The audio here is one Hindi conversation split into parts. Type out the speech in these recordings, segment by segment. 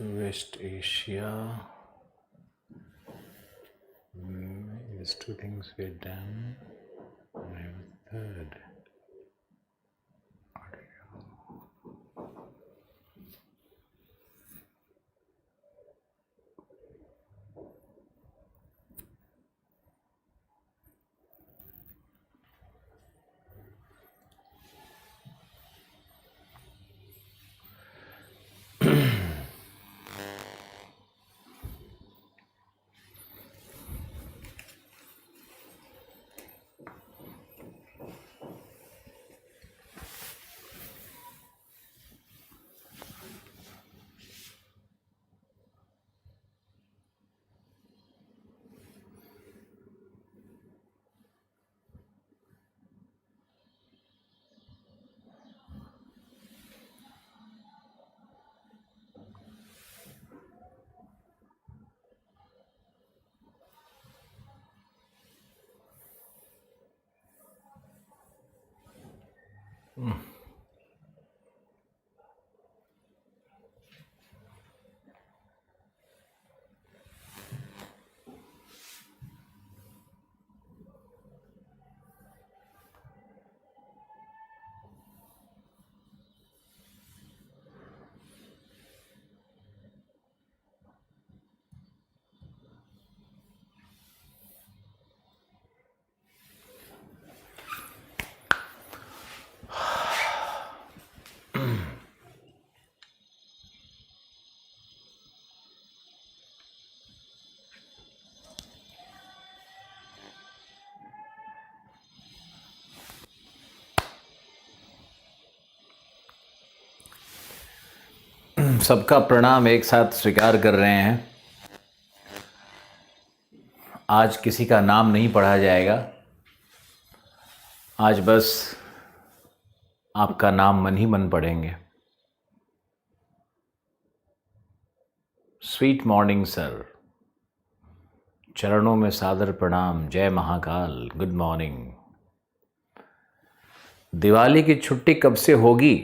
West Asia. These two things were done. I was third. सबका प्रणाम एक साथ स्वीकार कर रहे हैं। आज किसी का नाम नहीं पढ़ा जाएगा। आज बस आपका नाम मन ही मन पढ़ेंगे। स्वीट मॉर्निंग सर, चरणों में सादर प्रणाम। जय महाकाल, गुड मॉर्निंग। दिवाली की छुट्टी कब से होगी?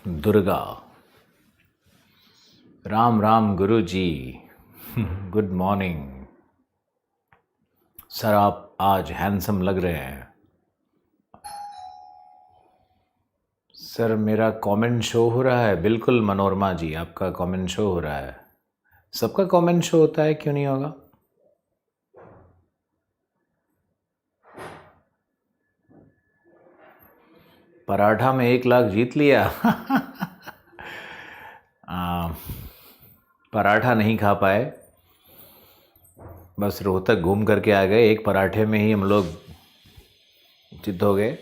दुर्गा। राम राम गुरु जी, गुड मॉर्निंग सर। आप आज हैंडसम लग रहे हैं सर। मेरा कमेंट शो हो रहा है? बिल्कुल मनोरमा जी, आपका कमेंट शो हो रहा है। सबका कमेंट शो होता है, क्यों नहीं होगा? पराठा में 1 लाख जीत लिया। पराठा नहीं खा पाए, बस रोहतक घूम करके आ गए। एक पराठे में ही हम लोग जीत हो गए।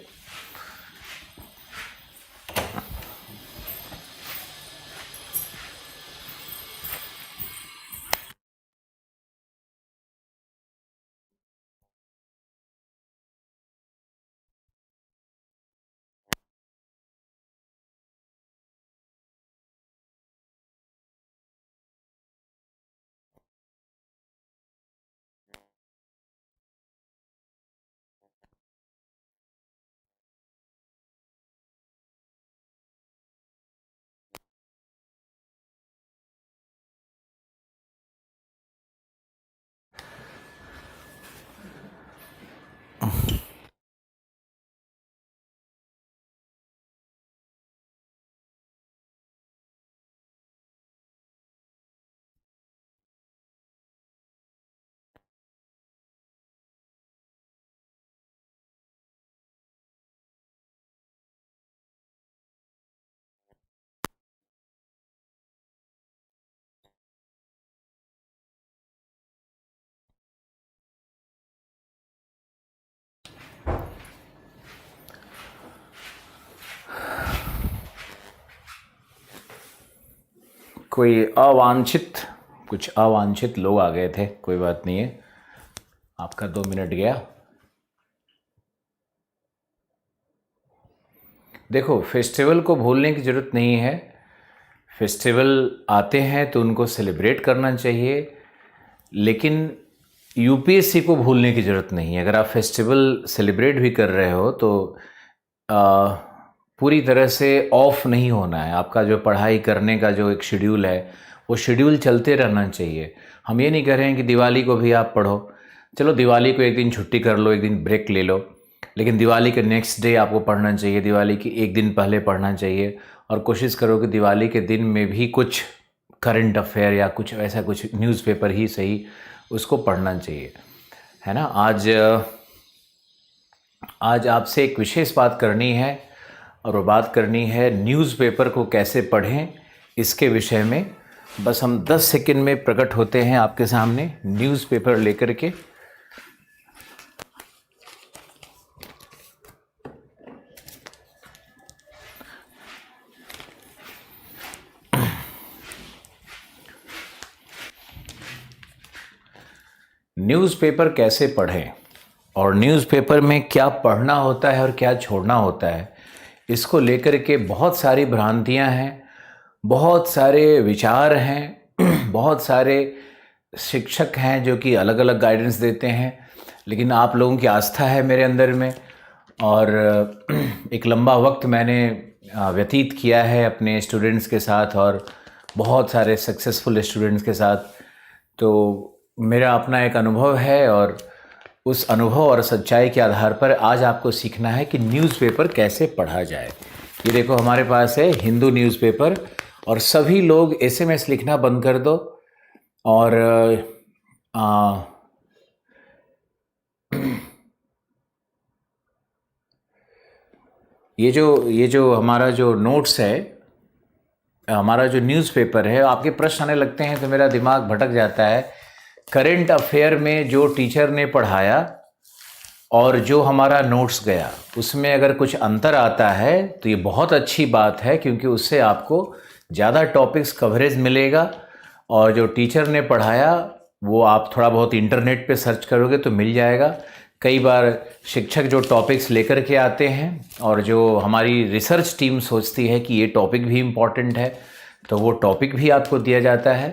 कुछ अवांछित लोग आ गए थे, कोई बात नहीं है। आपका 2 मिनट गया। देखो, फेस्टिवल को भूलने की ज़रूरत नहीं है। फेस्टिवल आते हैं तो उनको सेलिब्रेट करना चाहिए, लेकिन यूपीएससी को भूलने की ज़रूरत नहीं है। अगर आप फेस्टिवल सेलिब्रेट भी कर रहे हो तो पूरी तरह से ऑफ नहीं होना है। आपका जो पढ़ाई करने का जो एक शेड्यूल है वो शेड्यूल चलते रहना चाहिए। हम ये नहीं कह रहे हैं कि दिवाली को भी आप पढ़ो, चलो दिवाली को एक दिन छुट्टी कर लो, एक दिन ब्रेक ले लो, लेकिन दिवाली के नेक्स्ट डे आपको पढ़ना चाहिए, दिवाली की एक दिन पहले पढ़ना चाहिए। और कोशिश करो कि दिवाली के दिन में भी कुछ करंट अफेयर या कुछ ऐसा कुछ न्यूज़पेपर ही सही उसको पढ़ना चाहिए, है ना। आज आपसे एक विशेष बात करनी है और वो बात करनी है न्यूज़पेपर को कैसे पढ़ें इसके विषय में। बस हम 10 सेकंड में प्रकट होते हैं आपके सामने न्यूज़पेपर लेकर के। न्यूज़पेपर कैसे पढ़ें और न्यूज़पेपर में क्या पढ़ना होता है और क्या छोड़ना होता है, इसको लेकर के बहुत सारी भ्रांतियां हैं, बहुत सारे विचार हैं, बहुत सारे शिक्षक हैं जो कि अलग अलग गाइडेंस देते हैं। लेकिन आप लोगों की आस्था है मेरे अंदर में, और एक लंबा वक्त मैंने व्यतीत किया है अपने स्टूडेंट्स के साथ और बहुत सारे सक्सेसफुल स्टूडेंट्स के साथ। तो मेरा अपना एक अनुभव है और उस अनुभव और सच्चाई के आधार पर आज आपको सीखना है कि न्यूज़पेपर कैसे पढ़ा जाए। ये देखो हमारे पास है हिंदू न्यूज़पेपर, और सभी लोग एसएमएस लिखना बंद कर दो। और ये जो हमारा जो नोट्स है, हमारा जो न्यूज़पेपर है, आपके प्रश्न आने लगते हैं तो मेरा दिमाग भटक जाता है। करंट अफेयर में जो टीचर ने पढ़ाया और जो हमारा नोट्स गया, उसमें अगर कुछ अंतर आता है तो ये बहुत अच्छी बात है, क्योंकि उससे आपको ज़्यादा टॉपिक्स कवरेज मिलेगा। और जो टीचर ने पढ़ाया वो आप थोड़ा बहुत इंटरनेट पे सर्च करोगे तो मिल जाएगा। कई बार शिक्षक जो टॉपिक्स लेकर के आते हैं और जो हमारी रिसर्च टीम सोचती है कि ये टॉपिक भी इम्पॉर्टेंट है, तो वो टॉपिक भी आपको दिया जाता है।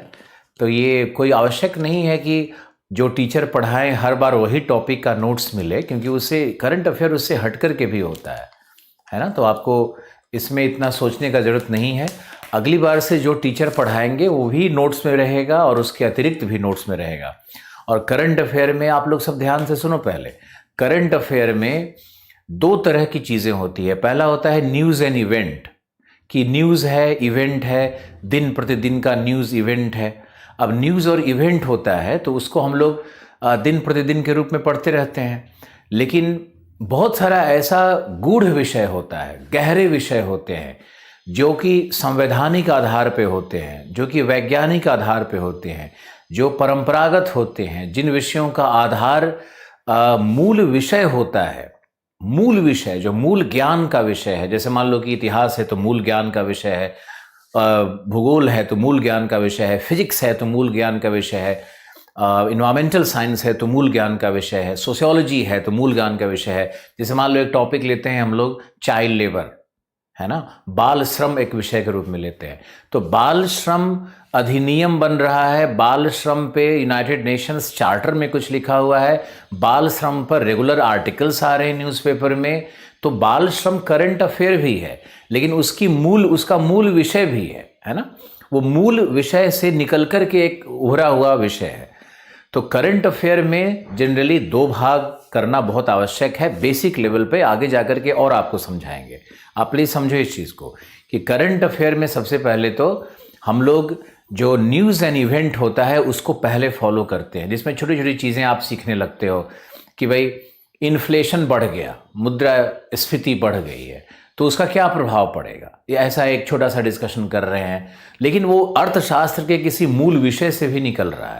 तो ये कोई आवश्यक नहीं है कि जो टीचर पढ़ाएं हर बार वही टॉपिक का नोट्स मिले, क्योंकि उससे करंट अफेयर उससे हट कर के भी होता है ना। तो आपको इसमें इतना सोचने का ज़रूरत नहीं है। अगली बार से जो टीचर पढ़ाएंगे वो भी नोट्स में रहेगा और उसके अतिरिक्त भी नोट्स में रहेगा। और करंट अफेयर में आप लोग सब ध्यान से सुनो। पहले करंट अफेयर में 2 तरह की चीज़ें होती है। पहला होता है न्यूज़ एंड इवेंट, कि न्यूज़ है, इवेंट है, दिन प्रतिदिन का न्यूज़ इवेंट है। अब न्यूज़ और इवेंट होता है तो उसको हम लोग दिन प्रतिदिन के रूप में पढ़ते रहते हैं। लेकिन बहुत सारा ऐसा गूढ़ विषय होता है, गहरे विषय होते हैं, जो कि संवैधानिक आधार पे होते हैं, जो कि वैज्ञानिक आधार पे होते हैं, जो परंपरागत होते हैं, जिन विषयों का आधार मूल विषय होता है। मूल विषय जो मूल ज्ञान का विषय है, जैसे मान लो कि इतिहास है तो मूल ज्ञान का विषय है, भूगोल है तो मूल ज्ञान का विषय है, फिजिक्स है तो मूल ज्ञान का विषय है, इन्वायरमेंटल साइंस है तो मूल ज्ञान का विषय है, सोशियोलॉजी है तो मूल ज्ञान का विषय है। जैसे मान लो एक टॉपिक लेते हैं हम लोग, चाइल्ड लेबर, है ना, बाल श्रम एक विषय के रूप में लेते हैं। तो बाल श्रम अधिनियम बन रहा है, बाल श्रम पे यूनाइटेड नेशंस चार्टर में कुछ लिखा हुआ है, बाल श्रम पर रेगुलर आर्टिकल्स आ रहे हैं न्यूज़पेपर में। तो बाल श्रम करंट अफेयर भी है, लेकिन उसका मूल विषय भी है ना। वो मूल विषय से निकल कर के एक उभरा हुआ विषय है। तो करंट अफेयर में जनरली 2 भाग करना बहुत आवश्यक है बेसिक लेवल पे। आगे जाकर के और आपको समझाएंगे। आप प्लीज़ समझो इस चीज़ को कि करंट अफेयर में सबसे पहले तो हम लोग जो न्यूज़ एंड इवेंट होता है उसको पहले फॉलो करते हैं, जिसमें छोटी छोटी चीज़ें आप सीखने लगते हो कि भाई इन्फ्लेशन बढ़ गया, मुद्रा स्फीति बढ़ गई है, तो उसका क्या प्रभाव पड़ेगा। ये ऐसा एक छोटा सा डिस्कशन कर रहे हैं, लेकिन वो अर्थशास्त्र के किसी मूल विषय से भी निकल रहा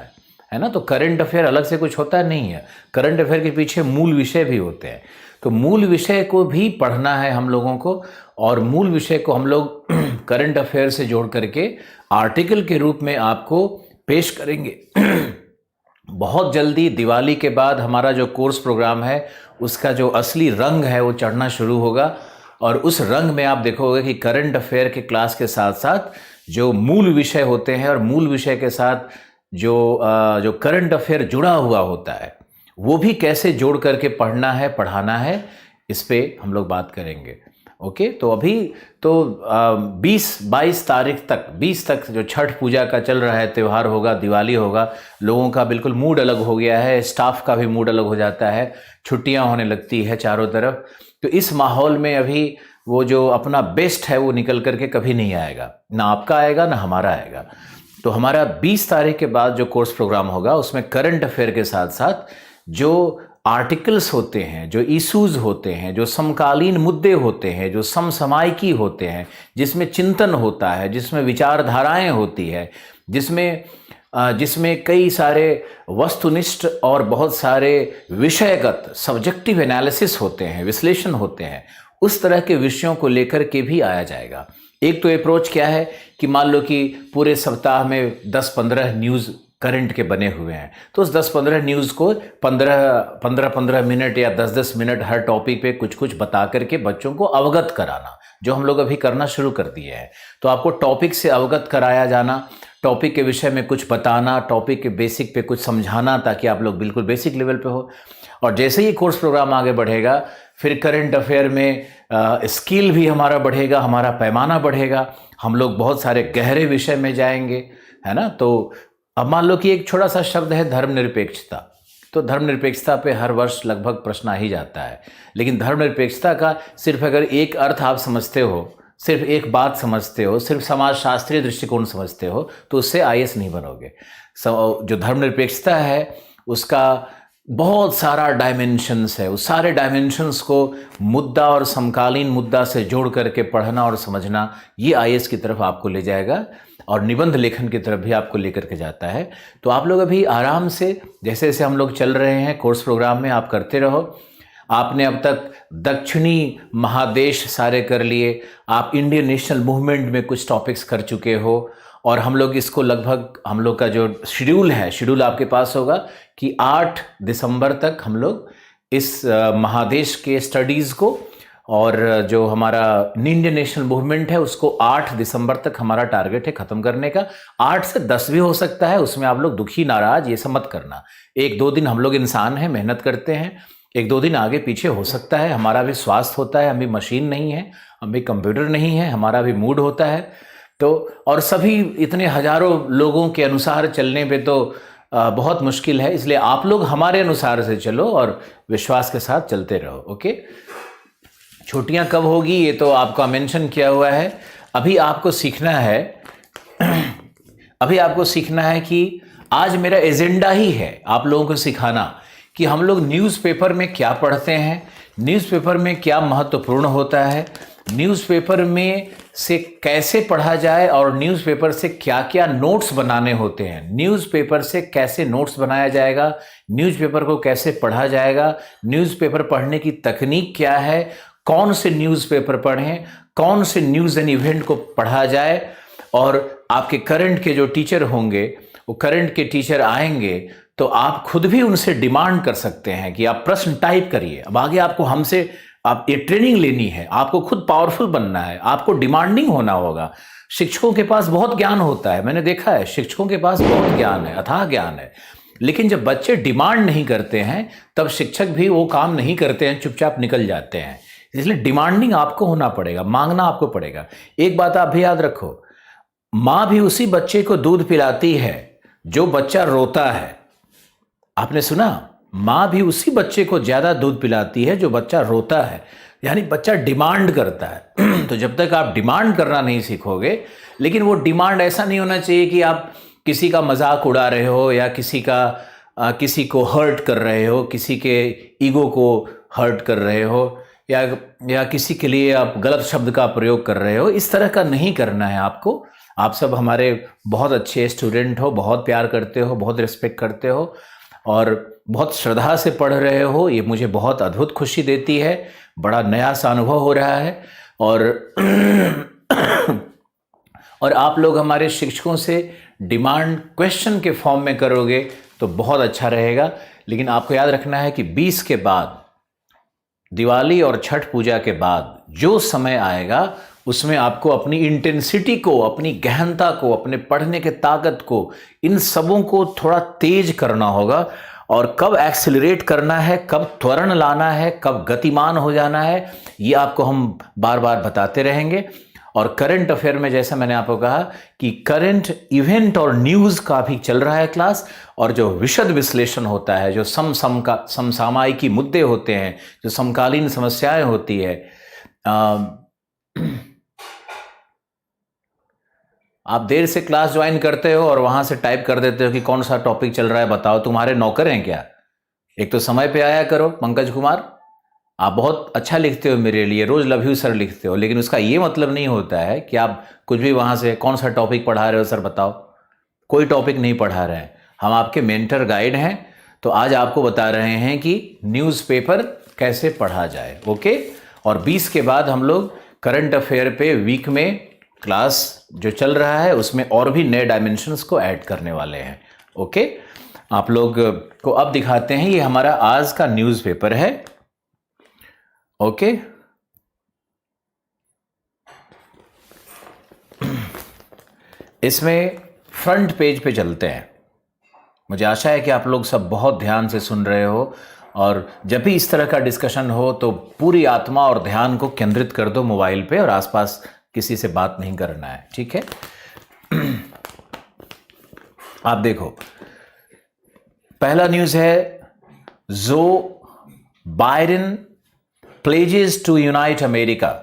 है ना। तो करंट अफेयर अलग से कुछ होता नहीं है, करंट अफेयर के पीछे मूल विषय भी होते हैं। तो मूल विषय को भी पढ़ना है हम लोगों को, और मूल विषय को हम लोग करंट अफेयर से जोड़ करके आर्टिकल के रूप में आपको पेश करेंगे। बहुत जल्दी दिवाली के बाद हमारा जो कोर्स प्रोग्राम है उसका जो असली रंग है वो चढ़ना शुरू होगा, और उस रंग में आप देखोगे कि करंट अफेयर के क्लास के साथ साथ जो मूल विषय होते हैं और मूल विषय के साथ जो करंट अफेयर जुड़ा हुआ होता है वो भी कैसे जोड़ करके पढ़ना है, पढ़ाना है, इस पे हम लोग बात करेंगे। ओके, तो अभी तो 20-22 तारीख तक, 20 तक जो छठ पूजा का चल रहा है, त्यौहार होगा, दिवाली होगा, लोगों का बिल्कुल मूड अलग हो गया है, स्टाफ का भी मूड अलग हो जाता है, छुट्टियां होने लगती है चारों तरफ। तो इस माहौल में अभी वो जो अपना बेस्ट है वो निकल करके कभी नहीं आएगा, ना आपका आएगा ना हमारा आएगा। तो हमारा 20 तारीख के बाद जो कोर्स प्रोग्राम होगा उसमें करंट अफेयर के साथ साथ जो आर्टिकल्स होते हैं, जो इश्यूज होते हैं, जो समकालीन मुद्दे होते हैं, जो समसामयिकी होते हैं, जिसमें चिंतन होता है, जिसमें विचारधाराएं होती है, जिसमें कई सारे वस्तुनिष्ठ और बहुत सारे विषयगत सब्जेक्टिव एनालिसिस होते हैं, विश्लेषण होते हैं, उस तरह के विषयों को लेकर के भी आया जाएगा। एक तो अप्रोच क्या है कि मान लो कि पूरे सप्ताह में 10-15 न्यूज़ करंट के बने हुए हैं, तो उस 10-15 न्यूज़ को 15 मिनट या 10-10 मिनट हर टॉपिक पे कुछ कुछ बता करके बच्चों को अवगत कराना, जो हम लोग अभी करना शुरू कर दिए हैं। तो आपको टॉपिक से अवगत कराया जाना, टॉपिक के विषय में कुछ बताना, टॉपिक के बेसिक पे कुछ समझाना, ताकि आप लोग बिल्कुल बेसिक लेवल पे हो। और जैसे ही कोर्स प्रोग्राम आगे बढ़ेगा, फिर करंट अफेयर में स्किल भी हमारा बढ़ेगा, हमारा पैमाना बढ़ेगा, हम लोग बहुत सारे गहरे विषय में जाएंगे, है ना। तो अब मान लो कि एक छोटा सा शब्द है धर्मनिरपेक्षता, तो धर्मनिरपेक्षता पे हर वर्ष लगभग प्रश्न आ ही जाता है, लेकिन धर्मनिरपेक्षता का सिर्फ अगर एक अर्थ आप समझते हो, सिर्फ एक बात समझते हो, सिर्फ समाजशास्त्रीय दृष्टिकोण समझते हो, तो उससे आईएएस नहीं बनोगे। जो धर्मनिरपेक्षता है उसका बहुत सारा डायमेंशंस है, उस सारे डायमेंशंस को मुद्दा और समकालीन मुद्दा से जोड़ करके पढ़ना और समझना, ये आईएएस की तरफ आपको ले जाएगा और निबंध लेखन की तरफ भी आपको लेकर के जाता है। तो आप लोग अभी आराम से, जैसे जैसे हम लोग चल रहे हैं कोर्स प्रोग्राम में, आप करते रहो। आपने अब तक दक्षिणी महादेश सारे कर लिए, आप इंडियन नेशनल मूवमेंट में कुछ टॉपिक्स कर चुके हो, और हम लोग इसको लगभग, हम लोग का जो शेड्यूल आपके पास होगा कि 8 दिसंबर तक हम लोग इस महादेश के स्टडीज़ को, और जो हमारा इंडियन नेशनल मूवमेंट है उसको 8 दिसंबर तक हमारा टारगेट है ख़त्म करने का। 8 से 10 भी हो सकता है, उसमें आप लोग दुखी नाराज ये सब मत करना। 1-2 दिन हम लोग इंसान हैं, मेहनत करते हैं, 1-2 दिन आगे पीछे हो सकता है, हमारा भी स्वास्थ्य होता है, हम भी मशीन नहीं है, हम भी कंप्यूटर नहीं है, हमारा भी मूड होता है। तो और सभी इतने हजारों लोगों के अनुसार चलने पे तो बहुत मुश्किल है, इसलिए आप लोग हमारे अनुसार से चलो और विश्वास के साथ चलते रहो। ओके, छुट्टियां कब होगी ये तो आपका मेंशन किया हुआ है। अभी आपको सीखना है कि आज मेरा एजेंडा ही है आप लोगों को सिखाना कि हम लोग न्यूज़पेपर में क्या पढ़ते हैं, न्यूज़पेपर में क्या महत्वपूर्ण होता है, न्यूज़पेपर में से कैसे पढ़ा जाए, और न्यूज़पेपर से क्या क्या नोट्स बनाने होते हैं, न्यूज़पेपर से कैसे नोट्स बनाया जाएगा, न्यूज़पेपर को कैसे पढ़ा जाएगा, न्यूज़पेपर पढ़ने की तकनीक क्या है, कौन से न्यूज़पेपर पढ़ें, कौन से न्यूज़ एंड इवेंट को पढ़ा जाए। और आपके करंट के जो टीचर होंगे, वो करंट के टीचर आएंगे तो आप खुद भी उनसे डिमांड कर सकते हैं कि आप प्रश्न टाइप करिए। अब आगे आपको हमसे आप ये ट्रेनिंग लेनी है, आपको खुद पावरफुल बनना है, आपको डिमांडिंग होना होगा। शिक्षकों के पास बहुत ज्ञान होता है, मैंने देखा है, शिक्षकों के पास बहुत ज्ञान है, अथाह ज्ञान है, लेकिन जब बच्चे डिमांड नहीं करते हैं तब शिक्षक भी वो काम नहीं करते हैं, चुपचाप निकल जाते हैं। इसलिए डिमांडिंग आपको होना पड़ेगा, मांगना आपको पड़ेगा। एक बात आप भी याद रखो, माँ भी उसी बच्चे को दूध पिलाती है जो बच्चा रोता है। आपने सुना, माँ भी उसी बच्चे को ज्यादा दूध पिलाती है जो बच्चा रोता है, यानी बच्चा डिमांड करता है। तो जब तक आप डिमांड करना नहीं सीखोगे, लेकिन वो डिमांड ऐसा नहीं होना चाहिए कि आप किसी का मजाक उड़ा रहे हो या किसी को हर्ट कर रहे हो, किसी के ईगो को हर्ट कर रहे हो, या किसी के लिए आप गलत शब्द का प्रयोग कर रहे हो। इस तरह का नहीं करना है आपको। आप सब हमारे बहुत अच्छे स्टूडेंट हो, बहुत प्यार करते हो, बहुत रिस्पेक्ट करते हो और बहुत श्रद्धा से पढ़ रहे हो, ये मुझे बहुत अद्भुत खुशी देती है, बड़ा नया सा अनुभव हो रहा है। और आप लोग हमारे शिक्षकों से डिमांड क्वेश्चन के फॉर्म में करोगे तो बहुत अच्छा रहेगा। लेकिन आपको याद रखना है कि 20 के बाद, दिवाली और छठ पूजा के बाद जो समय आएगा उसमें आपको अपनी इंटेंसिटी को, अपनी गहनता को, अपने पढ़ने के ताकत को, इन सबों को थोड़ा तेज करना होगा और कब एक्सेलरेट करना है, कब त्वरण लाना है, कब गतिमान हो जाना है, ये आपको हम बार बार बताते रहेंगे। और करंट अफेयर में जैसा मैंने आपको कहा कि करंट इवेंट और न्यूज़ का भी चल रहा है क्लास, और जो विशद विश्लेषण होता है, जो समसामयिकी मुद्दे होते हैं, जो समकालीन समस्याएं होती है, आप देर से क्लास ज्वाइन करते हो और वहां से टाइप कर देते हो कि कौन सा टॉपिक चल रहा है बताओ, तुम्हारे नौकर हैं क्या? एक तो समय पे आया करो। पंकज कुमार, आप बहुत अच्छा लिखते हो मेरे लिए, रोज लव यू सर लिखते हो, लेकिन उसका ये मतलब नहीं होता है कि आप कुछ भी वहां से कौन सा टॉपिक पढ़ा रहे हो सर बताओ। कोई टॉपिक नहीं पढ़ा रहे हैं, हम आपके मेंटर गाइड हैं। तो आज आपको बता रहे हैं कि न्यूज़पेपर कैसे पढ़ा जाए। ओके, और 20 के बाद हम लोग करंट अफेयर पे वीक में क्लास जो चल रहा है उसमें और भी नए डायमेंशंस को ऐड करने वाले हैं। ओके, आप लोग को अब दिखाते हैं, ये हमारा आज का न्यूज़पेपर है। ओके, इसमें फ्रंट पेज पे चलते हैं। मुझे आशा है कि आप लोग सब बहुत ध्यान से सुन रहे हो, और जब भी इस तरह का डिस्कशन हो तो पूरी आत्मा और ध्यान को केंद्रित कर दो मोबाइल पे, और आसपास किसी से बात नहीं करना है, ठीक है? आप देखो, पहला न्यूज़ है, Joe Biden pledges to unite America.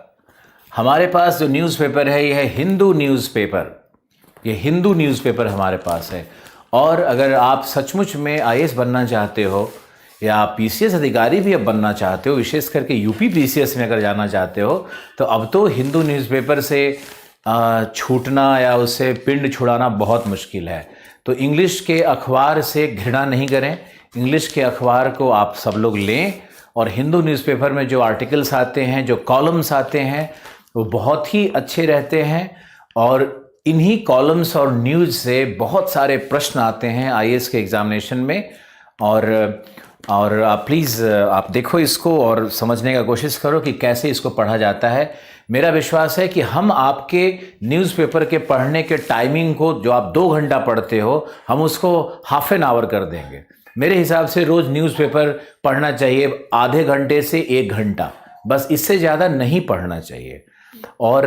हमारे पास जो न्यूज़पेपर है यह है हिंदू न्यूज़पेपर, ये हिंदू न्यूज़पेपर हमारे पास है। और अगर आप सचमुच में आईएएस बनना चाहते हो या आप पीसीएस अधिकारी भी अब बनना चाहते हो, विशेष करके यूपी पीसीएस में अगर जाना चाहते हो, तो अब तो हिंदू न्यूज़पेपर से छूटना या उससे पिंड छुड़ाना बहुत मुश्किल है। तो इंग्लिश के अखबार से घृणा नहीं करें, इंग्लिश के अखबार को आप सब लोग लें, और हिंदू न्यूज़पेपर में जो आर्टिकल्स आते हैं, जो कॉलम्स आते हैं, वो बहुत ही अच्छे रहते हैं। और इन्हीं कॉलम्स और न्यूज़ से बहुत सारे प्रश्न आते हैं आईएएस के एग्जामिनेशन में। और आप प्लीज़ आप देखो इसको और समझने का कोशिश करो कि कैसे इसको पढ़ा जाता है। मेरा विश्वास है कि हम आपके न्यूज़पेपर के पढ़ने के टाइमिंग को, जो आप 2 घंटा पढ़ते हो, हम उसको हाफ एन आवर कर देंगे। मेरे हिसाब से रोज़ न्यूज़पेपर पढ़ना चाहिए आधे घंटे से 1 घंटा, बस इससे ज़्यादा नहीं पढ़ना चाहिए। और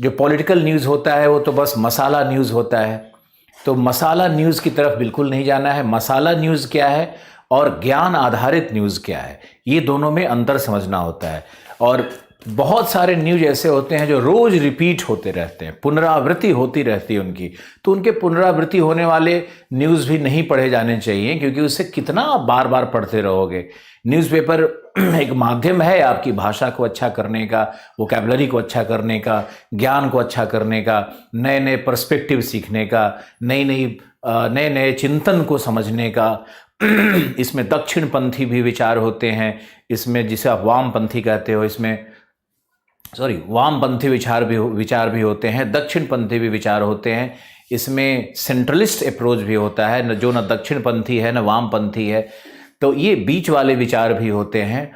जो पॉलिटिकल न्यूज़ होता है वो तो बस मसाला न्यूज़ होता है, तो मसाला न्यूज़ की तरफ बिल्कुल नहीं जाना है। मसाला न्यूज़ क्या है और ज्ञान आधारित न्यूज़ क्या है, ये दोनों में अंतर समझना होता है। और बहुत सारे न्यूज़ ऐसे होते हैं जो रोज़ रिपीट होते रहते हैं, पुनरावृत्ति होती रहती है उनकी, तो उनके पुनरावृत्ति होने वाले न्यूज़ भी नहीं पढ़े जाने चाहिए, क्योंकि उससे कितना आप बार बार पढ़ते रहोगे। न्यूज़पेपर एक माध्यम है आपकी भाषा को अच्छा करने का, वोकैबुलरी को अच्छा करने का, ज्ञान को अच्छा करने का, नए नए पर्सपेक्टिव सीखने का, नए नए चिंतन को समझने का। इसमें दक्षिणपंथी भी विचार होते हैं, इसमें जिसे आप वामपंथी कहते हो, इसमें वामपंथी विचार भी होते हैं, दक्षिणपंथी भी विचार होते हैं। इसमें सेंट्रलिस्ट अप्रोच भी होता है, जो न दक्षिणपंथी है न वामपंथी है, तो ये बीच वाले विचार भी होते हैं।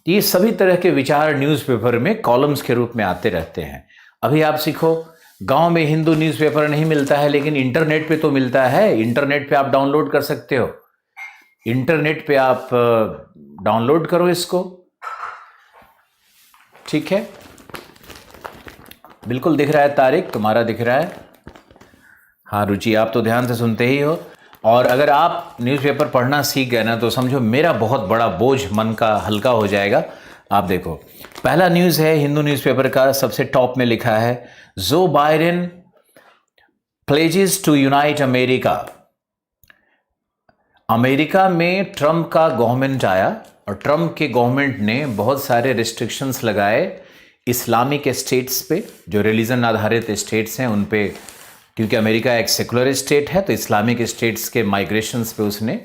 ये सभी तरह के विचार न्यूज़पेपर में कॉलम्स के रूप में आते रहते हैं। अभी आप सीखो, गांव में हिंदू न्यूज़पेपर नहीं मिलता है, लेकिन इंटरनेट पे तो मिलता है। इंटरनेट पे आप डाउनलोड कर सकते हो, इंटरनेट पे आप डाउनलोड करो इसको, ठीक है? बिल्कुल दिख रहा है तारिक, तुम्हारा दिख रहा है। हाँ रुचि, आप तो ध्यान से सुनते ही हो। और अगर आप न्यूज़पेपर पढ़ना सीख गए ना, तो समझो मेरा बहुत बड़ा बोझ मन का हल्का हो जाएगा। आप देखो, पहला न्यूज़ है हिंदू न्यूज़पेपर का, सबसे टॉप में लिखा है, Joe Biden pledges to unite America. America में ट्रंप का गवर्नमेंट आया, और ट्रंप के गवर्नमेंट ने बहुत सारे रिस्ट्रिक्शंस लगाए इस्लामिक स्टेट्स पे, जो रिलीजन आधारित स्टेट्स हैं उन पे, क्योंकि अमेरिका एक सेकुलर स्टेट है, तो इस्लामिक स्टेट्स के माइग्रेशंस पे उसने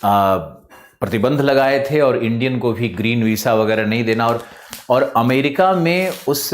प्रतिबंध लगाए थे, और इंडियन को भी ग्रीन वीसा वगैरह नहीं देना। और अमेरिका में उस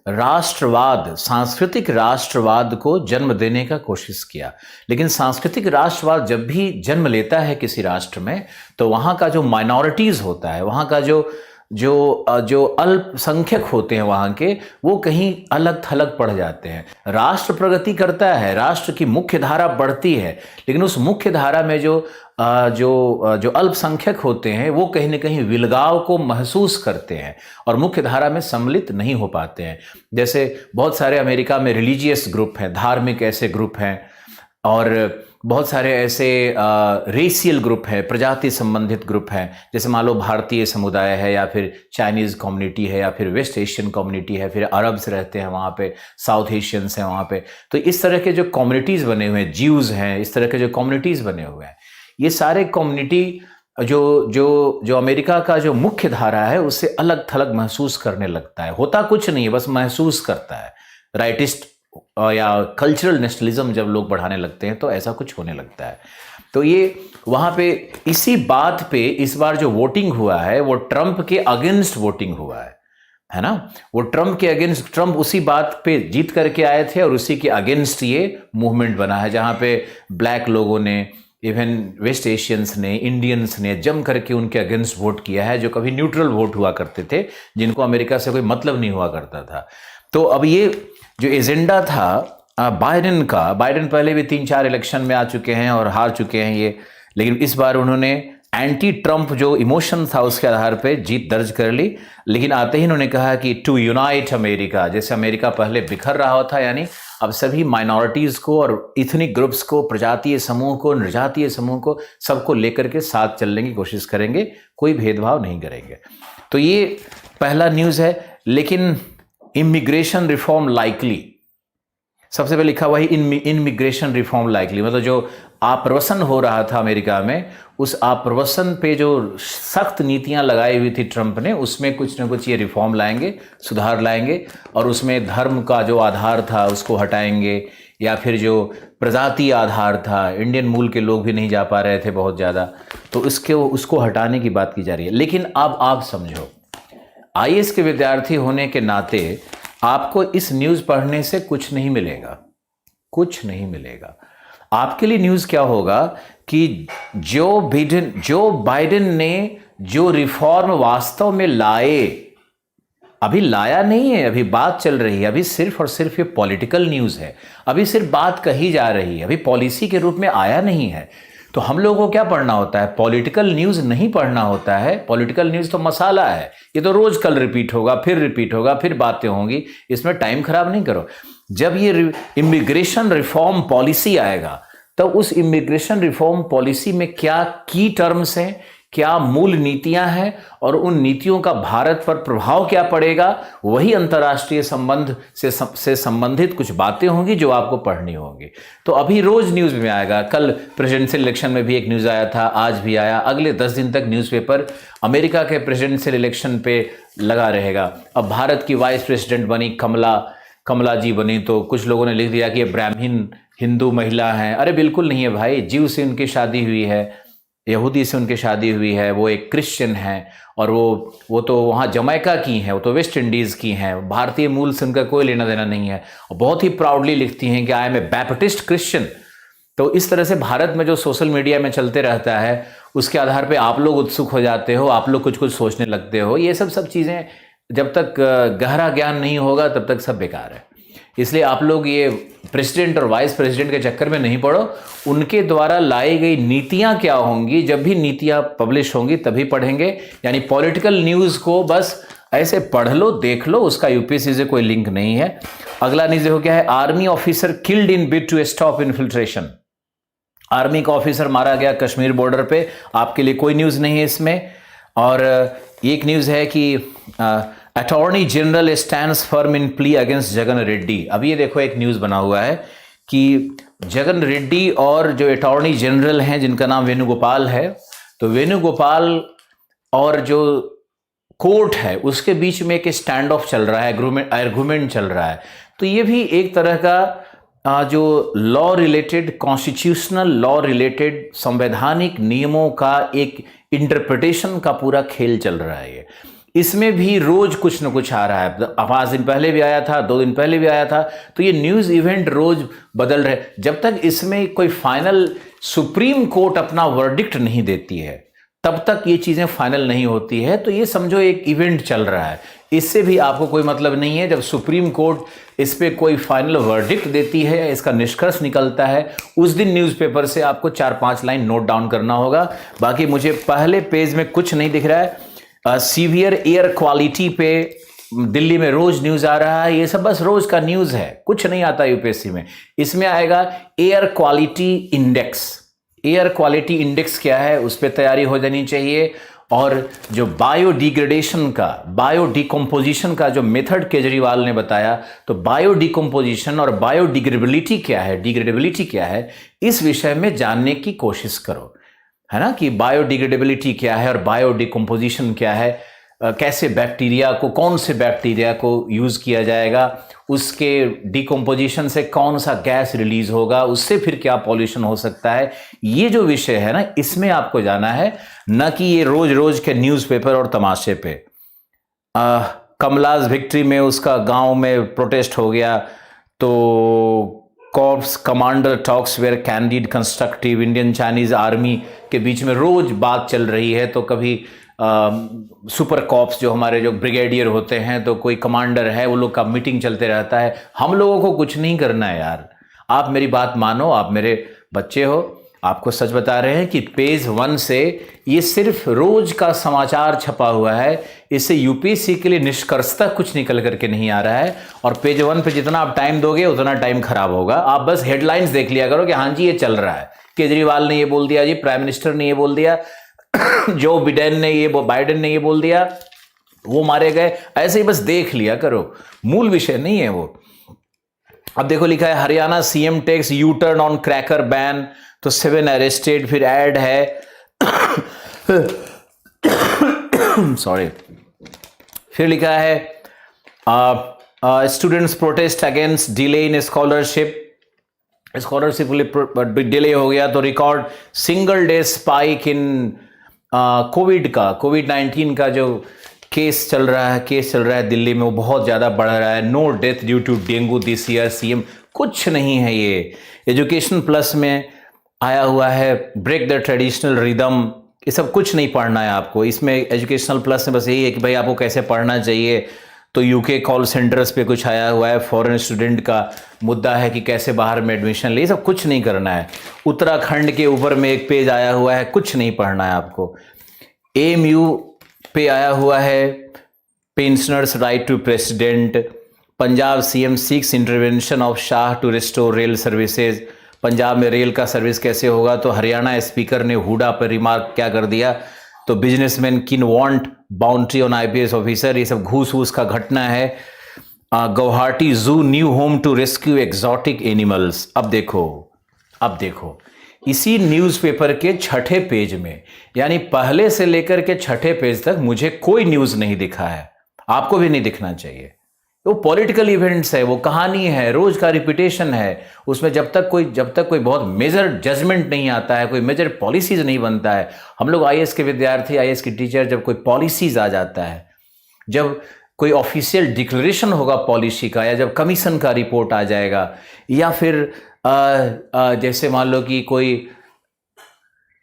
राष्ट्रवाद, सांस्कृतिक राष्ट्रवाद को जन्म देने का कोशिश किया। लेकिन सांस्कृतिक राष्ट्रवाद जब भी जन्म लेता है किसी राष्ट्र में, तो वहाँ का जो माइनॉरिटीज़ होता है, वहाँ का जो अल्पसंख्यक होते हैं वहाँ के, वो कहीं अलग थलग पड़ जाते हैं। राष्ट्र प्रगति करता है, राष्ट्र की मुख्य धारा बढ़ती है, लेकिन उस मुख्य धारा में जो जो अल्पसंख्यक होते हैं वो कहीं ना कहीं विलगाव को महसूस करते हैं और मुख्य धारा में सम्मिलित नहीं हो पाते हैं। जैसे बहुत सारे अमेरिका में रिलीजियस ग्रुप हैं, धार्मिक ऐसे ग्रुप हैं, और बहुत सारे ऐसे रेशियल ग्रुप हैं, प्रजाति संबंधित ग्रुप हैं। जैसे मान लो भारतीय समुदाय है, या फिर चाइनीज़ कम्युनिटी है, या फिर वेस्ट एशियन कम्युनिटी है, फिर अरब्स रहते हैं वहाँ पे, साउथ एशियंस हैं वहाँ पे। तो इस तरह के जो कम्युनिटीज़ बने हुए हैं, ज्यूज़ हैं, इस तरह के जो कम्युनिटीज़ बने हुए हैं, ये सारे कम्युनिटी जो अमेरिका का जो मुख्य धारा है उससे अलग थलग महसूस करने लगता है। होता कुछ नहीं है, बस महसूस करता है। राइटिस्ट या कल्चरल नेशनलिज्म जब लोग बढ़ाने लगते हैं तो ऐसा कुछ होने लगता है। तो ये वहाँ पे इसी बात पे इस बार जो वोटिंग हुआ है वो ट्रंप के अगेंस्ट वोटिंग हुआ है ना। वो ट्रंप के अगेंस्ट, ट्रंप उसी बात पे जीत करके आए थे और उसी के अगेंस्ट ये मूवमेंट बना है, जहाँ पे ब्लैक लोगों ने, इवन वेस्ट एशियंस ने, इंडियंस ने जम करके उनके अगेंस्ट वोट किया है, जो कभी न्यूट्रल वोट हुआ करते थे, जिनको अमेरिका से कोई मतलब नहीं हुआ करता था। तो अब ये जो एजेंडा था बाइडेन का, बाइडेन पहले भी 3-4 इलेक्शन में आ चुके हैं और हार चुके हैं ये, लेकिन इस बार उन्होंने एंटी ट्रंप जो इमोशन था उसके आधार पे जीत दर्ज कर ली। लेकिन आते ही उन्होंने कहा कि टू यूनाइट अमेरिका, जैसे अमेरिका पहले बिखर रहा था, यानी अब सभी माइनॉरिटीज़ को और इथनिक ग्रुप्स को, प्रजातीय समूह को, नृजातीय समूह को, सबको लेकर के साथ चलने की कोशिश करेंगे, कोई भेदभाव नहीं करेंगे। तो ये पहला न्यूज़ है। लेकिन इमिग्रेशन रिफॉर्म लाइकली, सबसे पहले लिखा हुआ है इमिग्रेशन रिफॉर्म लाइकली, मतलब जो आप्रवसन हो रहा था अमेरिका में, उस आप्रवसन पे जो सख्त नीतियां लगाई हुई थी ट्रंप ने, उसमें कुछ ना कुछ ये रिफॉर्म लाएंगे, सुधार लाएंगे, और उसमें धर्म का जो आधार था उसको हटाएंगे, या फिर जो प्रजाति आधार था, इंडियन मूल के लोग भी नहीं जा पा रहे थे बहुत ज़्यादा, तो उसको हटाने की बात की जा रही है। लेकिन अब आप समझो, आईएएस के विद्यार्थी होने के नाते आपको इस न्यूज़ पढ़ने से कुछ नहीं मिलेगा, कुछ नहीं मिलेगा। आपके लिए न्यूज़ क्या होगा कि जो बाइडेन ने जो रिफॉर्म वास्तव में लाए, अभी लाया नहीं है, अभी बात चल रही है, अभी सिर्फ और सिर्फ ये पॉलिटिकल न्यूज़ है, अभी सिर्फ बात कही जा रही है, अभी पॉलिसी के रूप में आया नहीं है। तो हम लोगों को क्या पढ़ना होता है? पॉलिटिकल न्यूज़ नहीं पढ़ना होता है। पॉलिटिकल न्यूज़ तो मसाला है, ये तो रोज कल रिपीट होगा, फिर रिपीट होगा, फिर बातें होंगी, इसमें टाइम खराब नहीं करो। जब ये इमिग्रेशन रिफॉर्म पॉलिसी आएगा, तो उस इमिग्रेशन रिफॉर्म पॉलिसी में क्या की टर्म्स हैं, क्या मूल नीतियां हैं, और उन नीतियों का भारत पर प्रभाव क्या पड़ेगा, वही अंतर्राष्ट्रीय संबंध से संबंधित कुछ बातें होंगी जो आपको पढ़नी होंगी। तो अभी रोज न्यूज़ में आएगा, कल प्रेसिडेंशियल इलेक्शन में भी एक न्यूज़ आया था, आज भी आया, अगले 10 दिन तक न्यूज़पेपर अमेरिका के प्रेसिडेंशियल इलेक्शन पे लगा रहेगा। अब भारत की वाइस प्रेसिडेंट बनी कमला जी बनी, तो कुछ लोगों ने लिख दिया कि ये ब्राह्मण हिंदू महिला हैं। अरे बिल्कुल नहीं है भाई, जीव से उनकी शादी हुई है, यहूदी से उनकी शादी हुई है, वो एक क्रिश्चियन हैं, और वो तो वहाँ जमैका की हैं, वो तो वेस्ट इंडीज़ की हैं, भारतीय मूल से उनका कोई लेना देना नहीं है। और बहुत ही प्राउडली लिखती हैं कि I am a Baptist Christian. तो इस तरह से भारत में जो सोशल मीडिया में चलते रहता है, उसके आधार पे आप लोग उत्सुक हो जाते हो, आप लोग कुछ कुछ सोचने लगते हो। ये सब चीज़ें जब तक गहरा ज्ञान नहीं होगा तब तक सब बेकार है। इसलिए आप लोग ये प्रेसिडेंट और वाइस प्रेसिडेंट के चक्कर में नहीं पड़ो, उनके द्वारा लाई गई नीतियां क्या होंगी, जब भी नीतियां पब्लिश होंगी तभी पढ़ेंगे। यानी पॉलिटिकल न्यूज़ को बस ऐसे पढ़ लो, देख लो, उसका यूपीएससी से कोई लिंक नहीं है। अगला न्यूज़ हो क्या है? Army officer killed in bid to stop infiltration. Army का ऑफिसर मारा गया कश्मीर बॉर्डर पे। आपके लिए कोई न्यूज़ नहीं है इसमें। और एक न्यूज़ है कि अटॉर्नी जनरल स्टैंड्स फर्म इन प्ली अगेंस्ट जगन रेड्डी। अब ये देखो, एक न्यूज़ बना हुआ है कि जगन रेड्डी और जो अटॉर्नी जनरल हैं जिनका नाम वेणुगोपाल है, तो वेणुगोपाल और जो कोर्ट है उसके बीच में एक स्टैंड ऑफ चल रहा है, आर्गुमेंट चल रहा है। तो ये भी एक तरह का जो law related, constitutional law related संवैधानिक नियमों का एक इंटरप्रिटेशन का पूरा खेल चल रहा है। ये इसमें भी रोज कुछ न कुछ आ रहा है। 5 दिन पहले भी आया था, 2 दिन पहले भी आया था। तो ये न्यूज़ इवेंट रोज बदल रहे। जब तक इसमें कोई फाइनल सुप्रीम कोर्ट अपना वर्डिक्ट नहीं देती है, तब तक ये चीज़ें फाइनल नहीं होती है। तो ये समझो एक इवेंट चल रहा है। इससे भी आपको कोई मतलब नहीं है। जब सुप्रीम कोर्ट इस पे कोई फाइनल वर्डिक्ट देती है, इसका निष्कर्ष निकलता है, उस दिन न्यूज़पेपर से आपको 4-5 लाइन नोट डाउन करना होगा। बाकी मुझे पहले पेज में कुछ नहीं दिख रहा है। सीवियर एयर क्वालिटी पे दिल्ली में रोज न्यूज आ रहा है, ये सब बस रोज का न्यूज है, कुछ नहीं आता यूपीएससी में। इसमें आएगा air quality index. Air quality index क्या है, उस पर तैयारी हो जानी चाहिए। और जो बायोडिग्रेडेशन का, बायोडिकम्पोजिशन का जो मेथड केजरीवाल ने बताया, तो बायोडिकम्पोजिशन और बायोडिग्रेडेबिलिटी क्या है, डिग्रेडेबिलिटी क्या है, इस विषय में जानने की कोशिश करो, है ना, कि बायोडिग्रेडेबिलिटी क्या है और बायोडिकम्पोजिशन क्या है, कैसे बैक्टीरिया को, कौन से बैक्टीरिया को यूज किया जाएगा, उसके डिकम्पोजिशन से कौन सा गैस रिलीज होगा, उससे फिर क्या पॉल्यूशन हो सकता है। ये जो विषय है ना, इसमें आपको जाना है, न कि ये रोज रोज के न्यूज़पेपर और तमाशे पे। कमलाज विक्ट्री में उसका गांव में प्रोटेस्ट हो गया, तो corps commander talks were candid constructive, Indian Chinese army के बीच में रोज बात चल रही है। तो कभी सुपर कॉप्स जो हमारे जो ब्रिगेडियर होते हैं, तो कोई कमांडर है, वो लोग का मीटिंग चलते रहता है। हम लोगों को कुछ नहीं करना है यार, आप मेरी बात मानो, आप मेरे बच्चे हो, आपको सच बता रहे हैं कि पेज 1 से ये सिर्फ रोज का समाचार छपा हुआ है, इससे यूपीएससी के लिए निष्कर्षता कुछ निकल करके नहीं आ रहा है। और पेज 1 पे जितना आप टाइम दोगे उतना टाइम खराब होगा। आप बस हेडलाइंस देख लिया करो कि हाँ जी ये चल रहा है, केजरीवाल ने ये बोल दिया जी, प्राइम मिनिस्टर ने ये बोल दिया, जो बाइडेन ने ये बोल दिया, वो मारे गए, ऐसे ही बस देख लिया करो, मूल विषय नहीं है वो। अब देखो लिखा है Haryana CM takes U turn on cracker ban, तो 7 अरेस्टेड, फिर ऐड है सॉरी, फिर लिखा है students protest against delay in scholarship delay हो गया, तो record single day spike in कोविड-19 का जो केस चल रहा है दिल्ली में, वो बहुत ज़्यादा बढ़ रहा है। No death due to dengue this year, CM कुछ नहीं है। ये एजुकेशन प्लस में आया हुआ है, ब्रेक द ट्रेडिशनल रिदम, ये सब कुछ नहीं पढ़ना है आपको। इसमें एजुकेशनल प्लस में बस यही है कि भाई आपको कैसे पढ़ना चाहिए। तो यूके कॉल सेंटर्स पे कुछ आया हुआ है, फॉरेन स्टूडेंट का मुद्दा है कि कैसे बाहर में एडमिशन ले, सब कुछ नहीं करना है। उत्तराखंड के ऊपर में एक पेज आया हुआ है, कुछ नहीं पढ़ना है आपको। एएमयू पे आया हुआ है pensioners write to president, Punjab CM seeks intervention of Shah to restore rail services, Punjab में रेल का सर्विस कैसे होगा। तो हरियाणा स्पीकर ने हुडा पर रिमार्क क्या कर दिया, तो businessman kin want boundary on IPS officer, ये सब घूस वूस का घटना है। Guwahati zoo new home to rescue exotic animals. अब देखो इसी न्यूज़पेपर के 6ठे पेज में, यानी पहले से लेकर के 6ठे पेज तक मुझे कोई न्यूज़ नहीं दिखा है, आपको भी नहीं दिखना चाहिए। वो पॉलिटिकल इवेंट्स है, वो कहानी है, रोज का रिपीटेशन है। उसमें जब तक कोई बहुत मेजर जजमेंट नहीं आता है, कोई मेजर पॉलिसीज नहीं बनता है। हम लोग आईएएस के विद्यार्थी, आईएएस के टीचर, जब कोई पॉलिसीज आ जाता है, जब कोई ऑफिशियल डिक्लेरेशन होगा पॉलिसी का, या जब कमीशन का रिपोर्ट आ जाएगा, या फिर जैसे मान लो कि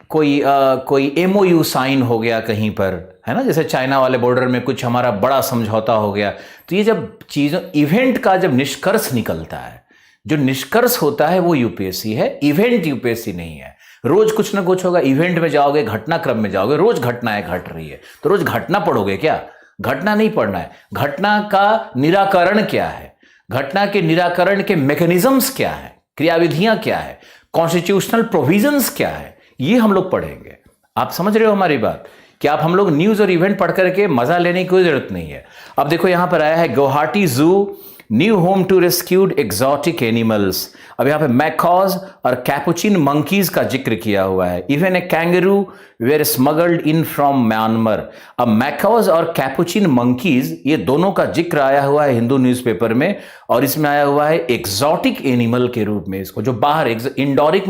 कोई एमओयू साइन हो गया कहीं पर, है ना, जैसे चाइना वाले बॉर्डर में कुछ हमारा बड़ा समझौता हो गया, तो ये जब चीज़ों इवेंट का जब निष्कर्ष निकलता है, जो निष्कर्ष होता है वो यूपीएससी है, इवेंट यूपीएससी नहीं है। रोज कुछ ना कुछ होगा, इवेंट में जाओगे, घटनाक्रम में जाओगे, रोज घटनाएं घट रही है, तो रोज घटना पढ़ोगे क्या? घटना नहीं पढ़ना है। घटना का निराकरण क्या है, घटना के निराकरण के मैकेनिज्म्स क्या है, क्रियाविधियां क्या है, कॉन्स्टिट्यूशनल प्रोविजंस क्या है, ये हम लोग पढ़ेंगे। आप समझ रहे हो हमारी बात, कि आप हम लोग न्यूज और इवेंट पढ़ करके मजा लेने की कोई जरूरत नहीं है। अब देखो यहां पर आया है Guwahati zoo new home to rescued exotic animals. अब यहाँ पे मैकॉज और कैपुचिन मंकीज का जिक्र किया हुआ है। Even a kangaroo were smuggled in from Myanmar. अब मैकॉज और कैपुचिन मंकीज, ये दोनों का जिक्र आया हुआ है हिंदू न्यूज़पेपर में, और इसमें आया हुआ है एग्जॉटिक एनिमल के रूप में। इसको जो बाहर इंडोरिक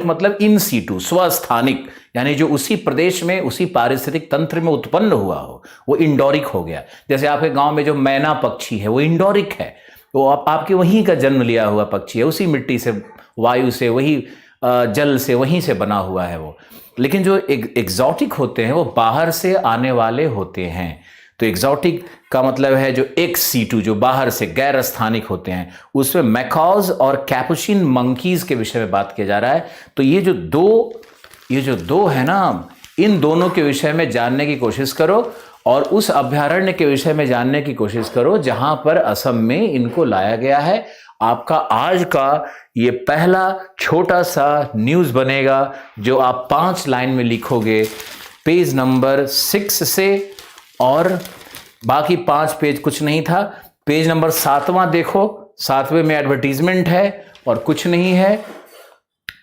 मतलब इन सीटू, स्वस्थानिक, यानी जो उसी प्रदेश में, उसी पारिस्थितिक तंत्र में उत्पन्न हुआ हो, वो इंडोरिक हो गया। जैसे आपके गांव में जो मैना पक्षी है, वो इंडोरिक है, वो आपके वहीं का जन्म लिया हुआ पक्षी है, उसी मिट्टी से, वायु से, वही जल से, वहीं से बना हुआ है वो। लेकिन जो एग्जॉटिक होते हैं वो बाहर से आने वाले होते हैं। तो तो एग्जॉटिक का मतलब है जो एक्स सीटू, जो बाहर से गैर स्थानिक होते हैं, उसमें मैकॉज और कैपुचिन मंकीज के विषय में बात किया जा रहा है। तो ये जो दो है ना, इन दोनों के विषय में जानने की कोशिश करो और उस अभयारण्य के विषय में जानने की कोशिश करो जहां पर असम में इनको लाया गया है। आपका आज का ये पहला छोटा सा न्यूज बनेगा जो आप 5 लाइन में लिखोगे पेज नंबर 6 से, और बाकी 5 पेज कुछ नहीं था। पेज नंबर 7वां देखो, 7वें में एडवर्टीजमेंट है और कुछ नहीं है।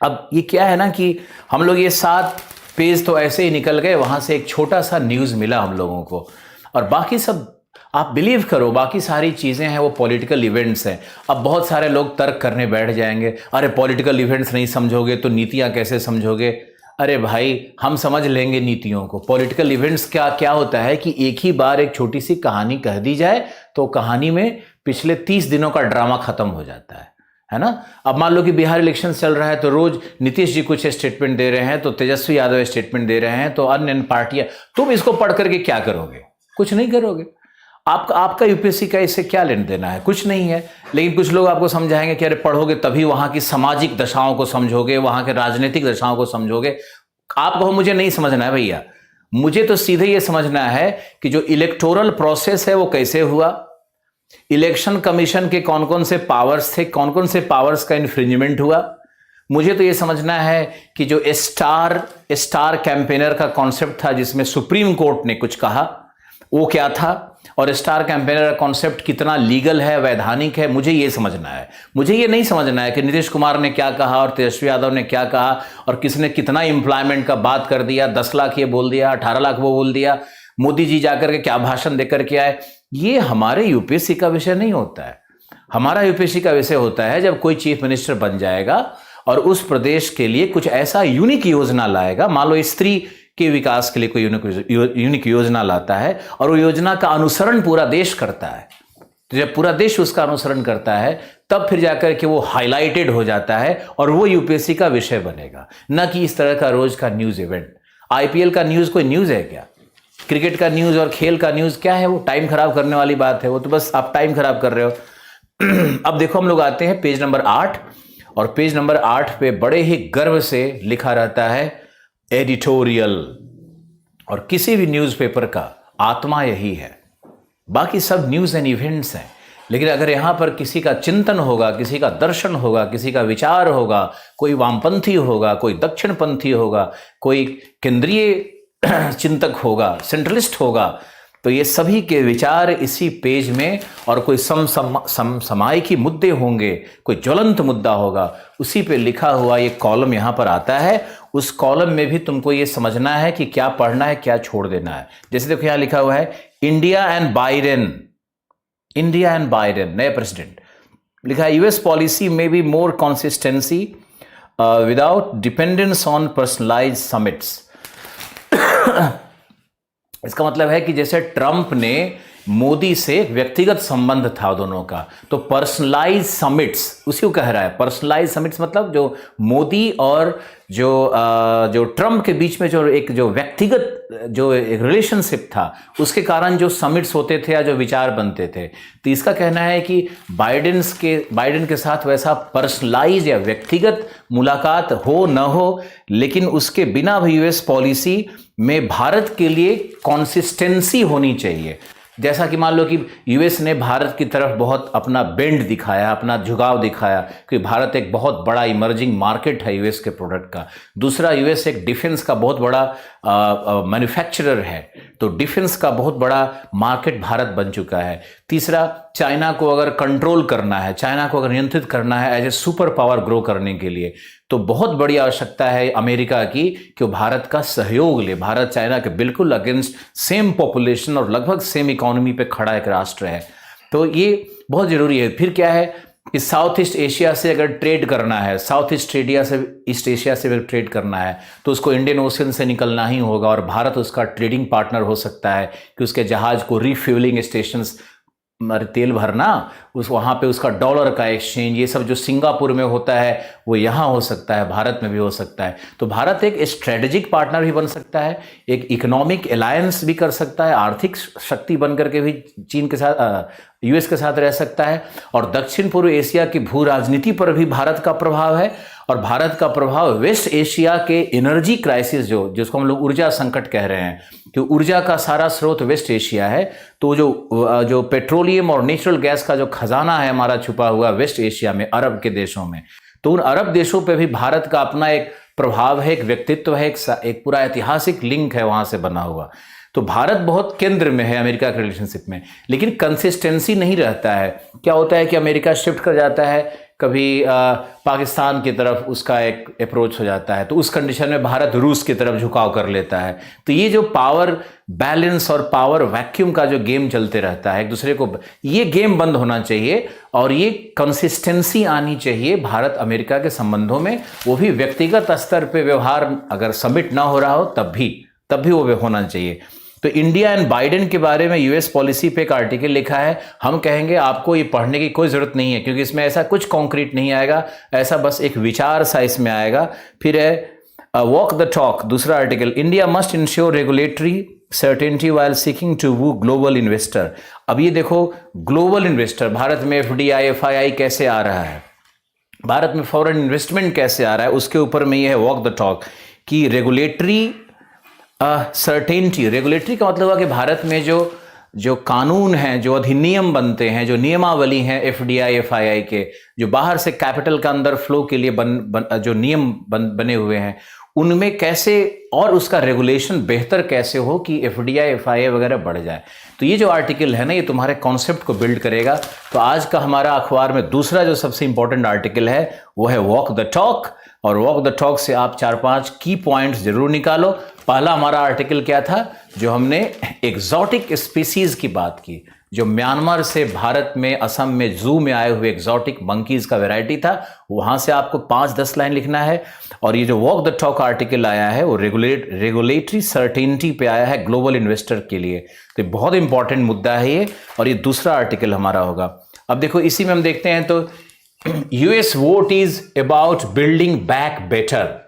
अब ये क्या है ना कि हम लोग ये 7 पेज तो ऐसे ही निकल गए, वहां से एक छोटा सा न्यूज मिला हम लोगों को, और बाकी सब आप बिलीव करो बाकी सारी चीजें हैं वो पॉलिटिकल इवेंट्स हैं। अब बहुत सारे लोग तर्क करने बैठ जाएंगे, अरे पॉलिटिकल इवेंट्स नहीं समझोगे तो नीतियां कैसे समझोगे। अरे भाई हम समझ लेंगे नीतियों को। पॉलिटिकल इवेंट्स क्या होता है कि एक ही बार एक छोटी सी कहानी कह दी जाए तो कहानी में पिछले 30 दिनों का ड्रामा खत्म हो जाता है ना। अब मान लो कि बिहार इलेक्शन चल रहा है तो रोज नीतीश जी कुछ स्टेटमेंट दे रहे हैं, तो तेजस्वी यादव स्टेटमेंट दे रहे हैं, तो अन्य पार्टियां, तुम इसको पढ़ करके क्या करोगे? कुछ नहीं करोगे। आपका यूपीएससी का इससे क्या लेना देना है? कुछ नहीं है। लेकिन कुछ लोग आपको समझाएंगे कि अरे पढ़ोगे तभी वहां की सामाजिक दशाओं को समझोगे, वहां के राजनीतिक दशाओं को समझोगे। आप कहो मुझे नहीं समझना है भैया, मुझे तो सीधे ये समझना है कि जो इलेक्टोरल प्रोसेस है वो कैसे हुआ, इलेक्शन कमीशन के कौन कौन से पावर्स थे, कौन कौन से पावर्स का इन्फ्रिंजमेंट हुआ। मुझे तो ये समझना है कि जो स्टार कैंपेनर का कॉन्सेप्ट था जिसमें सुप्रीम कोर्ट ने कुछ कहा, वो क्या था, और स्टार कैंपेनर का कॉन्सेप्ट कितना लीगल है, वैधानिक है, मुझे ये समझना है। मुझे ये नहीं समझना है कि नीतीश कुमार ने क्या कहा और तेजस्वी यादव ने क्या कहा और किसने कितना एम्प्लॉयमेंट का बात कर दिया, 10 लाख ये बोल दिया, 18 लाख वो बोल दिया, मोदी जी जाकर के क्या भाषण देकर के आए। ये हमारे यूपीएससी का विषय नहीं होता है। हमारा यूपीएससी का विषय होता है जब कोई चीफ मिनिस्टर बन जाएगा और उस प्रदेश के लिए कुछ ऐसा यूनिक योजना लाएगा, मान लो स्त्री के विकास के लिए कोई यूनिक योजना लाता है और वो योजना का अनुसरण पूरा देश करता है, तो जब पूरा देश उसका अनुसरण करता है तब फिर जाकर के वो हाईलाइटेड हो जाता है और वो यूपीएससी का विषय बनेगा, न कि इस तरह का रोज का न्यूज इवेंट। आईपीएल का न्यूज कोई न्यूज है क्या? क्रिकेट का न्यूज और खेल का न्यूज क्या है? वो टाइम खराब करने वाली बात है, वो तो बस आप टाइम खराब कर रहे हो। अब देखो हम लोग आते हैं पेज नंबर 8, और पेज नंबर 8 पे बड़े ही गर्व से लिखा रहता है एडिटोरियल, और किसी भी न्यूज़पेपर का आत्मा यही है। बाकी सब न्यूज़ एंड इवेंट्स हैं, लेकिन अगर यहाँ पर किसी का चिंतन होगा, किसी का दर्शन होगा, किसी का विचार होगा, कोई वामपंथी होगा, कोई दक्षिणपंथी होगा, कोई केंद्रीय चिंतक होगा, सेंट्रलिस्ट होगा, तो ये सभी के विचार इसी पेज में, और कोई समसामयिक मुद्दे होंगे, कोई ज्वलंत मुद्दा होगा, उसी पे लिखा हुआ ये कॉलम यहाँ पर आता है। उस कॉलम में भी तुमको ये समझना है कि क्या पढ़ना है, क्या छोड़ देना है। जैसे देखो यहाँ लिखा हुआ है इंडिया एंड बाइडेन नए प्रेसिडेंट, लिखा है यूएस पॉलिसी में be more consistency without dependence on personalised summits. इसका मतलब है कि जैसे ट्रंप ने मोदी से व्यक्तिगत संबंध था दोनों का, तो पर्सनलाइज समिट्स उसी को कह रहा है। पर्सनलाइज समिट्स मतलब जो मोदी और जो ट्रंप के बीच में जो व्यक्तिगत जो एक रिलेशनशिप था, उसके कारण जो समिट्स होते थे या जो विचार बनते थे। तो इसका कहना है कि बाइडेन के साथ वैसा पर्सनलाइज या व्यक्तिगत मुलाकात हो न हो, लेकिन उसके बिना भी यूएस पॉलिसी में भारत के लिए कंसिस्टेंसी होनी चाहिए। जैसा कि मान लो कि यूएस ने भारत की तरफ बहुत अपना बेंड दिखाया, अपना झुकाव दिखाया, क्योंकि भारत एक बहुत बड़ा इमर्जिंग मार्केट है यूएस के प्रोडक्ट का। दूसरा, यूएस एक डिफेंस का बहुत बड़ा मैन्युफैक्चरर है, तो डिफेंस का बहुत बड़ा मार्केट भारत बन चुका है। तीसरा, चाइना को अगर कंट्रोल करना है, चाइना को अगर नियंत्रित करना है as a super power grow करने के लिए, तो बहुत बड़ी आवश्यकता है अमेरिका की कि वो भारत का सहयोग ले। भारत चाइना के बिल्कुल अगेंस्ट सेम पॉपुलेशन और लगभग सेम इकोनॉमी पे खड़ा एक राष्ट्र है, तो ये बहुत जरूरी है। फिर क्या है कि साउथ ईस्ट एशिया से अगर ट्रेड करना है, साउथ ईस्ट एशिया से अगर ट्रेड करना है, तो उसको इंडियन ओशन से निकलना ही होगा, और भारत उसका ट्रेडिंग पार्टनर हो सकता है कि उसके जहाज को रिफ्यूलिंग स्टेशंस तेल भरना, उस वहाँ पे उसका डॉलर का एक्सचेंज, ये सब जो सिंगापुर में होता है वो यहाँ हो सकता है, भारत में भी हो सकता है। तो भारत एक स्ट्रेटेजिक पार्टनर भी बन सकता है, एक इकोनॉमिक अलायंस भी कर सकता है, आर्थिक शक्ति बन करके भी चीन के साथ, यूएस के साथ रह सकता है। और दक्षिण पूर्व एशिया की भू राजनीति पर भी भारत का प्रभाव है, और भारत का प्रभाव वेस्ट एशिया के एनर्जी क्राइसिस, जिसको हम लोग ऊर्जा संकट कह रहे हैं, कि ऊर्जा का सारा स्रोत वेस्ट एशिया है। तो जो पेट्रोलियम और नेचुरल गैस का जो खजाना है हमारा छुपा हुआ वेस्ट एशिया में, अरब के देशों में, तो उन अरब देशों पे भी भारत का अपना एक प्रभाव है, एक व्यक्तित्व है, एक पूरा ऐतिहासिक लिंक है वहां से बना हुआ। तो भारत बहुत केंद्र में है अमेरिका के रिलेशनशिप में, लेकिन कंसिस्टेंसी नहीं रहता है। क्या होता है कि अमेरिका शिफ्ट कर जाता है, कभी पाकिस्तान की तरफ उसका एक अप्रोच हो जाता है, तो उस कंडीशन में भारत रूस की तरफ झुकाव कर लेता है। तो ये जो पावर बैलेंस और पावर वैक्यूम का जो गेम चलते रहता है एक दूसरे को, ये गेम बंद होना चाहिए और ये कंसिस्टेंसी आनी चाहिए भारत अमेरिका के संबंधों में, वो भी व्यक्तिगत स्तर पे व्यवहार अगर सबमिट ना हो रहा हो तब भी वो होना चाहिए। तो इंडिया एंड बाइडेन के बारे में यूएस पॉलिसी पे एक आर्टिकल लिखा है, हम कहेंगे आपको ये पढ़ने की कोई ज़रूरत नहीं है, क्योंकि इसमें ऐसा कुछ कॉन्क्रीट नहीं आएगा, ऐसा बस एक विचार सा इसमें आएगा। फिर है वॉक द टॉक, दूसरा article, India must ensure regulatory certainty while seeking to woo global investor. अब ये देखो, ग्लोबल इन्वेस्टर, भारत में एफडीआई एफआईआई कैसे आ रहा है, भारत में फॉरेन इन्वेस्टमेंट कैसे आ रहा है, उसके ऊपर में ये है वॉक द टॉक कि रेगुलेटरी सर्टेनिटी। रेगुलेटरी का मतलब हुआ कि भारत में जो कानून हैं, जो अधिनियम बनते हैं, जो नियमावली हैं एफडीआई एफआईआई के, जो बाहर से कैपिटल का अंदर फ्लो के लिए जो नियम बने हुए हैं, उनमें कैसे और उसका रेगुलेशन बेहतर कैसे हो कि एफडीआई एफआईआई वगैरह बढ़ जाए। तो ये जो आर्टिकल है ना, ये तुम्हारे कॉन्सेप्ट को बिल्ड करेगा। तो आज का हमारा अखबार में दूसरा जो सबसे इंपॉर्टेंट आर्टिकल है वो है वॉक द टॉक, और वॉक द टॉक से आप 4-5 की पॉइंट्स जरूर निकालो। पहला हमारा आर्टिकल क्या था, जो हमने एग्जॉटिक स्पीसीज की बात की, जो म्यांमार से भारत में असम में जू में आए हुए एग्जॉटिक मंकीज का वैरायटी था, वहां से आपको 5-10 लाइन लिखना है। और ये जो वॉक द टॉक आर्टिकल आया है वो रेगुलेटरी सर्टेनिटी पे आया है ग्लोबल इन्वेस्टर के लिए, तो बहुत इंपॉर्टेंट मुद्दा है ये, और ये दूसरा आर्टिकल हमारा होगा। अब देखो इसी में हम देखते हैं, तो US vote is about building back better,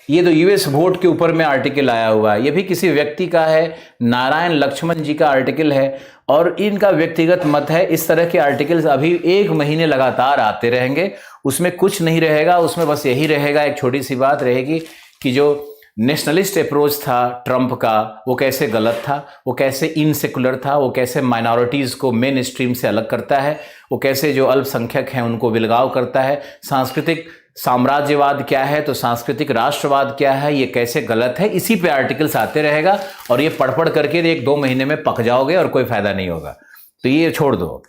ये तो यूएस वोट के ऊपर में आर्टिकल आया हुआ है, ये भी किसी व्यक्ति का है, नारायण लक्ष्मण जी का आर्टिकल है, और इनका व्यक्तिगत मत है। इस तरह के आर्टिकल्स अभी 1 महीने लगातार आते रहेंगे, उसमें कुछ नहीं रहेगा, उसमें बस यही रहेगा, एक छोटी सी बात रहेगी कि जो नेशनलिस्ट अप्रोच था ट्रंप का वो कैसे गलत था, वो कैसे इनसेकुलर था, वो कैसे माइनॉरिटीज़ को मेन स्ट्रीम से अलग करता है, वो कैसे जो अल्पसंख्यक हैं उनको विलगाव करता है, सांस्कृतिक साम्राज्यवाद क्या है, तो सांस्कृतिक राष्ट्रवाद क्या है, ये कैसे गलत है। इसी पे आर्टिकल्स आते रहेगा और ये पढ़ करके 1-2 महीने में पक जाओगे और कोई फायदा नहीं होगा, तो ये छोड़ दो।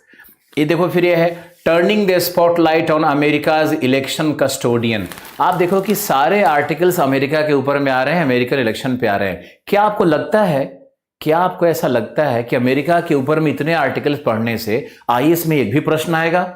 ये देखो फिर ये है turning the spotlight on America's election custodian. आप देखो कि सारे आर्टिकल्स अमेरिका के ऊपर में आ रहे हैं, अमेरिकन इलेक्शन पे आ रहे हैं। क्या आपको लगता है, क्या आपको ऐसा लगता है कि अमेरिका के ऊपर में इतने आर्टिकल्स पढ़ने से आईएएस में एक भी प्रश्न आएगा?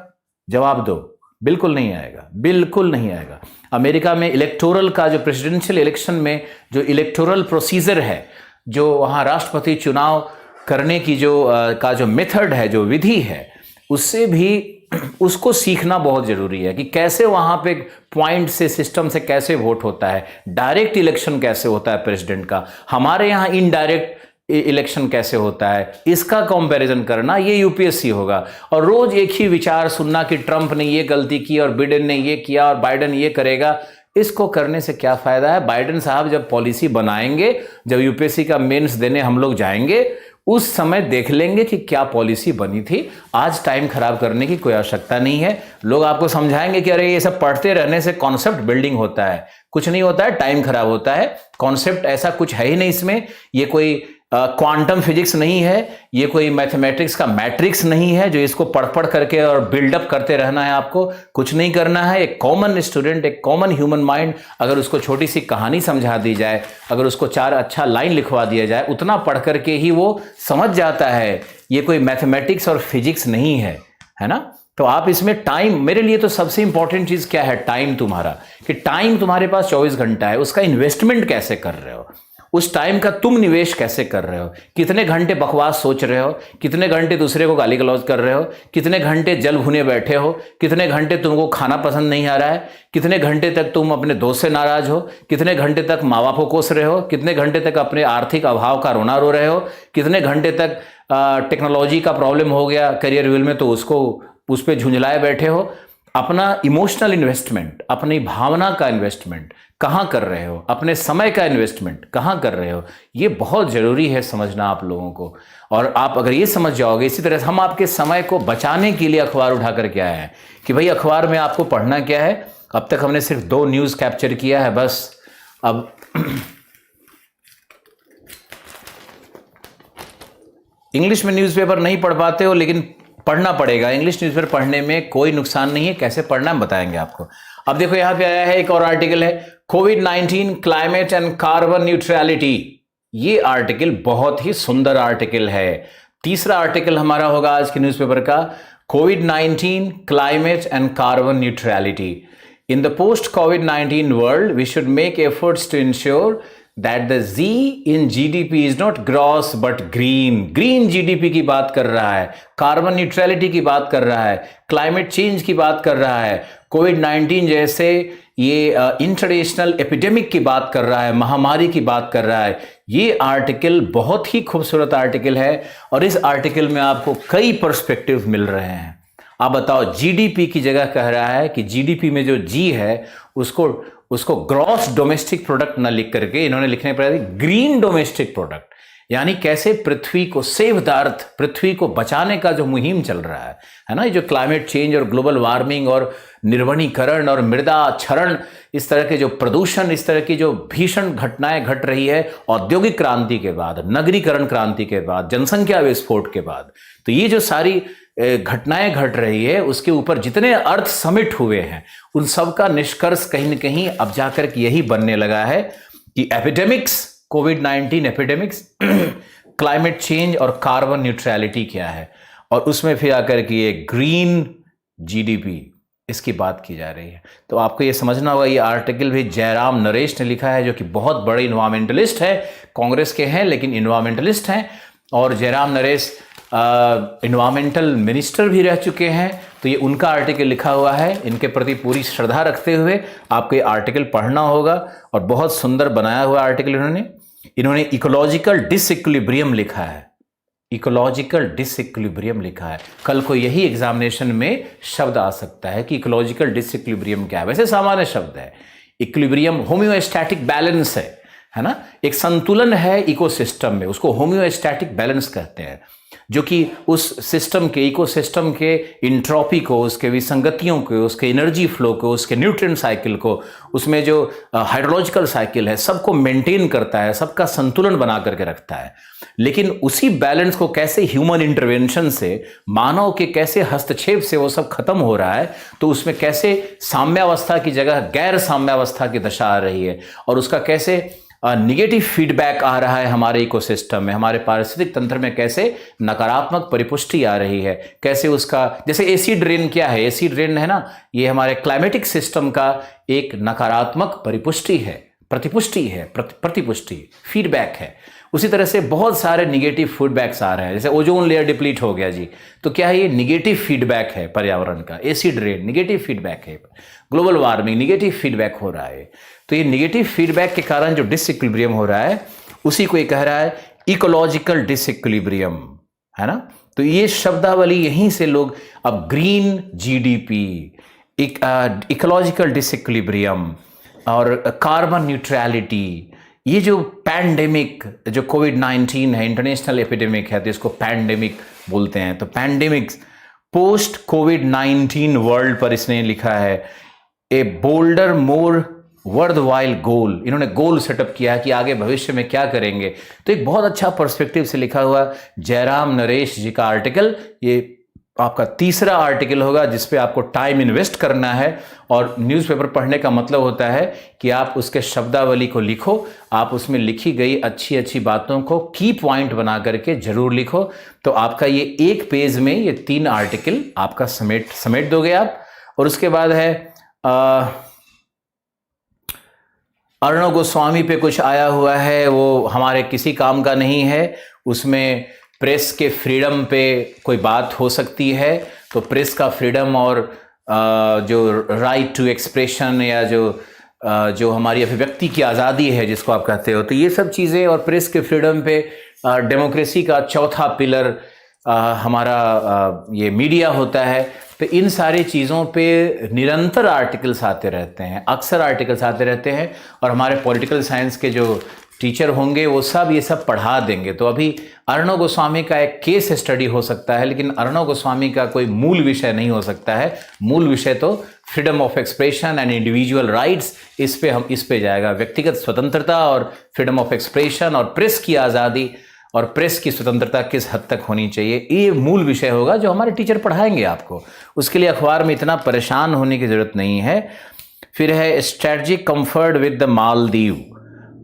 जवाब दो, बिल्कुल नहीं आएगा, बिल्कुल नहीं आएगा। अमेरिका में इलेक्टोरल का जो प्रेसिडेंशियल इलेक्शन में जो इलेक्टोरल प्रोसीजर है, जो वहाँ राष्ट्रपति चुनाव करने की जो मेथड है, जो विधि है, उससे भी उसको सीखना बहुत जरूरी है कि कैसे वहां पे पॉइंट से सिस्टम से कैसे वोट होता है, डायरेक्ट इलेक्शन कैसे होता है प्रेसिडेंट का, हमारे यहाँ इनडायरेक्ट इलेक्शन कैसे होता है, इसका कंपैरिजन करना ये यूपीएससी होगा। और रोज एक ही विचार सुनना कि ट्रंप ने ये गलती की और बिडेन ने ये किया और बाइडेन ये करेगा, इसको करने से क्या फायदा है। बाइडेन साहब जब पॉलिसी बनाएंगे, जब यूपीएससी का मेंस देने हम लोग जाएंगे, उस समय देख लेंगे कि क्या पॉलिसी बनी थी। आज टाइम खराब करने की कोई आवश्यकता नहीं है। लोग आपको समझाएंगे कि अरे ये सब पढ़ते रहने से कॉन्सेप्ट बिल्डिंग होता है, कुछ नहीं होता है, टाइम खराब होता है। कॉन्सेप्ट ऐसा कुछ है ही नहीं इसमें, ये कोई क्वांटम फिजिक्स नहीं है, ये कोई मैथमेटिक्स का मैट्रिक्स नहीं है जो इसको पढ़ करके और बिल्डअप करते रहना है। आपको कुछ नहीं करना है। एक कॉमन स्टूडेंट, एक कॉमन ह्यूमन माइंड, अगर उसको छोटी सी कहानी समझा दी जाए, अगर उसको 4 अच्छा लाइन लिखवा दिया जाए, उतना पढ़ करके ही वो समझ जाता है। ये कोई मैथमेटिक्स और फिजिक्स नहीं है ना। तो आप इसमें टाइम, मेरे लिए तो सबसे इंपॉर्टेंट चीज क्या है, टाइम तुम्हारा, कि टाइम तुम्हारे पास 24 घंटा है, उसका इन्वेस्टमेंट कैसे कर रहे हो, उस टाइम का तुम निवेश कैसे कर रहे हो, कितने घंटे बकवास सोच रहे हो, कितने घंटे दूसरे को गाली गलौज कर रहे हो, कितने घंटे जल भुने बैठे हो, कितने घंटे तुमको खाना पसंद नहीं आ रहा है, कितने घंटे तक तुम अपने दोस्त से नाराज हो, कितने घंटे तक माँ बाप को कोस रहे हो, कितने घंटे तक अपने आर्थिक अभाव का रोना रो रहे हो, कितने घंटे तक टेक्नोलॉजी का प्रॉब्लम हो गया करियर व्हील में तो उसको उस पर झुंझलाए बैठे हो। अपना इमोशनल इन्वेस्टमेंट, अपनी भावना का इन्वेस्टमेंट कहाँ कर रहे हो, अपने समय का इन्वेस्टमेंट कहाँ कर रहे हो, ये बहुत ज़रूरी है समझना आप लोगों को। और आप अगर ये समझ जाओगे, इसी तरह से हम आपके समय को बचाने के लिए अखबार उठा कर के आए हैं कि भाई अखबार में आपको पढ़ना क्या है। अब तक हमने सिर्फ 2 न्यूज़ कैप्चर किया है बस। अब इंग्लिश में न्यूज़पेपर नहीं पढ़ पाते हो लेकिन पढ़ना पड़ेगा। इंग्लिश न्यूज़पेपर पढ़ने में कोई नुकसान नहीं है, कैसे पढ़ना हम बताएंगे आपको। अब देखो यहां पे आया है एक और आर्टिकल है, कोविड-19 क्लाइमेट एंड कार्बन न्यूट्रलिटी। ये आर्टिकल बहुत ही सुंदर आर्टिकल है। तीसरा आर्टिकल हमारा होगा आज के न्यूज़पेपर का, कोविड-19 climate and carbon neutrality. In the post कोविड-19 world we should make efforts to ensure that the Z in GDP is not gross but green। Green GDP की बात कर रहा है, कार्बन न्यूट्रलिटी की बात कर रहा है, क्लाइमेट चेंज की बात कर रहा है, कोविड-19 जैसे ये इंटरनेशनल एपिडेमिक की बात कर रहा है, महामारी की बात कर रहा है। ये आर्टिकल बहुत ही खूबसूरत आर्टिकल है और इस आर्टिकल में आपको कई पर्सपेक्टिव मिल रहे हैं। आप बताओ, जीडीपी की जगह कह रहा है कि जीडीपी में जो जी है उसको ग्रॉस डोमेस्टिक प्रोडक्ट ना लिख करके इन्होंने लिखने पर ग्रीन डोमेस्टिक प्रोडक्ट, यानी कैसे पृथ्वी को सेव द अर्थ, पृथ्वी को बचाने का जो मुहिम चल रहा है ना, ये जो क्लाइमेट चेंज और ग्लोबल वार्मिंग और निर्वनीकरण और मृदा क्षरण, इस तरह के जो प्रदूषण, इस तरह की जो भीषण घटनाएं घट रही है औद्योगिक क्रांति के बाद, नगरीकरण क्रांति के बाद, जनसंख्या विस्फोट के बाद, तो ये जो सारी घटनाएं घट रही है उसके ऊपर जितने अर्थ समिट हुए हैं उन सब का निष्कर्ष कहीं न कहीं अब जाकर के यही बनने लगा है कि एपिडेमिक्स, कोविड-19 एपिडेमिक्स, क्लाइमेट चेंज और कार्बन न्यूट्रलिटी क्या है, और उसमें फिर आकर के ये ग्रीन जीडीपी, इसकी बात की जा रही है। तो आपको ये समझना होगा, ये आर्टिकल भी जयराम नरेश ने लिखा है, जो कि बहुत बड़े इन्वायरमेंटलिस्ट है, कांग्रेस के हैं लेकिन इन्वायरमेंटलिस्ट हैं, और जयराम नरेश इन्वायरमेंटल मिनिस्टर भी रह चुके हैं। तो ये उनका आर्टिकल लिखा हुआ है, इनके प्रति पूरी श्रद्धा रखते हुए आपको ये आर्टिकल पढ़ना होगा। और बहुत सुंदर बनाया हुआ आर्टिकल इन्होंने इकोलॉजिकल डिसइक्विलिब्रियम लिखा है, इकोलॉजिकल डिसइक्विलिब्रियम लिखा है। कल को यही एग्जामिनेशन में शब्द आ सकता है कि इकोलॉजिकल डिसइक्विलिब्रियम क्या है। वैसे सामान्य शब्द है, इक्विलिब्रियम होम्योस्टैटिक बैलेंस है ना, एक संतुलन है इकोसिस्टम में, उसको होम्योस्टैटिक बैलेंस कहते हैं, जो कि उस सिस्टम के, इकोसिस्टम के इंट्रोपी को, उसके विसंगतियों को, उसके एनर्जी फ्लो को, उसके न्यूट्रिएंट साइकिल को, उसमें जो हाइड्रोलॉजिकल साइकिल है, सबको मेंटेन करता है, सबका संतुलन बना करके रखता है। लेकिन उसी बैलेंस को कैसे ह्यूमन इंटरवेंशन से, मानव के कैसे हस्तक्षेप से वो सब खत्म हो रहा है, तो उसमें कैसे साम्यावस्था की जगह गैर साम्यावस्था की दशा आ रही है, और उसका कैसे निगेटिव फीडबैक आ रहा है हमारे इकोसिस्टम में, हमारे पारिस्थितिक तंत्र में कैसे नकारात्मक परिपुष्टि आ रही है, कैसे उसका, जैसे एसिड रेन क्या है, एसिड रेन है ना, ये हमारे क्लाइमेटिक सिस्टम का एक नकारात्मक परिपुष्टि है, प्रतिपुष्टि है, प्रतिपुष्टि फीडबैक है। उसी तरह से बहुत सारे निगेटिव फीडबैक्स आ रहे हैं, जैसे ओजोन लेयर डिप्लीट हो गया जी, तो क्या है, ये निगेटिव फीडबैक है पर्यावरण का, एसिड रेन निगेटिव फीडबैक है, ग्लोबल वार्मिंग निगेटिव फीडबैक हो रहा है। तो ये निगेटिव फीडबैक के कारण जो डिसइक्विलिब्रियम हो रहा है, उसी को ये कह रहा है इकोलॉजिकल डिसइक्विलिब्रियम, है ना। तो ये शब्दावली यहीं से लोग अब ग्रीन जीडीपी, इकोलॉजिकल डिसइक्विलिब्रियम और कार्बन न्यूट्रलिटी, ये जो पैंडेमिक, जो कोविड-19 है, इंटरनेशनल एपिडेमिक है, तो इसको पैंडेमिक बोलते हैं। तो पैंडेमिक पोस्ट कोविड-19 वर्ल्ड पर इसने लिखा है, ए बोल्डर मोर वर्थवाइल गोल। इन्होंने गोल सेटअप किया है कि आगे भविष्य में क्या करेंगे। तो एक बहुत अच्छा पर्सपेक्टिव से लिखा हुआ जयराम नरेश जी का आर्टिकल, ये आपका तीसरा आर्टिकल होगा जिसपे आपको टाइम इन्वेस्ट करना है। और न्यूज़पेपर पढ़ने का मतलब होता है कि आप उसके शब्दावली को लिखो, आप उसमें लिखी गई अच्छी अच्छी बातों को की पॉइंट बना करके जरूर लिखो। तो आपका ये एक पेज में ये 3 आर्टिकल आपका समेट दोगे आप। और उसके बाद है अर्णव गोस्वामी पे कुछ आया हुआ है, वो हमारे किसी काम का नहीं है। उसमें प्रेस के फ्रीडम पे कोई बात हो सकती है, तो प्रेस का फ्रीडम और जो राइट टू एक्सप्रेशन या जो हमारी अभिव्यक्ति की आज़ादी है जिसको आप कहते हो, तो ये सब चीज़ें और प्रेस के फ्रीडम पे डेमोक्रेसी का चौथा पिलर हमारा ये मीडिया होता है। तो इन सारी चीज़ों पे निरंतर आर्टिकल्स आते रहते हैं, अक्सर आर्टिकल्स आते रहते हैं, और हमारे पॉलिटिकल साइंस के जो टीचर होंगे वो सब ये सब पढ़ा देंगे। तो अभी अर्णव गोस्वामी का एक केस स्टडी हो सकता है, लेकिन अर्णव गोस्वामी का कोई मूल विषय नहीं हो सकता है। मूल विषय तो freedom of expression and individual rights, इस पे जाएगा। व्यक्तिगत स्वतंत्रता और फ्रीडम ऑफ एक्सप्रेशन और प्रेस की आज़ादी और प्रेस की स्वतंत्रता किस हद तक होनी चाहिए, ये मूल विषय होगा जो हमारे टीचर पढ़ाएंगे आपको। उसके लिए अखबार में इतना परेशान होने की ज़रूरत नहीं है। फिर है strategic comfort with the Maldives.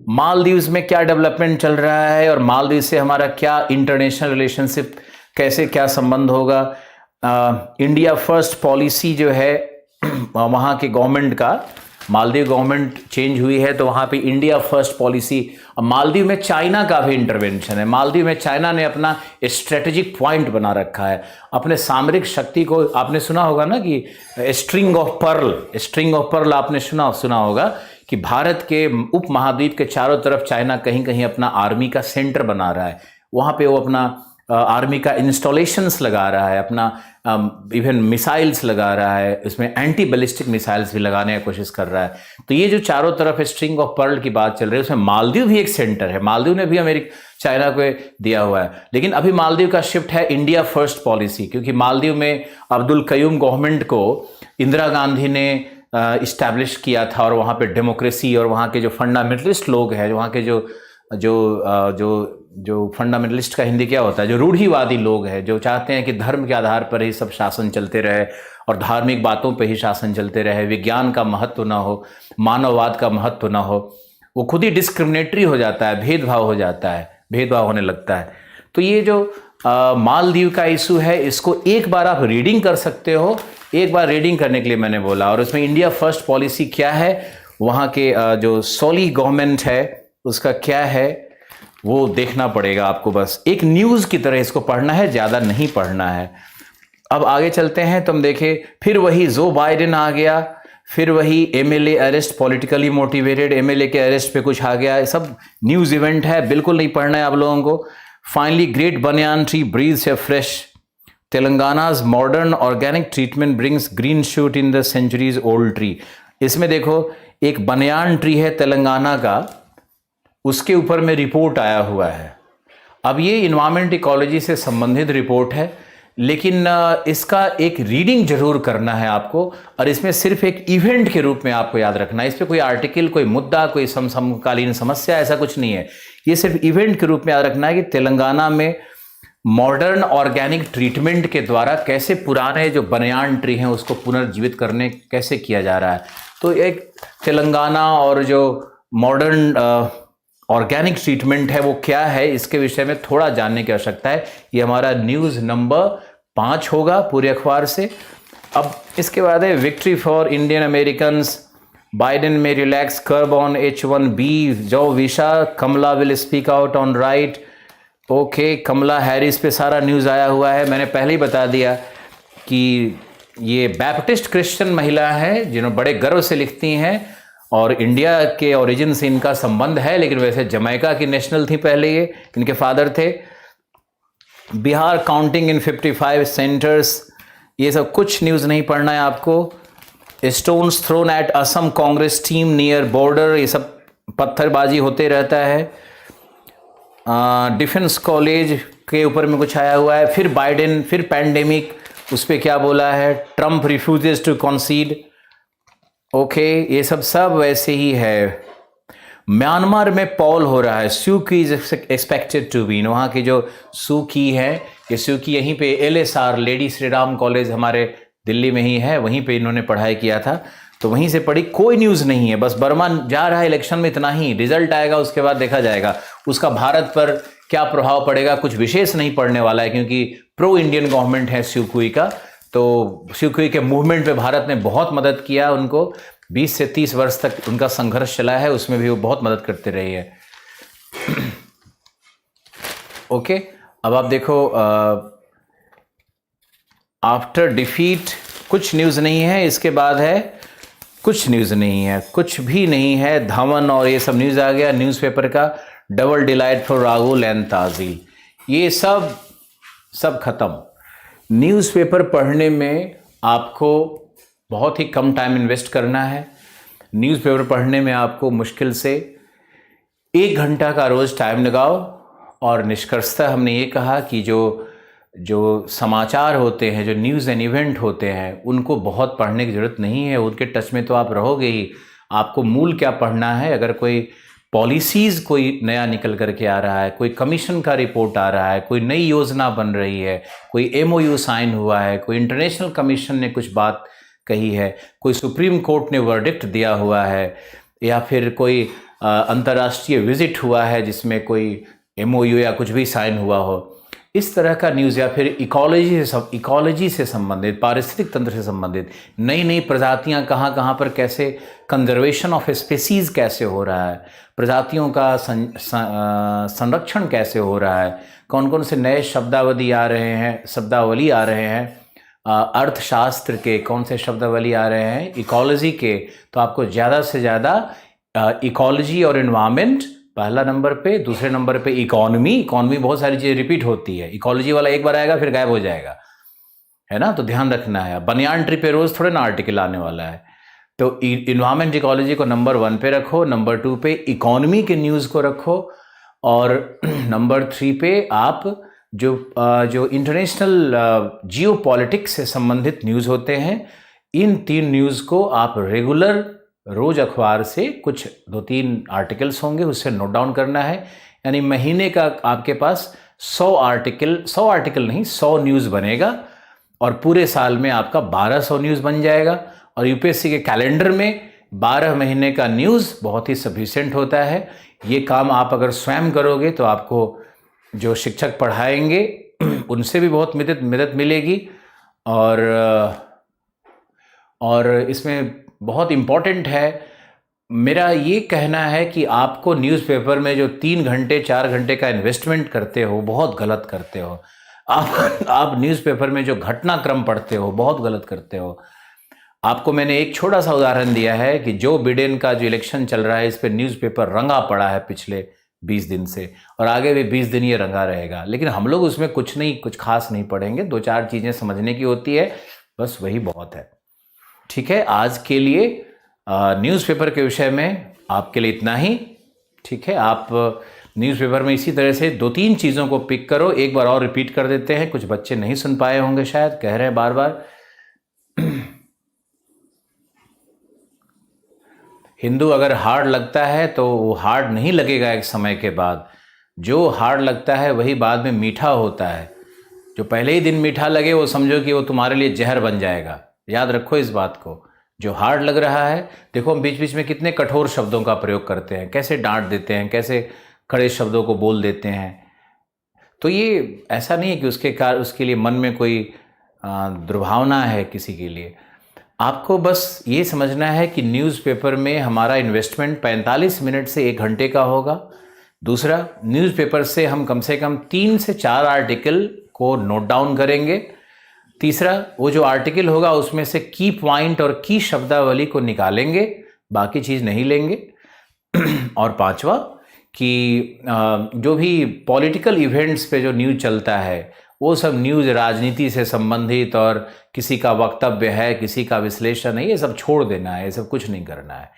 Maldives में क्या डेवलपमेंट चल रहा है और मालदीव से हमारा क्या इंटरनेशनल रिलेशनशिप, कैसे क्या संबंध होगा। इंडिया फर्स्ट पॉलिसी जो है वहाँ के गवर्नमेंट का, मालदीव गवर्नमेंट चेंज हुई है तो वहाँ पे इंडिया फर्स्ट पॉलिसी। मालदीव में चाइना का भी इंटरवेंशन है। मालदीव में चाइना ने अपना स्ट्रेटेजिक पॉइंट बना रखा है, अपने सामरिक शक्ति को। आपने सुना होगा ना कि स्ट्रिंग ऑफ पर्ल आपने सुना होगा कि भारत के उप महाद्वीप के चारों तरफ चाइना कहीं कहीं अपना आर्मी का सेंटर बना रहा है। वहाँ पे वो अपना आर्मी का इंस्टॉलेशंस लगा रहा है, अपना इवन मिसाइल्स लगा रहा है, इसमें एंटी बैलिस्टिक मिसाइल्स भी लगाने की कोशिश कर रहा है। तो ये जो चारों तरफ स्ट्रिंग ऑफ पर्ल की बात चल रही है, उसमें मालदीव भी एक सेंटर है। मालदीव ने भी चाइना को दिया हुआ है, लेकिन अभी मालदीव का शिफ्ट है इंडिया फर्स्ट पॉलिसी, क्योंकि मालदीव में अब्दुल कयूम गवर्नमेंट को इंदिरा गांधी ने इस्टेब्लिश किया था, और वहाँ पे डेमोक्रेसी और वहाँ के जो फंडामेंटलिस्ट लोग हैं, वहाँ के जो फंडामेंटलिस्ट का हिंदी क्या होता है, जो रूढ़िवादी लोग हैं, जो चाहते हैं कि धर्म के आधार पर ही सब शासन चलते रहे और धार्मिक बातों पे ही शासन चलते रहे, विज्ञान का महत्व ना हो, मानववाद का महत्व ना हो, वो खुद ही डिस्क्रिमिनेटरी हो जाता है, भेदभाव हो जाता है, भेदभाव होने लगता है। तो ये जो मालदीव का इशू है, इसको एक बार आप रीडिंग कर सकते हो। एक बार रीडिंग करने के लिए मैंने बोला, और उसमें इंडिया फर्स्ट पॉलिसी क्या है, वहाँ के जो सोली गवर्नमेंट है उसका क्या है, वो देखना पड़ेगा आपको। बस एक न्यूज़ की तरह इसको पढ़ना है, ज़्यादा नहीं पढ़ना है। अब आगे चलते हैं। तुम देखे, फिर वही जो बाइडेन आ गया, फिर वही MLA arrest, politically motivated MLA के अरेस्ट पे कुछ आ गया। ये सब न्यूज़ इवेंट है, बिल्कुल नहीं पढ़ना है आप लोगों को। Finally great banyan tree breathes a fresh, Telangana's modern organic treatment brings green shoot in the centuries old tree। इसमें देखो, एक बनियान ट्री है तेलंगाना का, उसके ऊपर में रिपोर्ट आया हुआ है। अब ये इन्वायरमेंट इकोलॉजी से संबंधित रिपोर्ट है, लेकिन इसका एक रीडिंग जरूर करना है आपको, और इसमें सिर्फ एक इवेंट के रूप में आपको याद रखना है। इस पर कोई आर्टिकल, कोई मुद्दा, कोई समकालीन समस्या, ऐसा कुछ नहीं है। ये सिर्फ इवेंट के रूप में याद रखना है कि तेलंगाना में मॉडर्न ऑर्गेनिक ट्रीटमेंट के द्वारा कैसे पुराने जो बनियान ट्री हैं उसको पुनर्जीवित करने कैसे किया जा रहा है। तो एक तेलंगाना और जो मॉडर्न ऑर्गेनिक ट्रीटमेंट है वो क्या है, इसके विषय में थोड़ा जानने की आवश्यकता है। ये हमारा न्यूज़ नंबर 5 होगा पूरे अखबार से। अब इसके बाद है victory for Indian Americans, Biden may relax curb on H1B जो visa, Kamala will speak out on right. Okay, Kamala Harris पे सारा न्यूज़ आया हुआ है। मैंने पहले ही बता दिया कि ये बैप्टिस्ट क्रिश्चियन महिला है जिन्होंने बड़े गर्व से लिखती हैं, और इंडिया के ओरिजिन से इनका संबंध है, लेकिन वैसे जमैका की नेशनल थी पहले, ये इनके फादर थे। बिहार काउंटिंग इन 55 सेंटर्स, ये सब कुछ न्यूज़ नहीं पढ़ना है आपको। Stones thrown at Assam Congress team near border, ये सब पत्थरबाजी होते रहता है। डिफेंस कॉलेज के ऊपर में कुछ आया हुआ है। फिर बाइडेन, फिर पैंडेमिक, उस पर क्या बोला है, Trump refuses to concede. Okay, ये सब वैसे ही है। म्यांमार में पॉल हो रहा है, सू की इज एक्सपेक्टेड टू विन। वहाँ की जो सू की है, ये सू की यहीं पे LSR lady Shri Ram college हमारे दिल्ली में ही है, वहीं पे इन्होंने पढ़ाई किया था, तो वहीं से पढ़ी। कोई न्यूज़ नहीं है, बस बर्मा जा रहा है इलेक्शन में, इतना ही। रिजल्ट आएगा उसके बाद देखा जाएगा उसका भारत पर क्या प्रभाव पड़ेगा। कुछ विशेष नहीं पड़ने वाला है, क्योंकि प्रो इंडियन गवर्नमेंट है स्यूकुई का, तो स्यूकुई के मूवमेंट पे भारत ने बहुत मदद किया उनको, 20 से 30 वर्ष तक उनका संघर्ष चला है, उसमें भी वो बहुत मदद करते रही है। ओके, अब आप देखो, आफ्टर डिफीट कुछ न्यूज़ नहीं है, इसके बाद है कुछ न्यूज़ नहीं है, कुछ भी नहीं है, धवन और ये सब न्यूज़ आ गया। न्यूज़पेपर का double delight for Rahul and ताजी, ये सब खत्म। न्यूज़पेपर पढ़ने में आपको बहुत ही कम टाइम इन्वेस्ट करना है। न्यूज़पेपर पढ़ने में आपको मुश्किल से 1 घंटा का रोज़ टाइम लगाओ। और निष्कर्षतः हमने ये कहा कि जो समाचार होते हैं, जो न्यूज़ एंड इवेंट होते हैं, उनको बहुत पढ़ने की ज़रूरत नहीं है, उनके टच में तो आप रहोगे ही। आपको मूल क्या पढ़ना है, अगर कोई पॉलिसीज़ कोई नया निकल करके आ रहा है, कोई कमीशन का रिपोर्ट आ रहा है, कोई नई योजना बन रही है, कोई MOU साइन हुआ है, कोई इंटरनेशनल कमीशन ने कुछ बात कही है, कोई सुप्रीम कोर्ट ने वर्डिक्ट दिया हुआ है, या फिर कोई अंतर्राष्ट्रीय विजिट हुआ है जिसमें कोई MOU या कुछ भी साइन हुआ हो, इस तरह का न्यूज़, या फिर इकोलॉजी से संबंधित, पारिस्थितिक तंत्र से संबंधित, नई नई प्रजातियां कहाँ पर कैसे, कंजर्वेशन ऑफ स्पीसीज़ कैसे हो रहा है, प्रजातियों का संरक्षण कैसे हो रहा है, कौन कौन से नए शब्दावली आ रहे हैं, अर्थशास्त्र के कौन से शब्दावली आ रहे हैं, इकोलॉजी के। तो आपको ज़्यादा से ज़्यादा इकोलॉजी और एनवायरनमेंट पहला नंबर पे, दूसरे नंबर पे इकोनॉमी बहुत सारी चीज़ें रिपीट होती है। इकोलॉजी वाला एक बार आएगा फिर गायब हो जाएगा, है ना, तो ध्यान रखना है। बनियान ट्री पे रोज़ थोड़े ना आर्टिकल आने वाला है। तो इन्वायरमेंट इकोलॉजी को नंबर 1 पे रखो, नंबर 2 पे इकोनॉमी के न्यूज़ को रखो, और नंबर 3 पे आप जो इंटरनेशनल जियो पॉलिटिक्स से संबंधित न्यूज़ होते हैं, इन 3 न्यूज़ को आप रेगुलर रोज अखबार से कुछ 2-3 आर्टिकल्स होंगे, उससे नोट डाउन करना है। यानी महीने का आपके पास 100 आर्टिकल नहीं, 100 न्यूज़ बनेगा, और पूरे साल में आपका 1200 न्यूज़ बन जाएगा। और UPSC के कैलेंडर में 12 महीने का न्यूज़ बहुत ही सफिशिएंट होता है। ये काम आप अगर स्वयं करोगे तो आपको जो शिक्षक पढ़ाएंगे उनसे भी बहुत मदद मिलेगी। और इसमें बहुत इम्पॉर्टेंट है, मेरा ये कहना है कि आपको न्यूज़पेपर में जो 3 घंटे 4 घंटे का इन्वेस्टमेंट करते हो, बहुत गलत करते हो। आप न्यूज़पेपर में जो घटनाक्रम पढ़ते हो, बहुत गलत करते हो। आपको मैंने एक छोटा सा उदाहरण दिया है कि जो बिडेन का जो इलेक्शन चल रहा है, इस पर न्यूज़पेपर रंगा पड़ा है पिछले 20 दिन से, और आगे भी 20 दिन ये रंगा रहेगा। लेकिन हम लोग उसमें कुछ खास नहीं पढ़ेंगे, 2-4 चीज़ें समझने की होती है, बस वही बहुत है। ठीक है, आज के लिए न्यूज़पेपर के विषय में आपके लिए इतना ही। ठीक है, आप न्यूज़पेपर में इसी तरह से 2-3 चीज़ों को पिक करो। एक बार और रिपीट कर देते हैं, कुछ बच्चे नहीं सुन पाए होंगे, शायद कह रहे हैं बार बार। हिंदू अगर हार्ड लगता है तो वो हार्ड नहीं लगेगा एक समय के बाद। जो हार्ड लगता है वही बाद में मीठा होता है। जो पहले ही दिन मीठा लगे वो समझो कि वो तुम्हारे लिए जहर बन जाएगा। याद रखो इस बात को। जो हार्ड लग रहा है, देखो हम बीच बीच में कितने कठोर शब्दों का प्रयोग करते हैं, कैसे डांट देते हैं, कैसे कड़े शब्दों को बोल देते हैं। तो ये ऐसा नहीं है कि उसके लिए मन में कोई दुर्भावना है किसी के लिए। आपको बस ये समझना है कि न्यूज़पेपर में हमारा इन्वेस्टमेंट 45 मिनट से 1 घंटे का होगा। दूसरा, न्यूज़पेपर से हम कम से कम 3 से 4 आर्टिकल को नोट डाउन करेंगे। तीसरा, वो जो आर्टिकल होगा उसमें से की पॉइंट और की शब्दावली को निकालेंगे, बाकी चीज़ नहीं लेंगे। और पांचवा, कि जो भी पॉलिटिकल इवेंट्स पे जो न्यूज़ चलता है वो सब न्यूज़ राजनीति से संबंधित और किसी का वक्तव्य है, किसी का विश्लेषण है, ये सब छोड़ देना है, ये सब कुछ नहीं करना है।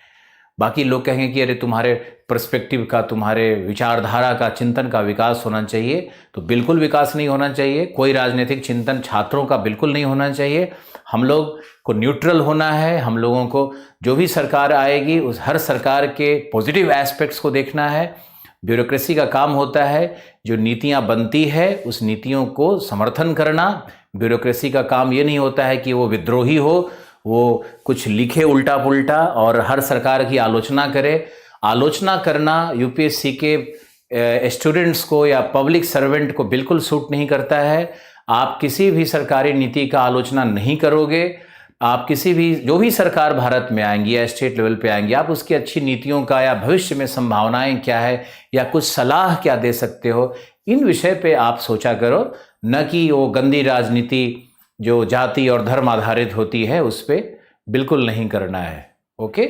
बाकी लोग कहेंगे कि अरे तुम्हारे पर्सपेक्टिव का, तुम्हारे विचारधारा का, चिंतन का विकास होना चाहिए, तो बिल्कुल विकास नहीं होना चाहिए। कोई राजनीतिक चिंतन छात्रों का बिल्कुल नहीं होना चाहिए। हम लोग को न्यूट्रल होना है। हम लोगों को जो भी सरकार आएगी उस हर सरकार के पॉजिटिव एस्पेक्ट्स को देखना है। ब्यूरोक्रेसी का काम होता है जो नीतियां बनती है उस नीतियों को समर्थन करना। ब्यूरोक्रेसी का काम ये नहीं होता है कि वो विद्रोही हो, वो कुछ लिखे उल्टा पुल्टा और हर सरकार की आलोचना करे। आलोचना करना यूपीएससी के स्टूडेंट्स को या पब्लिक सर्वेंट को बिल्कुल सूट नहीं करता है। आप किसी भी सरकारी नीति का आलोचना नहीं करोगे आप किसी भी जो भी सरकार भारत में आएंगी या स्टेट लेवल पे आएंगी, आप उसकी अच्छी नीतियों का या भविष्य में संभावनाएं क्या है या कुछ सलाह क्या दे सकते हो, इन विषय पे आप सोचा करो, न कि वो गंदी राजनीति जो जाति और धर्म आधारित होती है उस पर बिल्कुल नहीं करना है। ओके।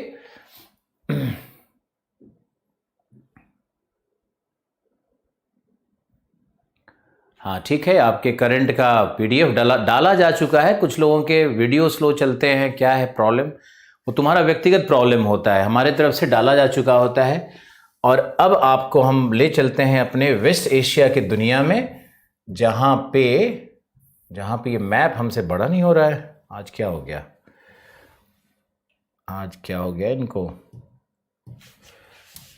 हाँ ठीक है, आपके करंट का पीडीएफ डाला जा चुका है। कुछ लोगों के वीडियो स्लो चलते हैं, क्या है प्रॉब्लम, वो तुम्हारा व्यक्तिगत प्रॉब्लम होता है, हमारे तरफ से डाला जा चुका होता है। और अब आपको हम ले चलते हैं अपने वेस्ट एशिया की दुनिया में, जहाँ पे ये मैप हमसे बड़ा नहीं हो रहा है। आज क्या हो गया,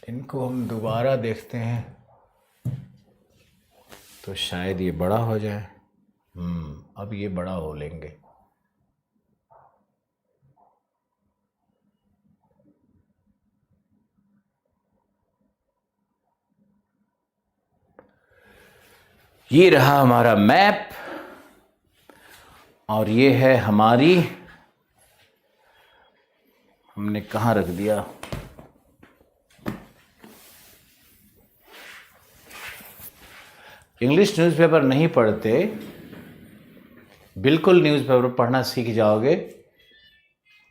इनको हम दोबारा देखते हैं तो शायद ये बड़ा हो जाए। अब ये बड़ा हो लेंगे। ये रहा हमारा मैप और ये है हमारी, हमने कहाँ रख दिया, इंग्लिश न्यूज़पेपर नहीं पढ़ते, बिल्कुल न्यूज़पेपर पढ़ना सीख जाओगे।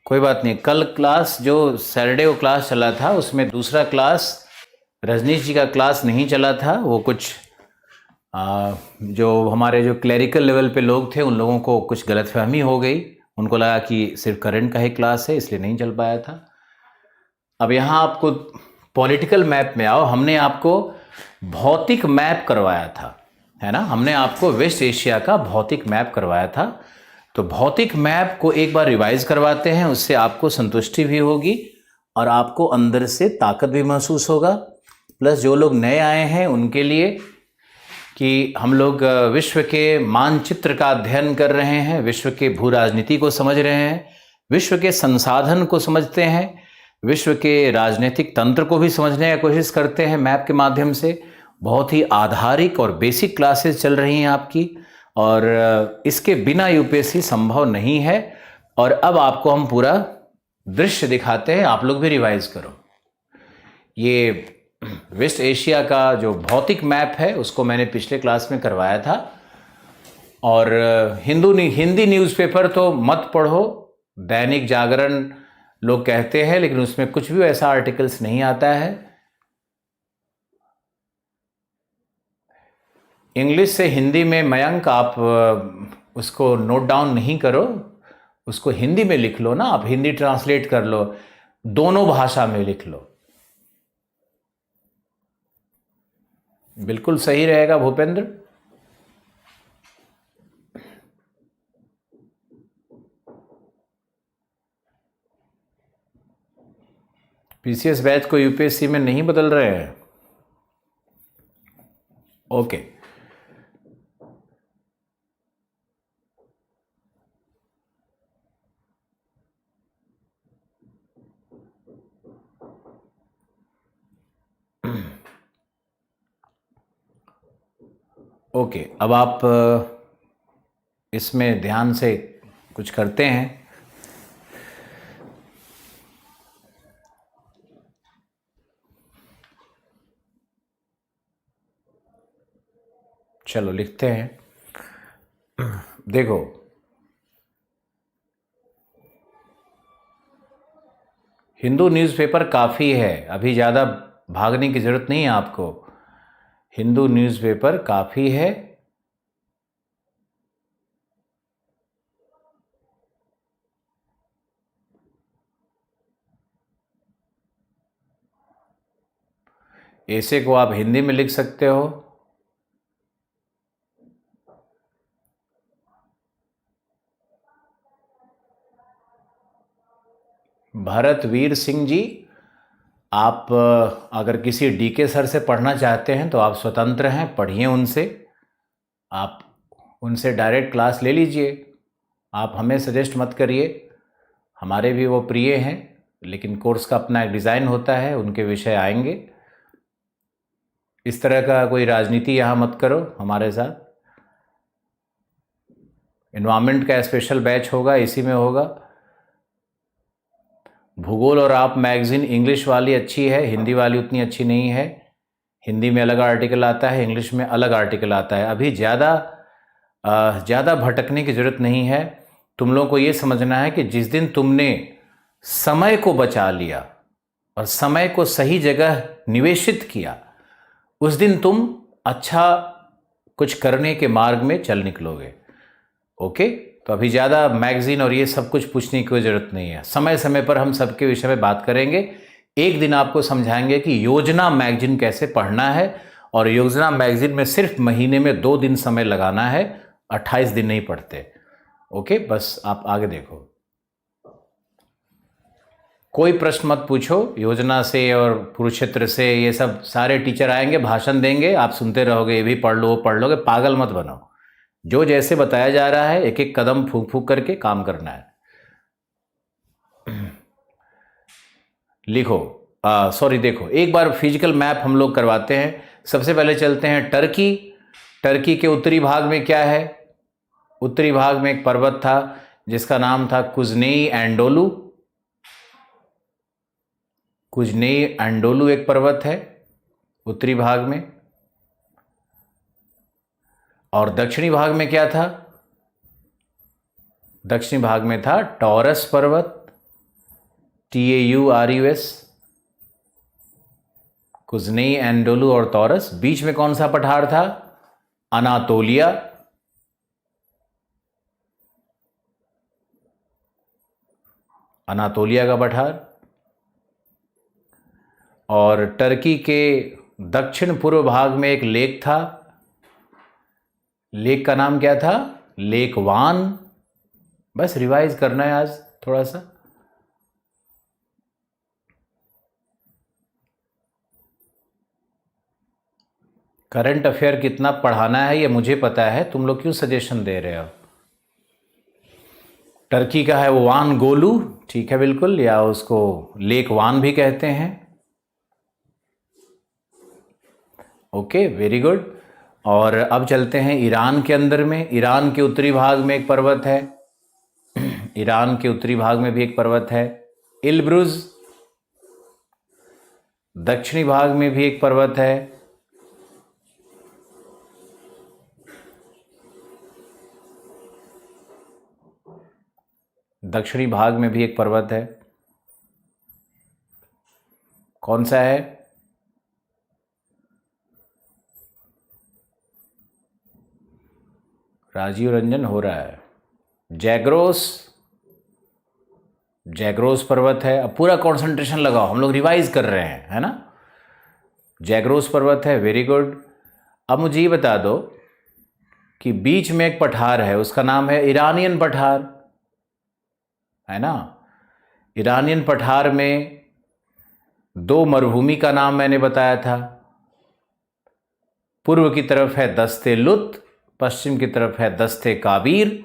कोई बात नहीं, कल क्लास जो सैटरडे को क्लास चला था उसमें दूसरा क्लास रजनीश जी का क्लास नहीं चला था। वो कुछ जो हमारे जो क्लरिकल लेवल पे लोग थे उन लोगों को कुछ गलतफहमी हो गई, उनको लगा कि सिर्फ करंट का ही क्लास है, इसलिए नहीं चल पाया था। अब यहाँ आपको पॉलिटिकल मैप में आओ, हमने आपको भौतिक मैप करवाया था, है ना, हमने आपको वेस्ट एशिया का भौतिक मैप करवाया था। तो भौतिक मैप को एक बार रिवाइज करवाते हैं, उससे आपको संतुष्टि भी होगी और आपको अंदर से ताकत भी महसूस होगा। प्लस जो लोग नए आए हैं उनके लिए कि हम लोग विश्व के मानचित्र का अध्ययन कर रहे हैं, विश्व के भू राजनीति को समझ रहे हैं, विश्व के संसाधन को समझते हैं, विश्व के राजनीतिक तंत्र को भी समझने की कोशिश करते हैं मैप के माध्यम से। बहुत ही आधारिक और बेसिक क्लासेस चल रही हैं आपकी, और इसके बिना यूपीएससी संभव नहीं है। और अब आपको हम पूरा दृश्य दिखाते हैं, आप लोग भी रिवाइज करो। ये वेस्ट एशिया का जो भौतिक मैप है उसको मैंने पिछले क्लास में करवाया था। और हिंदी न्यूज़पेपर तो मत पढ़ो, दैनिक जागरण लोग कहते हैं, लेकिन उसमें कुछ भी ऐसा आर्टिकल्स नहीं आता है। इंग्लिश से हिंदी में मयंक आप उसको नोट डाउन नहीं करो, उसको हिंदी में लिख लो ना, आप हिंदी ट्रांसलेट कर लो, दोनों भाषा में लिख लो, बिल्कुल सही रहेगा भूपेंद्र। पीसीएस बैच को यूपीएससी में नहीं बदल रहे हैं। ओके, ओके, अब आप इसमें ध्यान से कुछ करते हैं। चलो लिखते हैं। देखो, हिंदू न्यूज़पेपर काफ़ी है, अभी ज़्यादा भागने की ज़रूरत नहीं है आपको, हिंदू न्यूज़पेपर काफ़ी है। ऐसे को आप हिंदी में लिख सकते हो। भरतवीर सिंह जी, आप अगर किसी डीके सर से पढ़ना चाहते हैं तो आप स्वतंत्र हैं, पढ़िए उनसे, आप उनसे डायरेक्ट क्लास ले लीजिए, आप हमें सजेस्ट मत करिए, हमारे भी वो प्रिय हैं, लेकिन कोर्स का अपना एक डिज़ाइन होता है, उनके विषय आएंगे। इस तरह का कोई राजनीति यहाँ मत करो हमारे साथ। एनवायरनमेंट का स्पेशल बैच होगा, इसी में होगा, भूगोल और आप मैगज़ीन इंग्लिश वाली अच्छी है, हिंदी वाली उतनी अच्छी नहीं है। हिंदी में अलग आर्टिकल आता है, इंग्लिश में अलग आर्टिकल आता है। अभी ज़्यादा भटकने की ज़रूरत नहीं है। तुम लोगों को ये समझना है कि जिस दिन तुमने समय को बचा लिया और समय को सही जगह निवेशित किया, उस दिन तुम अच्छा कुछ करने के मार्ग में चल निकलोगे। ओके, तो अभी ज़्यादा मैगज़ीन और ये सब कुछ पूछने की कोई ज़रूरत नहीं है। समय समय पर हम सबके विषय में बात करेंगे। एक दिन आपको समझाएंगे कि योजना मैगज़ीन कैसे पढ़ना है, और योजना मैगज़ीन में सिर्फ महीने में 2 दिन समय लगाना है, 28 दिन नहीं पढ़ते। ओके, बस आप आगे देखो। कोई प्रश्न मत पूछो योजना से और कुरुक्षेत्र से, ये सब सारे टीचर आएंगे, भाषण देंगे, आप सुनते रहोगे, ये भी पढ़ लो वो पढ़ लोगे। पागल मत बनो। जो जैसे बताया जा रहा है एक एक कदम फूंक फूंक करके काम करना है। लिखो, सॉरी, देखो एक बार फिजिकल मैप हम लोग करवाते हैं। सबसे पहले चलते हैं टर्की। टर्की के उत्तरी भाग में क्या है? उत्तरी भाग में एक पर्वत था जिसका नाम था कुजनेई एंडोलू। कुजनेई एंडोलू एक पर्वत है उत्तरी भाग में। और दक्षिणी भाग में क्या था? दक्षिणी भाग में था टॉरस पर्वत, TAURUS, कुजनेई एंडोलू और टॉरस। बीच में कौन सा पठार था? अनातोलिया। अनातोलिया का पठार। और टर्की के दक्षिण पूर्व भाग में एक लेक था। लेक का नाम क्या था? लेक वान। बस रिवाइज करना है आज थोड़ा सा। करंट अफेयर कितना पढ़ाना है ये मुझे पता है, तुम लोग क्यों सजेशन दे रहे हो? टर्की का है वो वान गोलू, ठीक है बिल्कुल, या उसको लेक वान भी कहते हैं। Okay, very good. और अब चलते हैं ईरान के अंदर में। ईरान के उत्तरी भाग में एक पर्वत है। ईरान के उत्तरी भाग में भी एक पर्वत है, इल्ब्रुज। दक्षिणी भाग में भी एक पर्वत है, दक्षिणी भाग में भी एक पर्वत है। कौन सा है? राजीव रंजन हो रहा है। जैग्रोस। जैग्रोस पर्वत है। अब पूरा कंसंट्रेशन लगाओ, हम लोग रिवाइज कर रहे हैं, है ना। जैग्रोस पर्वत है, वेरी गुड। अब मुझे ये बता दो कि बीच में एक पठार है, उसका नाम है ईरानियन पठार, है ना। ईरानियन पठार में 2 मरुभूमि का नाम मैंने बताया था। पूर्व की तरफ है दस्ते लुत, पश्चिम की तरफ है दस्ते काबीर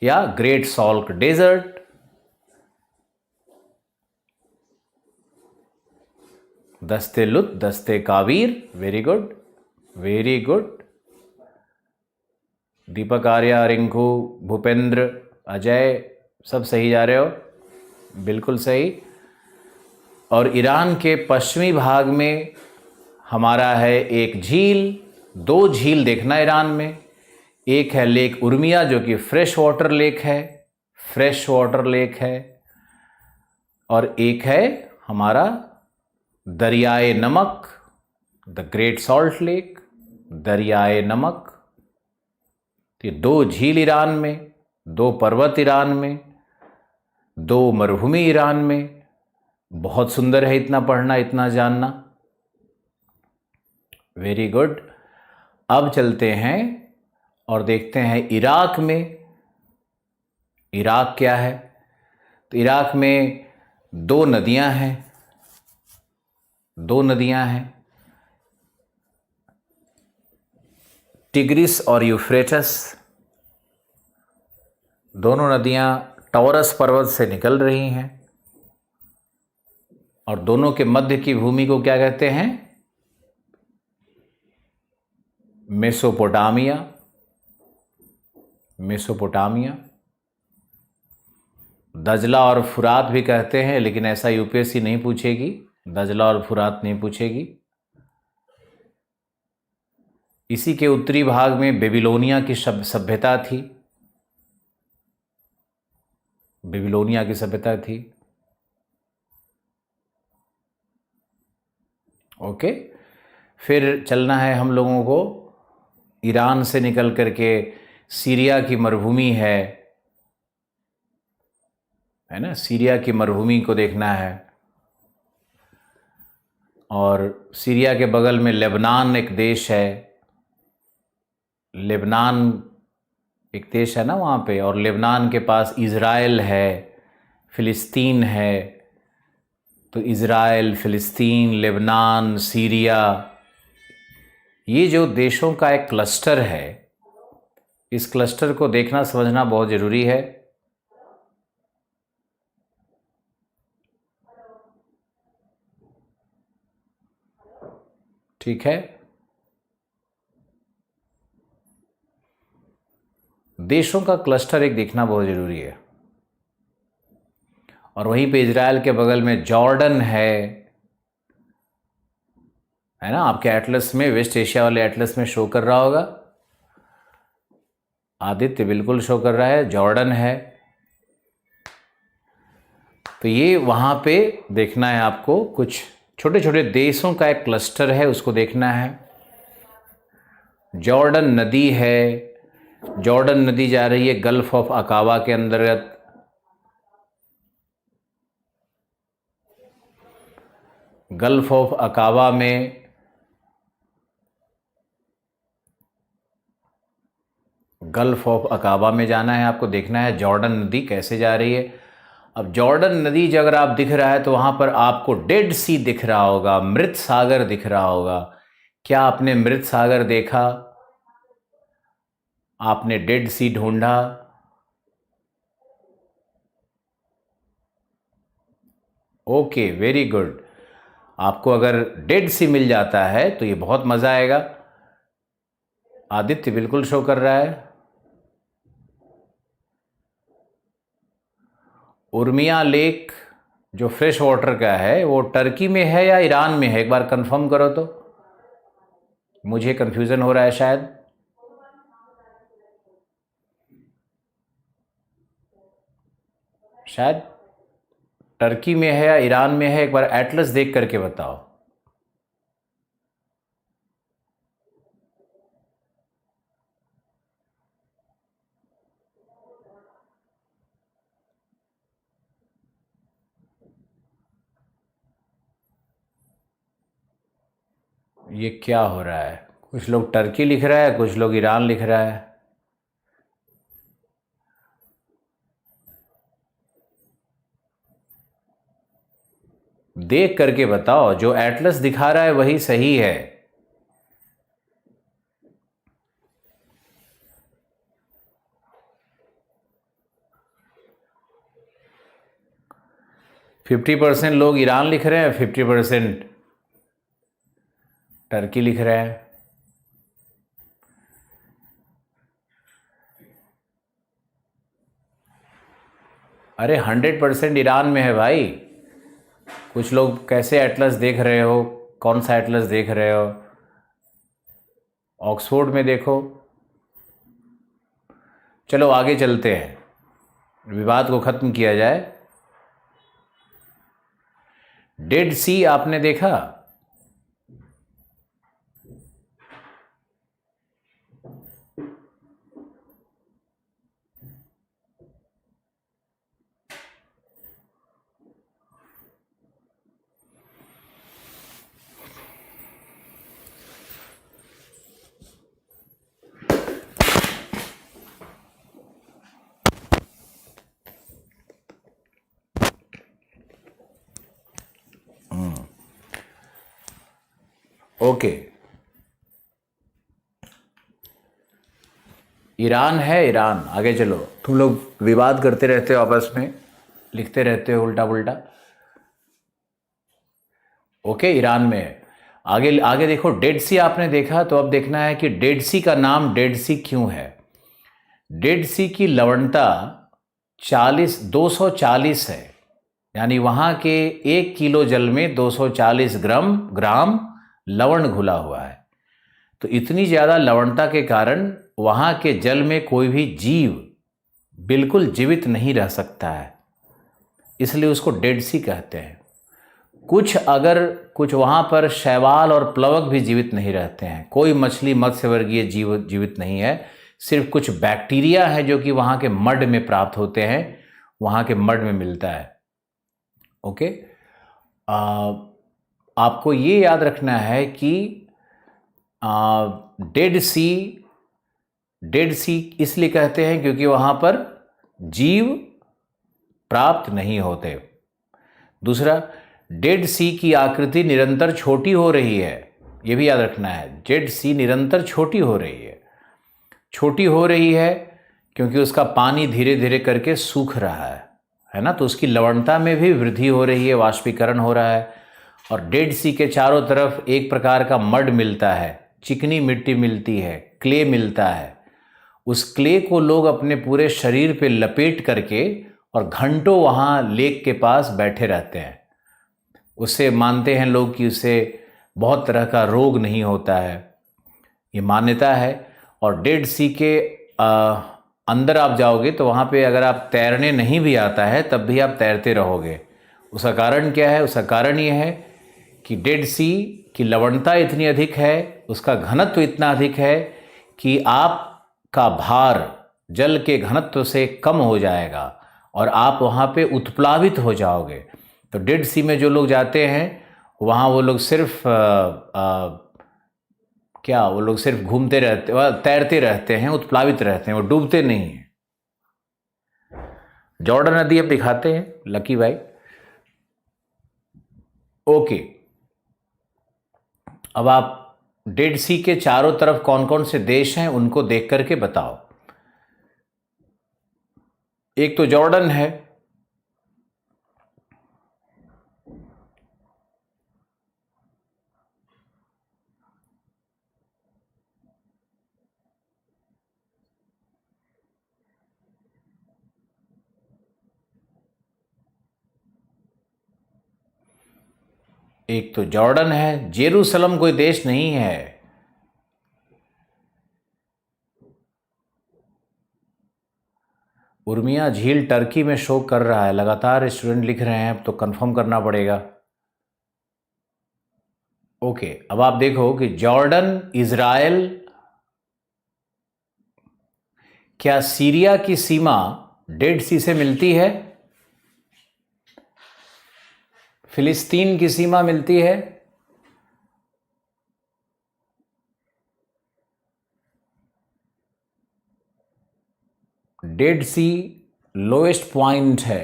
या ग्रेट सॉल्ट डेजर्ट। दस्ते लुत, दस्ते काबीर, वेरी गुड, वेरी गुड। दीपक, आर्या, रिंकू, भूपेंद्र, अजय, सब सही जा रहे हो, बिल्कुल सही। और ईरान के पश्चिमी भाग में हमारा है एक झील। 2 झील देखना ईरान में। एक है लेक उर्मिया जो कि फ्रेश वाटर लेक है, फ्रेश वाटर लेक है। और एक है हमारा दरियाए नमक, द ग्रेट सॉल्ट लेक, दरियाए नमक। ये 2 झील ईरान में, 2 पर्वत ईरान में, 2 मरुभूमि ईरान में। बहुत सुंदर है इतना पढ़ना, इतना जानना, वेरी गुड। अब चलते हैं और देखते हैं इराक में। इराक क्या है? तो इराक में 2 नदियां हैं, 2 नदियां हैं, टिग्रिस और यूफ्रेटस। दोनों नदियां टॉरस पर्वत से निकल रही हैं और दोनों के मध्य की भूमि को क्या कहते हैं? मेसोपोटामिया। मेसोपोटामिया। दजला और फुरात भी कहते हैं, लेकिन ऐसा यूपीएससी नहीं पूछेगी, दजला और फुरात नहीं पूछेगी। इसी के उत्तरी भाग में बेबीलोनिया की सभ्यता थी, बेबीलोनिया की सभ्यता थी। ओके, फिर चलना है हम लोगों को ईरान से निकल करके सीरिया की मरुभूमि है ना, सीरिया की मरुभूमि को देखना है। और सीरिया के बगल में लेबनान एक देश है, लेबनान एक देश है ना वहाँ पे, और लेबनान के पास इज़राइल है, फ़िलिस्तीन है। तो इज़राइल, फ़िलिस्तीन, लेबनान, सीरिया, ये जो देशों का एक क्लस्टर है, इस क्लस्टर को देखना समझना बहुत ज़रूरी है। ठीक है, देशों का क्लस्टर एक देखना बहुत ज़रूरी है। और वहीं पे इज़राइल के बगल में जॉर्डन है ना, आपके एटलस में, वेस्ट एशिया वाले एटलस में शो कर रहा होगा। आदित्य बिल्कुल शो कर रहा है, जॉर्डन है। तो ये वहाँ पे देखना है आपको, कुछ छोटे छोटे देशों का एक क्लस्टर है, उसको देखना है। जॉर्डन नदी है, जॉर्डन नदी जा रही है गल्फ ऑफ अकाबा के अंतर्गत। गल्फ ऑफ अकाबा में गल्फ ऑफ अकाबा में जाना है आपको, देखना है जॉर्डन नदी कैसे जा रही है। अब जॉर्डन नदी जो अगर आप दिख रहा है तो वहाँ पर आपको डेड सी दिख रहा होगा, मृत सागर दिख रहा होगा। क्या आपने मृत सागर देखा? आपने डेड सी ढूंढा? Okay, very good. आपको अगर डेड सी मिल जाता है तो ये बहुत मज़ा आएगा। आदित्य बिल्कुल शो कर रहा है। उर्मिया लेक जो फ्रेश वाटर का है वो टर्की में है या ईरान में है, एक बार कंफर्म करो तो, मुझे कंफ्यूजन हो रहा है शायद। शायद टर्की में है या ईरान में है, एक बार एटलस देख करके बताओ। ये क्या हो रहा है? कुछ लोग टर्की लिख रहा है, कुछ लोग ईरान लिख रहा है। देख करके बताओ, जो एटलस दिखा रहा है वही सही है। फिफ्टी % लोग ईरान लिख रहे हैं, 50% टर्की लिख रहे हैं। अरे 100% ईरान में है भाई। कुछ लोग कैसे एटलस देख रहे हो, कौन सा एटलस देख रहे हो? ऑक्सफोर्ड में देखो। चलो आगे चलते हैं, विवाद को ख़त्म किया जाए। डेड सी आपने देखा? ओके, ईरान है, ईरान। आगे चलो, तुम लोग विवाद करते रहते हो आपस में, लिखते रहते हो उल्टा पुल्टा। ओके, ईरान में है। आगे आगे देखो, डेड सी आपने देखा, तो अब देखना है कि डेड सी का नाम डेड सी क्यों है। डेड सी की लवणता 240 है, यानी वहाँ के 1 किलो जल में 240 ग्राम लवण घुला हुआ है। तो इतनी ज़्यादा लवणता के कारण वहाँ के जल में कोई भी जीव बिल्कुल जीवित नहीं रह सकता है, इसलिए उसको डेड सी कहते हैं। कुछ वहाँ पर शैवाल और प्लवक भी जीवित नहीं रहते हैं, कोई मछली मत्स्यवर्गीय जीव जीवित नहीं है, सिर्फ कुछ बैक्टीरिया है जो कि वहाँ के मड में प्राप्त होते हैं, वहाँ के मड में मिलता है। ओके, आपको ये याद रखना है कि डेड सी इसलिए कहते हैं क्योंकि वहाँ पर जीव प्राप्त नहीं होते। दूसरा, डेड सी की आकृति निरंतर छोटी हो रही है, ये भी याद रखना है। डेड सी निरंतर छोटी हो रही है क्योंकि उसका पानी धीरे धीरे करके सूख रहा है ना, तो उसकी लवणता में भी वृद्धि हो रही है, वाष्पीकरण हो रहा है। और डेड सी के चारों तरफ एक प्रकार का मड मिलता है, चिकनी मिट्टी मिलती है, क्ले मिलता है। उस क्ले को लोग अपने पूरे शरीर पे लपेट करके और घंटों वहाँ लेक के पास बैठे रहते हैं। उससे मानते हैं लोग कि उससे बहुत तरह का रोग नहीं होता है, ये मान्यता है। और डेड सी के अंदर आप जाओगे तो वहाँ पे अगर आप तैरने नहीं भी आता है तब भी आप तैरते रहोगे। उसका कारण क्या है? उसका कारण ये है कि डेड सी की लवणता इतनी अधिक है, उसका घनत्व इतना अधिक है कि आपका भार जल के घनत्व से कम हो जाएगा और आप वहाँ पे उत्प्लावित हो जाओगे। तो डेड सी में जो लोग जाते हैं वहाँ वो लोग सिर्फ वो लोग सिर्फ घूमते रहते, तैरते रहते हैं, उत्प्लावित रहते हैं, वो डूबते नहीं हैं। जॉर्डन नदी अब दिखाते हैं लकी भाई। ओके, अब आप डेड सी के चारों तरफ कौन कौन से देश हैं उनको देख करके बताओ। एक तो जॉर्डन है, जेरूसलम कोई देश नहीं है। उर्मिया झील टर्की में शो कर रहा है, लगातार स्टूडेंट लिख रहे हैं, तो कंफर्म करना पड़ेगा। ओके, अब आप देखो कि जॉर्डन, इजराइल, क्या सीरिया की सीमा डेड सी से मिलती है? फिलिस्तीन की सीमा मिलती है? डेड सी लोएस्ट पॉइंट है,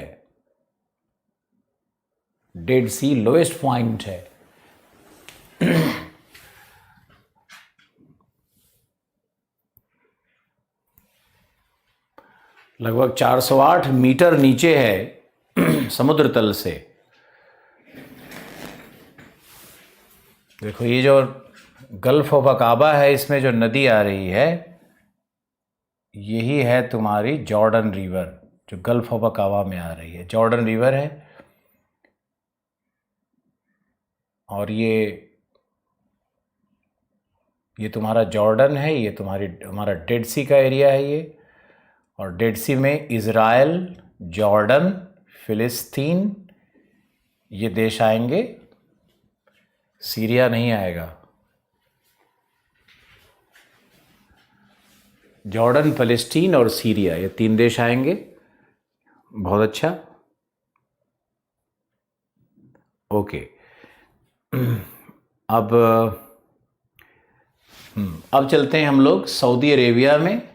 डेड सी लोएस्ट पॉइंट है। लगभग 408 मीटर नीचे है समुद्र तल से। देखो ये जो गल्फ ऑफ अकाबा है, इसमें जो नदी आ रही है यही है तुम्हारी जॉर्डन रिवर, जो गल्फ ऑफ अकाबा में आ रही है, जॉर्डन रिवर है। और ये तुम्हारा जॉर्डन है, ये हमारा डेड सी का एरिया है ये। और डेड सी में इज़राइल, जॉर्डन, फिलिस्तीन ये देश आएंगे, सीरिया नहीं आएगा। जॉर्डन, फिलिस्तीन और सीरिया ये 3 देश आएंगे। बहुत अच्छा, ओके। अब चलते हैं हम लोग सऊदी अरेबिया में।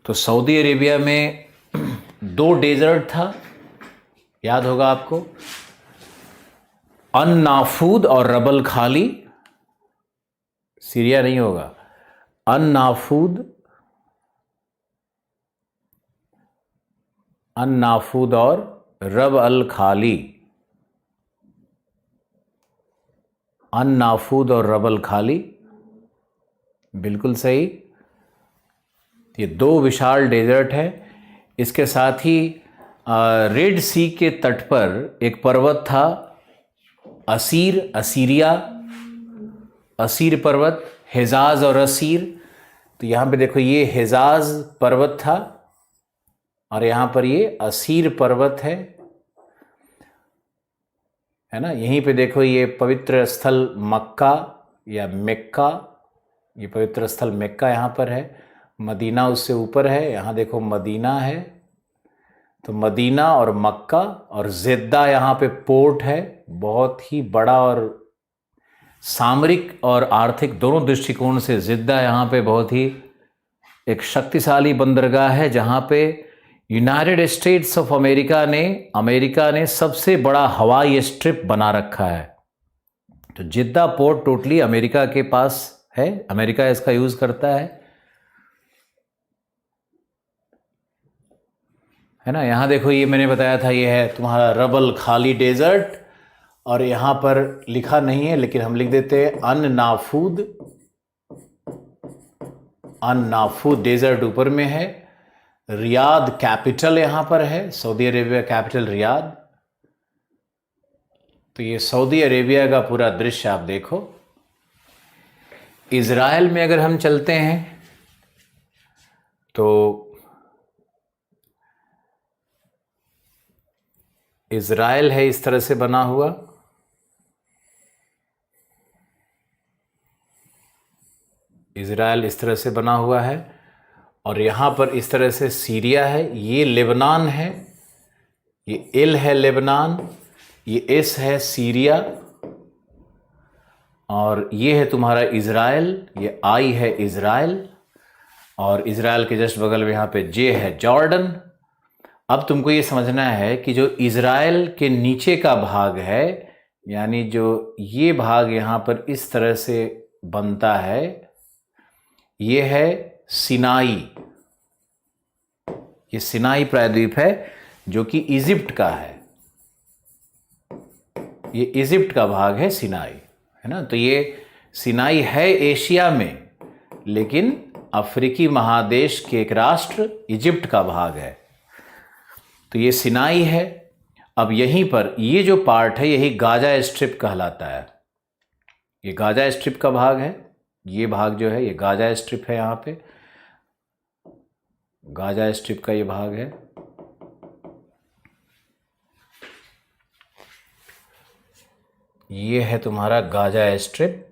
तो सऊदी अरेबिया में 2 डेजर्ट था, याद होगा आपको, अन-नाफूद और रबल खाली। सीरिया नहीं होगा, अन-नाफूद और रब अल खाली, अन-नाफूद और रबल खाली, बिल्कुल सही। ये 2 विशाल डेजर्ट है। इसके साथ ही रेड सी के तट पर एक पर्वत था, असीरिया, असीर पर्वत, हिजाज और असीर। तो यहाँ पे देखो ये हिजाज पर्वत था और यहाँ पर ये असीर पर्वत है ना। यहीं पे देखो ये पवित्र स्थल मक्का या मेक्का, ये पवित्र स्थल मेक्का यहाँ पर है। मदीना उससे ऊपर है, यहाँ देखो मदीना है। तो मदीना और मक्का और जिद्दा यहाँ पे पोर्ट है, बहुत ही बड़ा और सामरिक और आर्थिक दोनों दृष्टिकोण से जिद्दा यहाँ पे बहुत ही एक शक्तिशाली बंदरगाह है, जहाँ पे यूनाइटेड स्टेट्स ऑफ अमेरिका ने सबसे बड़ा हवाई स्ट्रिप बना रखा है। तो जिद्दा पोर्ट टोटली अमेरिका के पास है, अमेरिका इसका यूज़ करता है ना। यहाँ देखो ये मैंने बताया था, ये है तुम्हारा रबल खाली डेजर्ट, और यहाँ पर लिखा नहीं है लेकिन हम लिख देते हैं अन-नाफूद डेजर्ट ऊपर में है। रियाद कैपिटल यहाँ पर है, सऊदी अरेबिया कैपिटल रियाद। तो ये सऊदी अरेबिया का पूरा दृश्य आप देखो। इज़राइल में अगर हम चलते हैं तो इज़राइल है इस तरह से बना हुआ, इज़राइल इस तरह से बना हुआ है, और यहाँ पर इस तरह से सीरिया है, ये लेबनान है, ये एल है लेबनान, ये एस है सीरिया, और ये है तुम्हारा इज़राइल, ये आई है इज़राइल, और इज़राइल के जस्ट बगल में यहाँ पे जे है जॉर्डन। अब तुमको ये समझना है कि जो इज़राइल के नीचे का भाग है, यानी जो ये भाग यहाँ पर इस तरह से बनता है, ये है सिनाई। ये सिनाई प्रायद्वीप है जो कि इजिप्ट का है, ये इजिप्ट का भाग है सिनाई, है ना। तो ये सिनाई है एशिया में, लेकिन अफ्रीकी महादेश के एक राष्ट्र इजिप्ट का भाग है। तो ये सिनाई है। अब यहीं पर ये जो पार्ट है यही गाजा स्ट्रिप कहलाता है, ये गाजा स्ट्रिप का भाग है। ये भाग जो है ये गाजा स्ट्रिप है, यहाँ पे गाजा स्ट्रिप का ये भाग है। ये है तुम्हारा गाजा स्ट्रिप,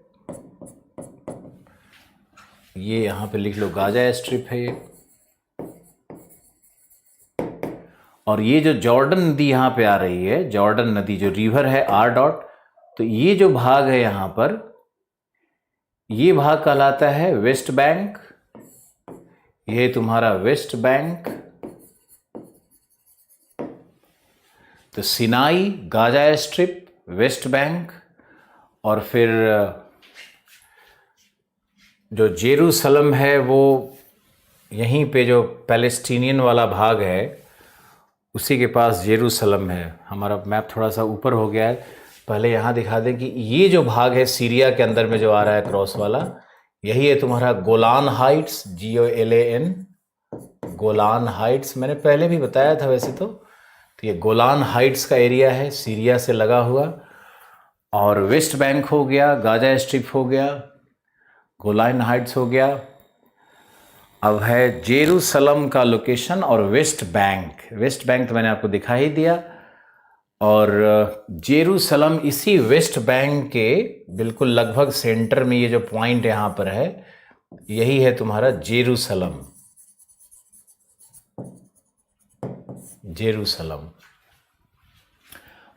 ये यहाँ पे लिख लो गाजा स्ट्रिप है ये। और ये जो जॉर्डन नदी यहाँ पे आ रही है, जॉर्डन नदी जो रिवर है आर डॉट, तो ये जो भाग है यहाँ पर, ये भाग कहलाता है वेस्ट बैंक। ये तुम्हारा वेस्ट बैंक। तो Sinai, Gaza strip, West Bank, और फिर जो जेरूसलम है वो यहीं पे जो पैलेस्टीनियन वाला भाग है उसी के पास जेरूसलम है। हमारा मैप थोड़ा सा ऊपर हो गया है, पहले यहाँ दिखा दें कि ये जो भाग है सीरिया के अंदर में जो आ रहा है क्रॉस वाला, यही है तुम्हारा Golan Heights, GOLAN, Golan Heights. मैंने पहले भी बताया था वैसे तो ये गोलान हाइट्स का एरिया है सीरिया से लगा हुआ। और वेस्ट बैंक हो गया, गाजा स्ट्रिप हो गया, गोलान हाइट्स हो गया। अब है जेरूसलम का लोकेशन और वेस्ट बैंक। वेस्ट बैंक तो मैंने आपको दिखा ही दिया, और जेरूसलम इसी वेस्ट बैंक के बिल्कुल लगभग सेंटर में ये जो पॉइंट यहाँ पर है, यही है तुम्हारा जेरूसलम। जेरूसलम।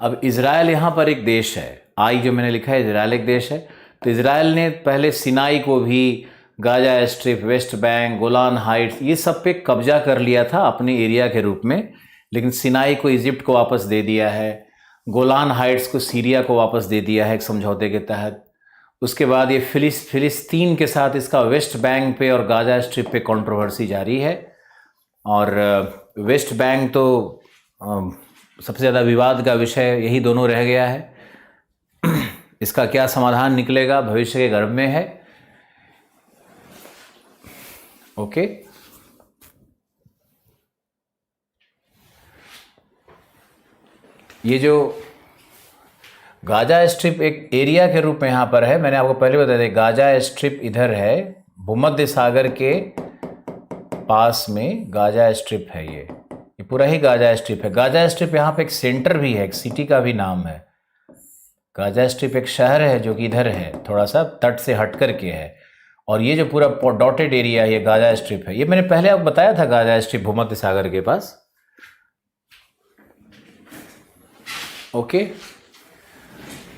अब इज़राइल यहाँ पर एक देश है, आई जो मैंने लिखा है इज़राइल एक देश है। तो इज़राइल ने पहले सिनाई को भी, Gaza strip, West Bank, Golan Heights, ये सब पे कब्जा कर लिया था अपने एरिया के रूप में, लेकिन सिनाई को इजिप्ट को वापस दे दिया है, गोलान हाइट्स को सीरिया को वापस दे दिया है एक समझौते के तहत। उसके बाद ये फिलिस्तीन के साथ इसका वेस्ट बैंक पे और गाजा स्ट्रिप पे कंट्रोवर्सी जारी है। और वेस्ट बैंक तो सबसे ज़्यादा विवाद का विषय यही दोनों रह गया है। इसका क्या समाधान निकलेगा भविष्य के गर्भ में है। ओके। ये जो गाजा स्ट्रिप एक एरिया के रूप में यहाँ पर है, मैंने आपको पहले बता दिया गाजा स्ट्रिप इधर है, भूमध्य सागर के पास में गाजा स्ट्रिप है। ये पूरा ही गाजा स्ट्रिप है। गाजा स्ट्रिप यहाँ पे एक सेंटर भी है, एक सिटी का भी नाम है। गाजा स्ट्रिप एक शहर है जो कि इधर है, थोड़ा सा तट से हट कर के है। और ये जो पूरा डॉटेड एरिया है ये गाजा स्ट्रिप है। ये मैंने पहले आपको बताया था, गाजा स्ट्रिप भूमध्य सागर के पास। ओके,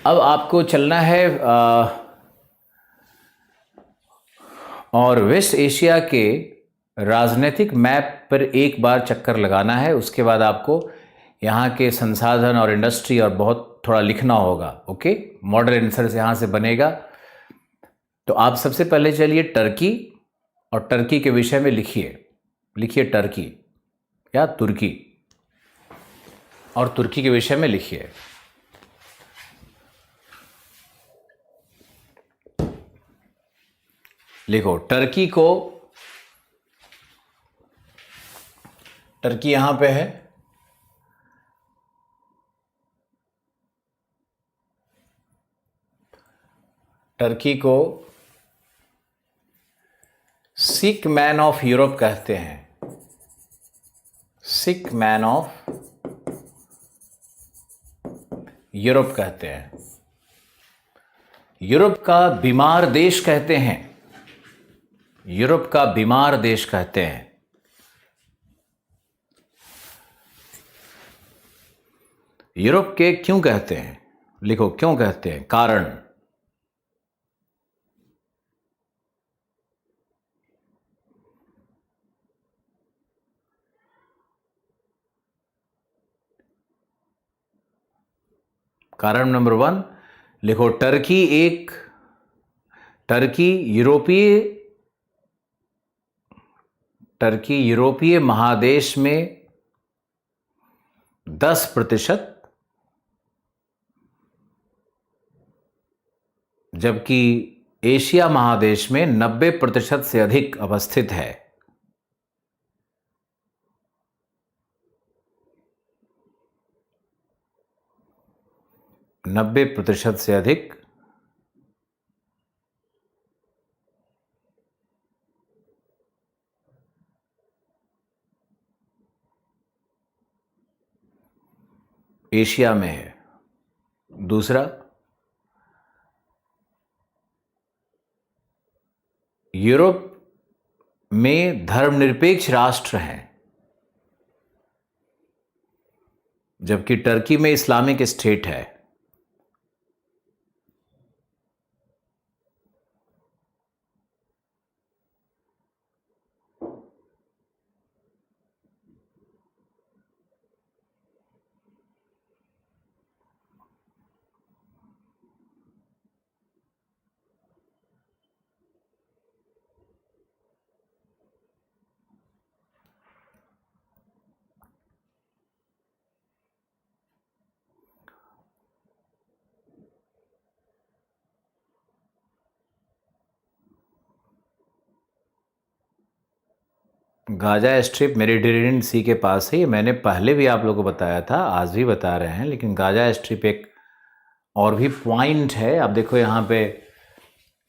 अब आपको चलना है और वेस्ट एशिया के राजनीतिक मैप पर एक बार चक्कर लगाना है। उसके बाद आपको यहाँ के संसाधन और इंडस्ट्री और बहुत थोड़ा लिखना होगा। ओके, मॉडल आंसर यहाँ से बनेगा। तो आप सबसे पहले चलिए टर्की, और टर्की के विषय में लिखिए टर्की या तुर्की, और तुर्की के विषय में लिखिए। लिखो टर्की को, टर्की यहां पे है, टर्की को सिक मैन ऑफ यूरोप कहते हैं। सिक मैन ऑफ यूरोप कहते हैं। यूरोप का बीमार देश कहते हैं। यूरोप का बीमार देश कहते हैं। यूरोप के क्यों कहते हैं? लिखो क्यों कहते हैं, कारण। कारण नंबर 1 लिखो, टर्की यूरोपीय महादेश में 10%, जबकि एशिया महादेश में 90% से अधिक अवस्थित है। नब्बे प्रतिशत से अधिक एशिया में है। दूसरा, यूरोप में धर्मनिरपेक्ष राष्ट्र हैं, जबकि टर्की में इस्लामिक स्टेट है। गाजा स्ट्रिप मेडिटेरेनियन सी के पास है। ये मैंने पहले भी आप लोगों को बताया था, आज भी बता रहे हैं, लेकिन गाजा स्ट्रिप एक और भी पॉइंट है। आप देखो यहाँ पे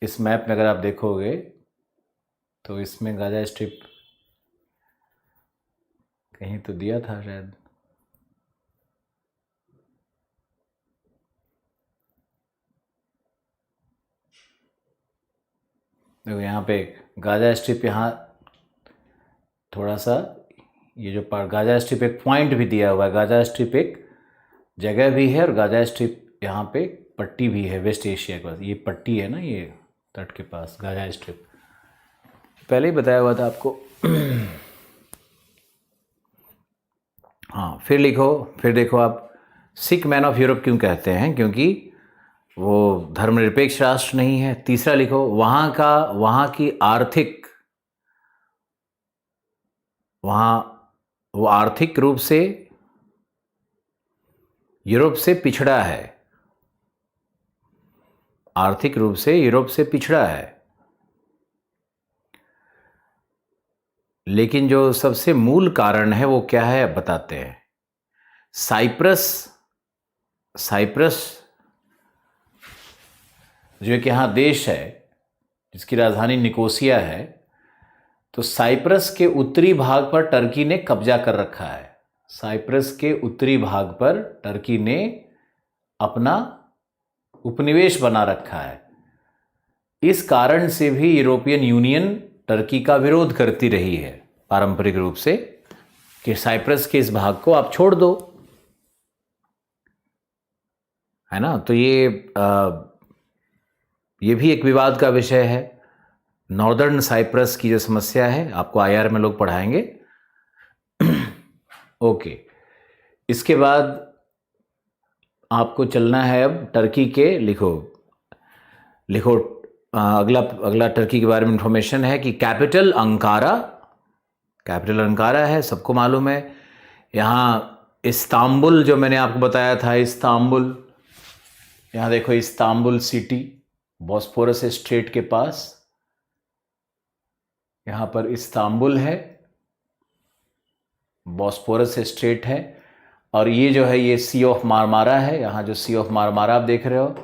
इस मैप में अगर आप देखोगे तो इसमें गाजा स्ट्रिप कहीं तो दिया था शायद। देखो यहाँ पे गाजा स्ट्रिप, यहाँ थोड़ा सा ये जो गाजा स्ट्रिप एक पॉइंट भी दिया हुआ है। गाजा स्ट्रिप एक जगह भी है और गाजा स्ट्रिप यहाँ पे पट्टी भी है वेस्ट एशिया के पास। ये पट्टी है ना, ये तट के पास गाजा स्ट्रिप, पहले ही बताया हुआ था आपको। हाँ, फिर लिखो, फिर देखो आप, सिक मैन ऑफ यूरोप क्यों कहते हैं? क्योंकि वो धर्मनिरपेक्ष राष्ट्र नहीं है। तीसरा लिखो, वहाँ की आर्थिक, वो आर्थिक रूप से यूरोप से पिछड़ा है। आर्थिक रूप से यूरोप से पिछड़ा है। लेकिन जो सबसे मूल कारण है वो क्या है, अब बताते हैं। साइप्रस साइप्रस जो एक यहाँ देश है जिसकी राजधानी निकोसिया है, तो साइप्रस के उत्तरी भाग पर टर्की ने कब्जा कर रखा है। साइप्रस के उत्तरी भाग पर टर्की ने अपना उपनिवेश बना रखा है। इस कारण से भी यूरोपियन यूनियन टर्की का विरोध करती रही है पारंपरिक रूप से कि साइप्रस के इस भाग को आप छोड़ दो, है ना। तो ये भी एक विवाद का विषय है। नॉर्दर्न साइप्रस की जो समस्या है आपको आईआर में लोग पढ़ाएंगे। ओके, इसके बाद आपको चलना है अब टर्की के, लिखो अगला टर्की के बारे में इंफॉर्मेशन है कि कैपिटल अंकारा है, सबको मालूम है। यहाँ इस्तांबुल जो मैंने आपको बताया था, इस्तांबुल, यहाँ देखो इस्तांबुल सिटी बॉस्फोरस स्ट्रेट के पास, यहाँ पर इस्तांबुल है, बॉस्फोरस स्ट्रेट है, और ये जो है ये सी ऑफ मारमारा है। यहाँ जो सी ऑफ मारमारा आप देख रहे हो,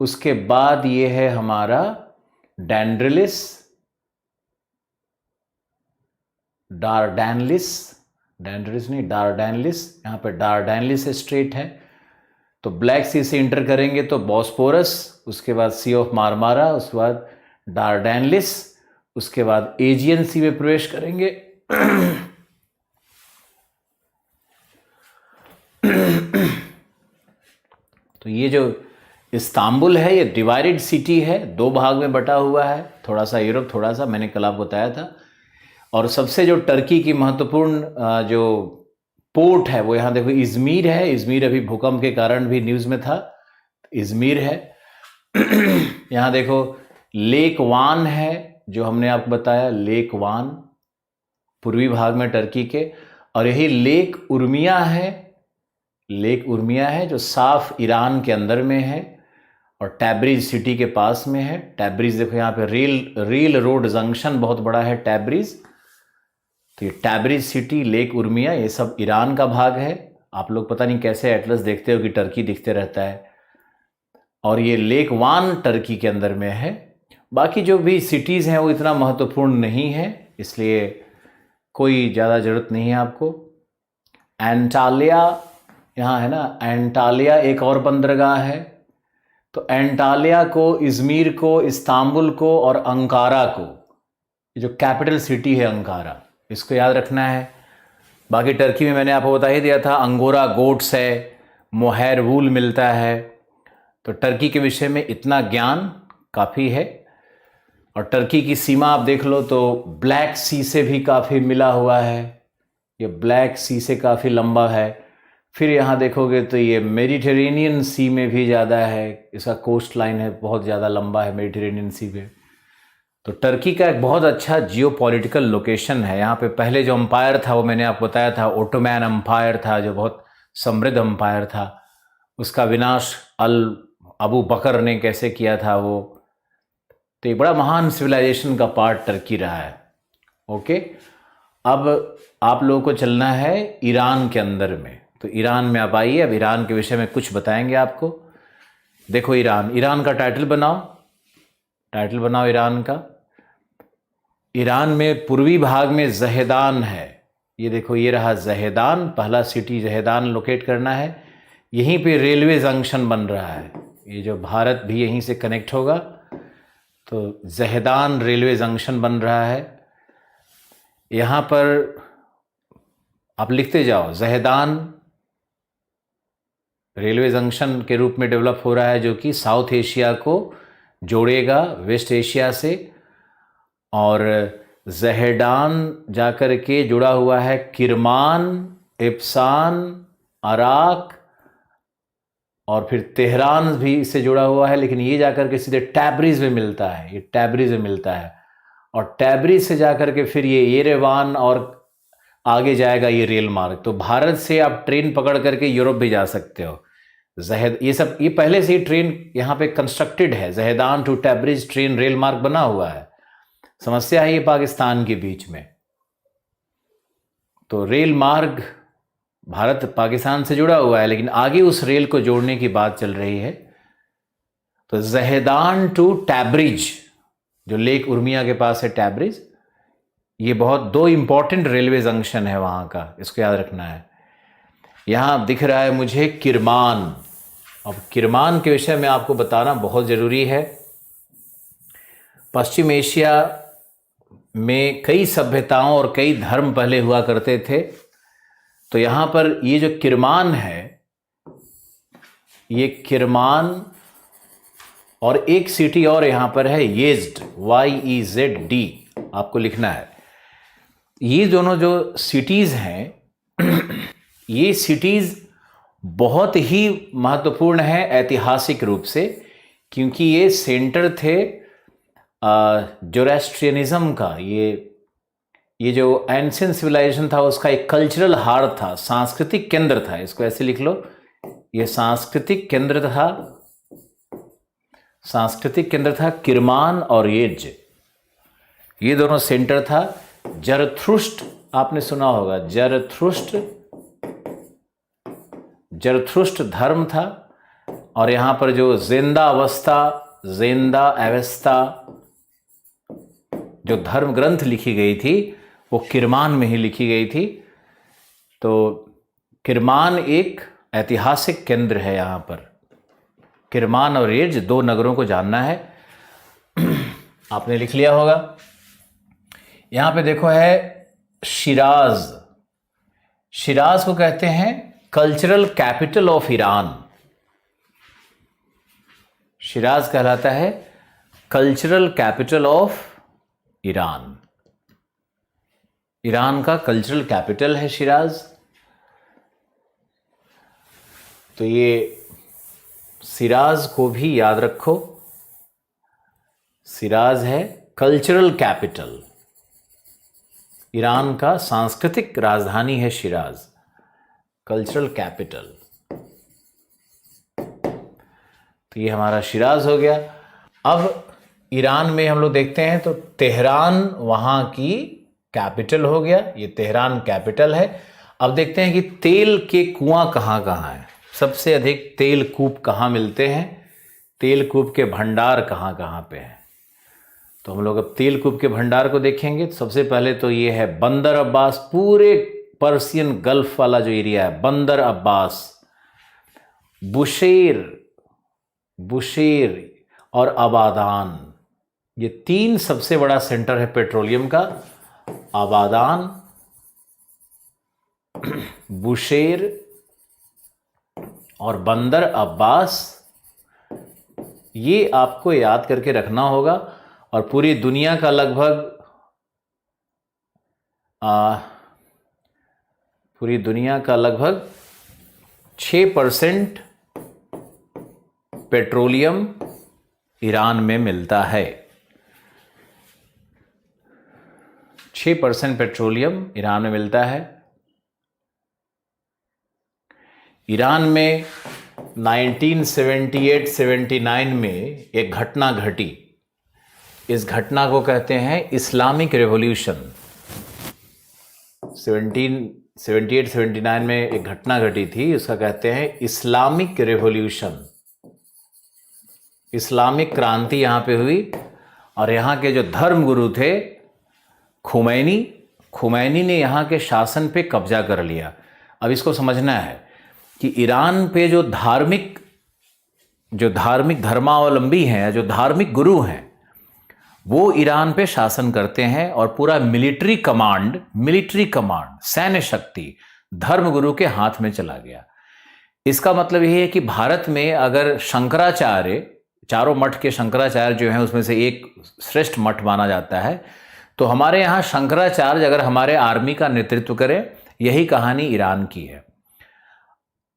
उसके बाद ये है हमारा डार्डेनलिस, यहाँ पर डार्डेनलिस स्ट्रेट है। तो ब्लैक सी से इंटर करेंगे तो बॉस्फोरस, उसके बाद सी ऑफ मारमारा, उसके बाद डार्डेनलिस, उसके बाद एजियन सी में प्रवेश करेंगे। तो ये जो इस्तांबुल है ये डिवाइडेड सिटी है, दो भाग में बटा हुआ है, थोड़ा सा यूरोप, थोड़ा सा मैंने कल आपको बताया था। और सबसे जो टर्की की महत्वपूर्ण जो पोर्ट है वो यहाँ देखो इजमीर है। इजमीर अभी भूकंप के कारण भी न्यूज़ में था, इजमीर है। यहाँ देखो लेक वान है, जो हमने आपको बताया, लेक वान पूर्वी भाग में टर्की के। और यही लेक उर्मिया है, जो साफ ईरान के अंदर में है और टैब्रिज सिटी के पास में है। टैब्रिज देखो यहाँ पे रेल रोड जंक्शन बहुत बड़ा है टैब्रिज। तो ये टैब्रिज सिटी, लेक उर्मिया, ये सब ईरान का भाग है। आप लोग पता नहीं कैसे एटलस देखते हो कि टर्की दिखते रहता है। और ये लेक वान टर्की के अंदर में है। बाकी जो भी सिटीज़ हैं वो इतना महत्वपूर्ण नहीं है, इसलिए कोई ज़्यादा ज़रूरत नहीं है आपको। एंटालिया यहाँ है ना, एंटालिया एक और बंदरगाह है। तो एंटालिया को, इजमीर को, इस्तांबुल को और अंकारा को, ये जो कैपिटल सिटी है अंकारा, इसको याद रखना है। बाकी टर्की में मैंने आपको बता ही दिया था, अंगोरा गोट्स है, मोहैर वूल मिलता है। तो टर्की के विषय में इतना ज्ञान काफ़ी है। और टर्की की सीमा आप देख लो तो ब्लैक सी से भी काफ़ी मिला हुआ है, ये ब्लैक सी से काफ़ी लंबा है। फिर यहाँ देखोगे तो ये मेडिटेरेनियन सी में भी ज़्यादा है, इसका कोस्ट लाइन है, बहुत ज़्यादा लंबा है मेडिटेरेनियन सी पे। तो टर्की का एक बहुत अच्छा जियोपॉलिटिकल लोकेशन है। यहाँ पे पहले जो अम्पायर था वो मैंने आपको बताया था, ओटोमैन अम्पायर था, जो बहुत समृद्ध अम्पायर था। उसका विनाश अबू बकर ने कैसे किया था वो, तो एक बड़ा महान सिविलाइजेशन का पार्ट टर्की रहा है। ओके, अब आप लोगों को चलना है ईरान के अंदर में। तो ईरान में आप आइए, अब ईरान के विषय में कुछ बताएंगे आपको। देखो ईरान का टाइटल बनाओ ईरान का। ईरान में पूर्वी भाग में जहेदान है, ये देखो ये रहा जहेदान, पहला सिटी जहेदान लोकेट करना है। यहीं पे रेलवे जंक्शन बन रहा है, ये जो भारत भी यहीं से कनेक्ट होगा। तो जहेदान रेलवे जंक्शन बन रहा है। यहाँ पर आप लिखते जाओ, जहेदान रेलवे जंक्शन के रूप में डेवलप हो रहा है, जो कि साउथ एशिया को जोड़ेगा वेस्ट एशिया से। और जहेदान जाकर के जुड़ा हुआ है किरमान, इप्सान, अराक और फिर तेहरान भी इससे जुड़ा हुआ है। लेकिन ये जाकर के सीधे टैब्रिज में मिलता है, ये टैब्रिज में मिलता है। और टैब्रिज से जाकर के फिर ये येरेवान और आगे जाएगा ये रेल मार्ग। तो भारत से आप ट्रेन पकड़ करके यूरोप भी जा सकते हो। ये पहले से ही ट्रेन यहाँ पे कंस्ट्रक्टेड है, जहेदान टू टैब्रिज ट्रेन रेल मार्ग बना हुआ है। समस्या है ये पाकिस्तान के बीच में, तो रेल मार्ग भारत पाकिस्तान से जुड़ा हुआ है, लेकिन आगे उस रेल को जोड़ने की बात चल रही है। तो जहेदान टू टैब्रिज, जो लेक उर्मिया के पास है टैब्रिज, ये बहुत दो इंपॉर्टेंट रेलवे जंक्शन है वहाँ का, इसको याद रखना है। यहाँ दिख रहा है मुझे किरमान। अब किरमान के विषय में आपको बताना बहुत ज़रूरी है। पश्चिम एशिया में कई सभ्यताओं और कई धर्म पहले हुआ करते थे। तो यहाँ पर ये जो किरमान है, ये किरमान, और एक सिटी और यहाँ पर है येज़्ड, YEZD, आपको लिखना है। ये दोनों जो सिटीज़ हैं ये सिटीज़ बहुत ही महत्वपूर्ण है ऐतिहासिक रूप से, क्योंकि ये सेंटर थे जोरेस्ट्रियनिज्म का। ये जो एंशिएंट सिविलाइजेशन था उसका एक कल्चरल हार्ट था, सांस्कृतिक केंद्र था। इसको ऐसे लिख लो, ये सांस्कृतिक केंद्र था किरमान और येज, ये दोनों सेंटर था। जरथुष्ट्र आपने सुना होगा, जरथुष्ट्र धर्म था। और यहाँ पर जो ज़ेंदा अवस्था जो धर्म ग्रंथ लिखी गई थी वो किरमान में ही लिखी गई थी। तो किरमान एक ऐतिहासिक केंद्र है। यहाँ पर किरमान और येज दो नगरों को जानना है, आपने लिख लिया होगा। यहाँ पे देखो है शिराज। शिराज को कहते हैं cultural capital of Iran. Siraj कहलाता है cultural capital of Iran. Iran का कल्चरल कैपिटल है शिराज। तो ये शिराज को भी याद रखो, शिराज है कल्चरल कैपिटल, ईरान का सांस्कृतिक राजधानी है शिराज, कल्चरल कैपिटल। तो ये हमारा शिराज हो गया। अब ईरान में हम लोग देखते हैं तो तेहरान वहाँ की कैपिटल हो गया, ये तेहरान कैपिटल है। अब देखते हैं कि तेल के कुआं कहाँ कहाँ हैं, सबसे अधिक तेल कूप कहाँ मिलते हैं, तेल कूप के भंडार कहाँ कहाँ पे हैं। तो हम लोग अब तेल कूप के भंडार को देखेंगे। तो सबसे पहले तो ये है बंदर अब्बास, पूरे पर्सियन गल्फ वाला जो एरिया है, बंदर अब्बास, बुशेर और आबादान, ये तीन सबसे बड़ा सेंटर है पेट्रोलियम का। आबादान, बुशेर और बंदर अब्बास, ये आपको याद करके रखना होगा। और पूरी दुनिया का लगभग 6% पेट्रोलियम ईरान में मिलता है। 6% पेट्रोलियम ईरान में मिलता है। ईरान में 1978-79 में एक घटना घटी। इस घटना को कहते हैं इस्लामिक रेवोल्यूशन। 78-79 में एक घटना घटी थी, उसका कहते हैं इस्लामिक रेवोल्यूशन, इस्लामिक क्रांति यहाँ पे हुई। और यहाँ के जो धर्म गुरु थे खुमैनी ने यहाँ के शासन पे कब्जा कर लिया। अब इसको समझना है कि ईरान पे जो धार्मिक धर्मावलंबी हैं, जो धार्मिक गुरु हैं, वो ईरान पे शासन करते हैं। और पूरा मिलिट्री कमांड, सैन्य शक्ति धर्मगुरु के हाथ में चला गया। इसका मतलब यह है कि भारत में अगर शंकराचार्य, चारों मठ के शंकराचार्य जो हैं उसमें से एक श्रेष्ठ मठ माना जाता है, तो हमारे यहाँ शंकराचार्य अगर हमारे आर्मी का नेतृत्व करें, यही कहानी ईरान की है।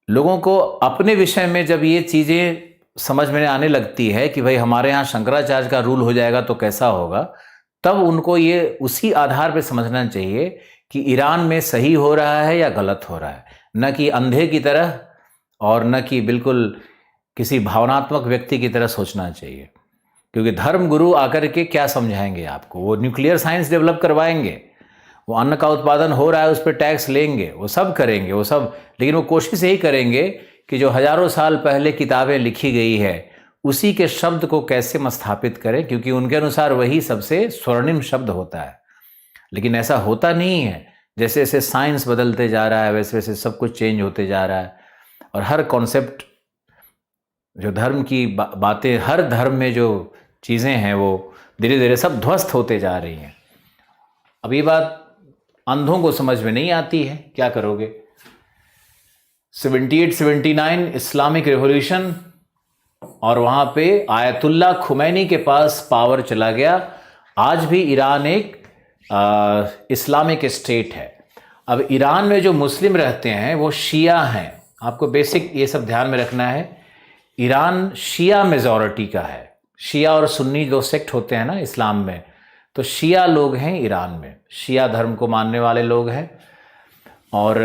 लोगों को अपने विषय में जब ये चीज़ें समझ में आने लगती है कि भाई हमारे यहाँ शंकराचार्य का रूल हो जाएगा तो कैसा होगा, तब उनको ये उसी आधार पे समझना चाहिए कि ईरान में सही हो रहा है या गलत हो रहा है, न कि अंधे की तरह और न कि बिल्कुल किसी भावनात्मक व्यक्ति की तरह सोचना चाहिए। क्योंकि धर्म गुरु आकर के क्या समझाएंगे आपको, वो न्यूक्लियर साइंस डेवलप करवाएंगे, वो अन्न का उत्पादन हो रहा है, उस पर टैक्स लेंगे, वो सब करेंगे, वो सब, लेकिन वो कोशिश यही करेंगे कि जो हजारों साल पहले किताबें लिखी गई है उसी के शब्द को कैसे स्थापित करें, क्योंकि उनके अनुसार वही सबसे स्वर्णिम शब्द होता है। लेकिन ऐसा होता नहीं है। जैसे जैसे साइंस बदलते जा रहा है वैसे वैसे सब कुछ चेंज होते जा रहा है, और हर कॉन्सेप्ट, जो धर्म की बातें, हर धर्म में जो चीज़ें हैं वो धीरे धीरे सब ध्वस्त होते जा रही हैं। अब ये बात अंधों को समझ में नहीं आती है, क्या करोगे। 78-79 इस्लामिक रिवॉल्यूशन, और वहाँ पे आयतुल्ला खुमैनी के पास पावर चला गया। आज भी ईरान एक इस्लामिक स्टेट है। अब ईरान में जो मुस्लिम रहते हैं वो शिया हैं। आपको बेसिक ये सब ध्यान में रखना है। ईरान शिया मेजॉरिटी का है। शिया और सुन्नी दो सेक्ट होते हैं ना इस्लाम में, तो शिया लोग हैं ईरान में, शिया धर्म को मानने वाले लोग हैं। और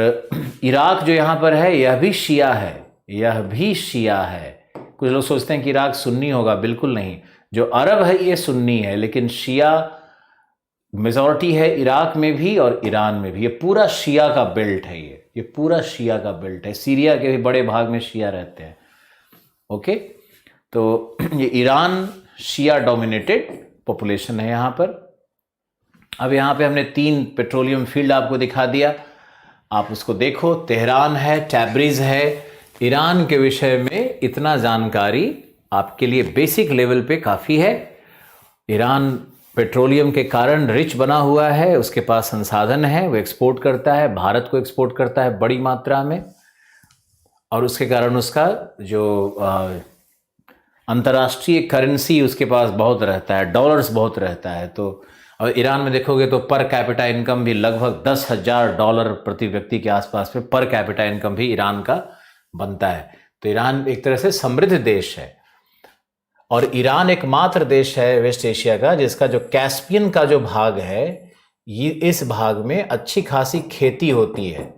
इराक जो यहाँ पर है यह भी शिया है, यह भी शिया है। कुछ लोग सोचते हैं कि इराक सुन्नी होगा, बिल्कुल नहीं। जो अरब है ये सुन्नी है, लेकिन शिया मेजॉरिटी है इराक में भी और ईरान में भी। ये पूरा शिया का बेल्ट है, ये पूरा शिया का बेल्ट है। सीरिया के भी बड़े भाग में शिया रहते हैं। ओके, तो ये ईरान शिया डोमिनेटेड पॉपुलेशन है यहाँ पर। अब यहाँ पे हमने 3 पेट्रोलियम फील्ड आपको दिखा दिया, आप उसको देखो। तेहरान है, टैब्रिज है। ईरान के विषय में इतना जानकारी आपके लिए बेसिक लेवल पे काफ़ी है। ईरान पेट्रोलियम के कारण रिच बना हुआ है, उसके पास संसाधन है, वो एक्सपोर्ट करता है, भारत को एक्सपोर्ट करता है बड़ी मात्रा में, और उसके कारण उसका जो अंतर्राष्ट्रीय करेंसी उसके पास बहुत रहता है, डॉलर्स बहुत रहता है। तो और ईरान में देखोगे तो पर कैपिटा इनकम भी लगभग $10,000 प्रति व्यक्ति के आसपास में पर कैपिटा इनकम भी ईरान का बनता है। तो ईरान एक तरह से समृद्ध देश है। और ईरान एकमात्र देश है वेस्ट एशिया का जिसका जो कैस्पियन का जो भाग है, ये इस भाग में अच्छी खासी खेती होती है।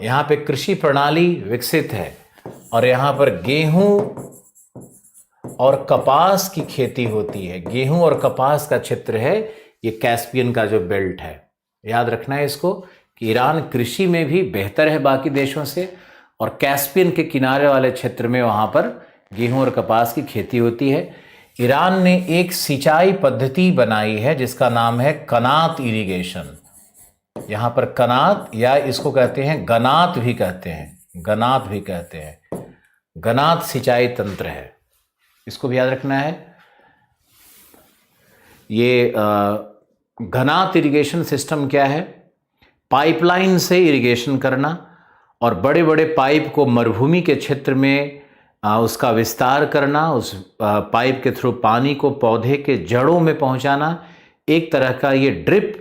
यहाँ पे कृषि प्रणाली विकसित है और यहाँ पर गेहूं और कपास की खेती होती है। गेहूं और कपास का क्षेत्र है ये कैस्पियन का जो बेल्ट है। याद रखना है इसको कि ईरान कृषि में भी बेहतर है बाकी देशों से, और कैस्पियन के किनारे वाले क्षेत्र में वहाँ पर गेहूं और कपास की खेती होती है। ईरान ने एक सिंचाई पद्धति बनाई है जिसका नाम है कनात इरिगेशन। यहाँ पर कनात, या इसको कहते हैं गनात भी कहते हैं, गनात भी कहते हैं, गनात सिंचाई तंत्र है, इसको भी याद रखना है। ये गनात इरिगेशन सिस्टम क्या है? पाइपलाइन से इरिगेशन करना और बड़े बड़े पाइप को मरुभूमि के क्षेत्र में उसका विस्तार करना, उस पाइप के थ्रू पानी को पौधे के जड़ों में पहुंचाना। एक तरह का ये ड्रिप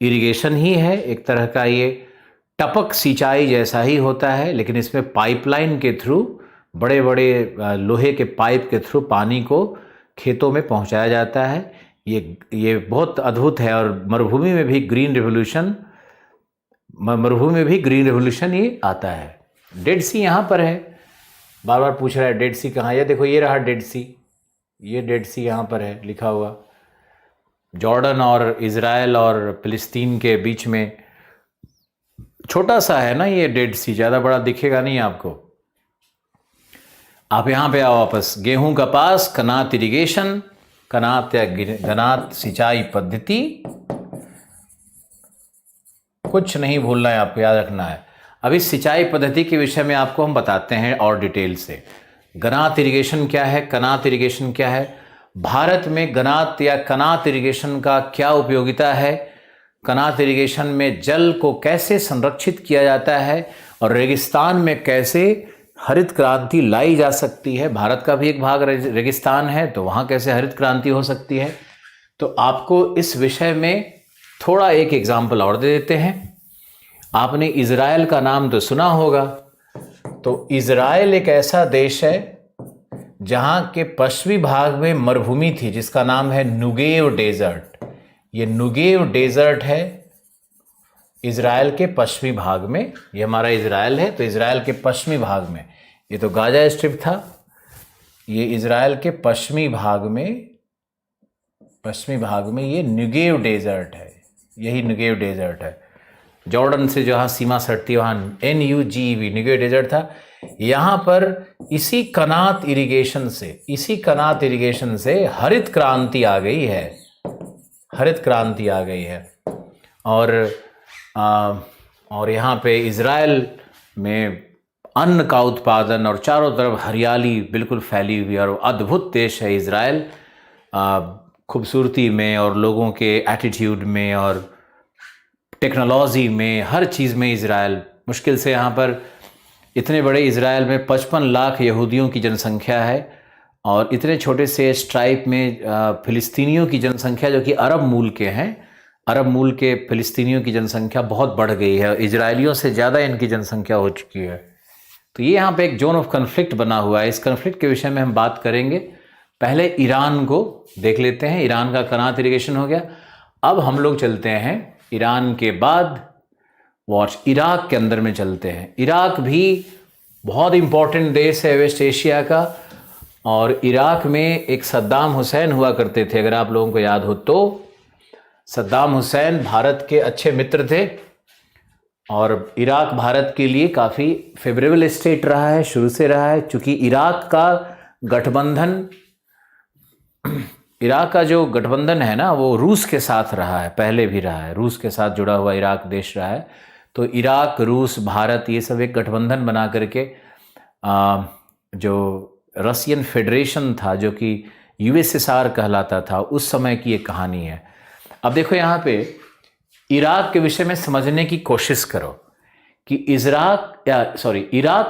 इरिगेशन ही है, एक तरह का ये टपक सिंचाई जैसा ही होता है, लेकिन इसमें पाइपलाइन के थ्रू, बड़े बड़े लोहे के पाइप के थ्रू पानी को खेतों में पहुंचाया जाता है। ये बहुत अद्भुत है। और मरुभूमि में भी ग्रीन रिवोल्यूशन ये आता है। डेड सी यहाँ पर है, बार बार पूछ रहा है डेड सी कहाँ है। देखो ये रहा डेड सी, ये डेड सी यहाँ पर है लिखा हुआ। जॉर्डन और इज़राइल और फिलिस्तीन के बीच में छोटा सा है ना ये डेड सी, ज़्यादा बड़ा दिखेगा नहीं आपको। आप यहाँ पे आओ वापस। गेहूं कपास, कनात इरिगेशन, कनात या गनात सिंचाई पद्धति, कुछ नहीं भूलना है आपको, याद रखना है। अब इस सिंचाई पद्धति के विषय में आपको हम बताते हैं और डिटेल से। गनात इरिगेशन क्या है, कनात इरिगेशन क्या है, भारत में गनात या कनात इरिगेशन का क्या उपयोगिता है, कनात इरिगेशन में जल को कैसे संरक्षित किया जाता है और रेगिस्तान में कैसे हरित क्रांति लाई जा सकती है। भारत का भी एक भाग रेगिस्तान है, तो वहाँ कैसे हरित क्रांति हो सकती है। तो आपको इस विषय में थोड़ा एक एग्जाम्पल और दे देते हैं। आपने इज़राइल का नाम तो सुना होगा। तो इज़राइल एक ऐसा देश है जहाँ के पश्चिमी भाग में मरुभूमि थी जिसका नाम है नुगेव डेजर्ट। ये नुगेव डेजर्ट है इज़राइल के पश्चिमी भाग में। ये हमारा इज़राइल है, तो इज़राइल के पश्चिमी भाग में, ये तो गाजा स्ट्रिप था, ये इज़राइल के पश्चिमी भाग में ये नुगेव डेजर्ट है। यही निगेव डेजर्ट है। जॉर्डन से जहाँ सीमा सटती है वहाँ NUGEV निगेव डेजर्ट था। यहाँ पर इसी कनात इरिगेशन से हरित क्रांति आ गई है, हरित क्रांति आ गई है। और यहाँ पे इज़राइल में अन्न का उत्पादन और चारों तरफ हरियाली बिल्कुल फैली हुई और अद्भुत देश है इज़राइल, खूबसूरती में और लोगों के एटीट्यूड में और टेक्नोलॉजी में, हर चीज़ में इज़राइल। मुश्किल से यहाँ पर इतने बड़े इज़राइल में 55 लाख यहूदियों की जनसंख्या है और इतने छोटे से स्ट्राइप में फ़िलिस्तीनियों की जनसंख्या जो कि अरब मूल के हैं, अरब मूल के फ़िलिस्तीनियों की जनसंख्या बहुत बढ़ गई है, इजरायलियों से ज़्यादा इनकी जनसंख्या हो चुकी है। तो ये यहाँ पे एक जोन ऑफ कन्फ्लिक्ट बना हुआ है। इस कन्फ्लिक्ट के विषय में हम बात करेंगे। पहले ईरान को देख लेते हैं। ईरान का कनात इरिगेशन हो गया। अब हम लोग चलते हैं ईरान के बाद इराक के अंदर में चलते हैं। इराक भी बहुत इम्पोर्टेंट देश है वेस्ट एशिया का, और इराक में एक सद्दाम हुसैन हुआ करते थे। अगर आप लोगों को याद हो तो सद्दाम हुसैन भारत के अच्छे मित्र थे और इराक भारत के लिए काफ़ी फेवरेबल स्टेट रहा है, शुरू से रहा है। चूँकि इराक का जो गठबंधन है ना, वो रूस के साथ रहा है, पहले भी रहा है, रूस के साथ जुड़ा हुआ इराक देश रहा है। तो इराक, रूस, भारत ये सब एक गठबंधन बना करके जो रसियन फेडरेशन था, जो कि USSR कहलाता था, उस समय की एक कहानी है। अब देखो यहाँ पे इराक के विषय में समझने की कोशिश करो कि इराक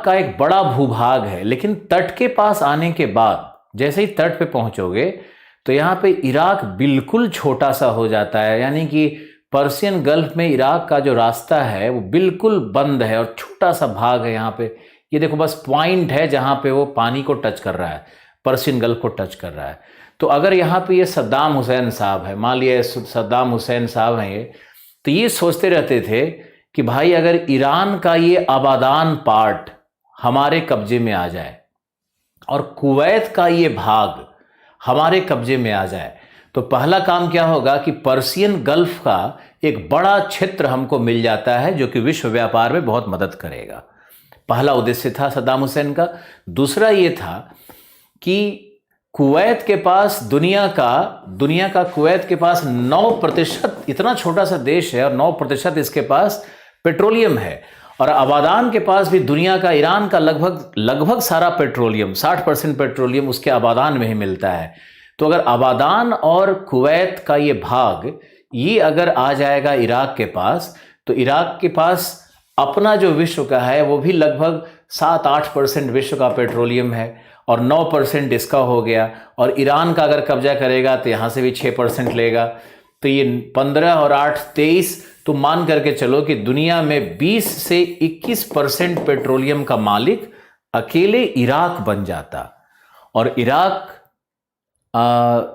का एक बड़ा भूभाग है, लेकिन तट के पास आने के बाद जैसे ही तट पे पहुंचोगे तो यहाँ पे इराक बिल्कुल छोटा सा हो जाता है। यानी कि पर्शियन गल्फ में इराक का जो रास्ता है वो बिल्कुल बंद है और छोटा सा भाग है यहाँ पे। ये देखो बस पॉइंट है जहाँ पे वो पानी को टच कर रहा है, पर्शियन गल्फ को टच कर रहा है। तो अगर यहाँ पे ये सद्दाम हुसैन साहब है, मान लिया सद्दाम हुसैन साहब हैं ये, तो ये सोचते रहते थे कि भाई अगर ईरान का ये आबादान पार्ट हमारे कब्जे में आ जाए और कुवैत का ये भाग हमारे कब्जे में आ जाए तो पहला काम क्या होगा कि पर्शियन गल्फ का एक बड़ा क्षेत्र हमको मिल जाता है, जो कि विश्व व्यापार में बहुत मदद करेगा। पहला उद्देश्य था सद्दाम हुसैन का। दूसरा ये था कि कुवैत के पास दुनिया का कुवैत के पास 9%, इतना छोटा सा देश है और 9% इसके पास पेट्रोलियम है, और आबादान के पास भी दुनिया का, ईरान का लगभग सारा पेट्रोलियम, 60% पेट्रोलियम उसके आबादान में ही मिलता है। तो अगर आबादान और कुवैत का ये भाग ये अगर आ जाएगा इराक के पास, तो इराक के पास अपना जो विश्व का है वो भी लगभग 7-8% विश्व का पेट्रोलियम है और 9% इसका हो गया। और ईरान का अगर कब्जा करेगा तो यहाँ से भी 6% लेगा। तो ये 15 और 8 23, तो मान करके चलो कि दुनिया में 20 से 21% पेट्रोलियम का मालिक अकेले इराक बन जाता। और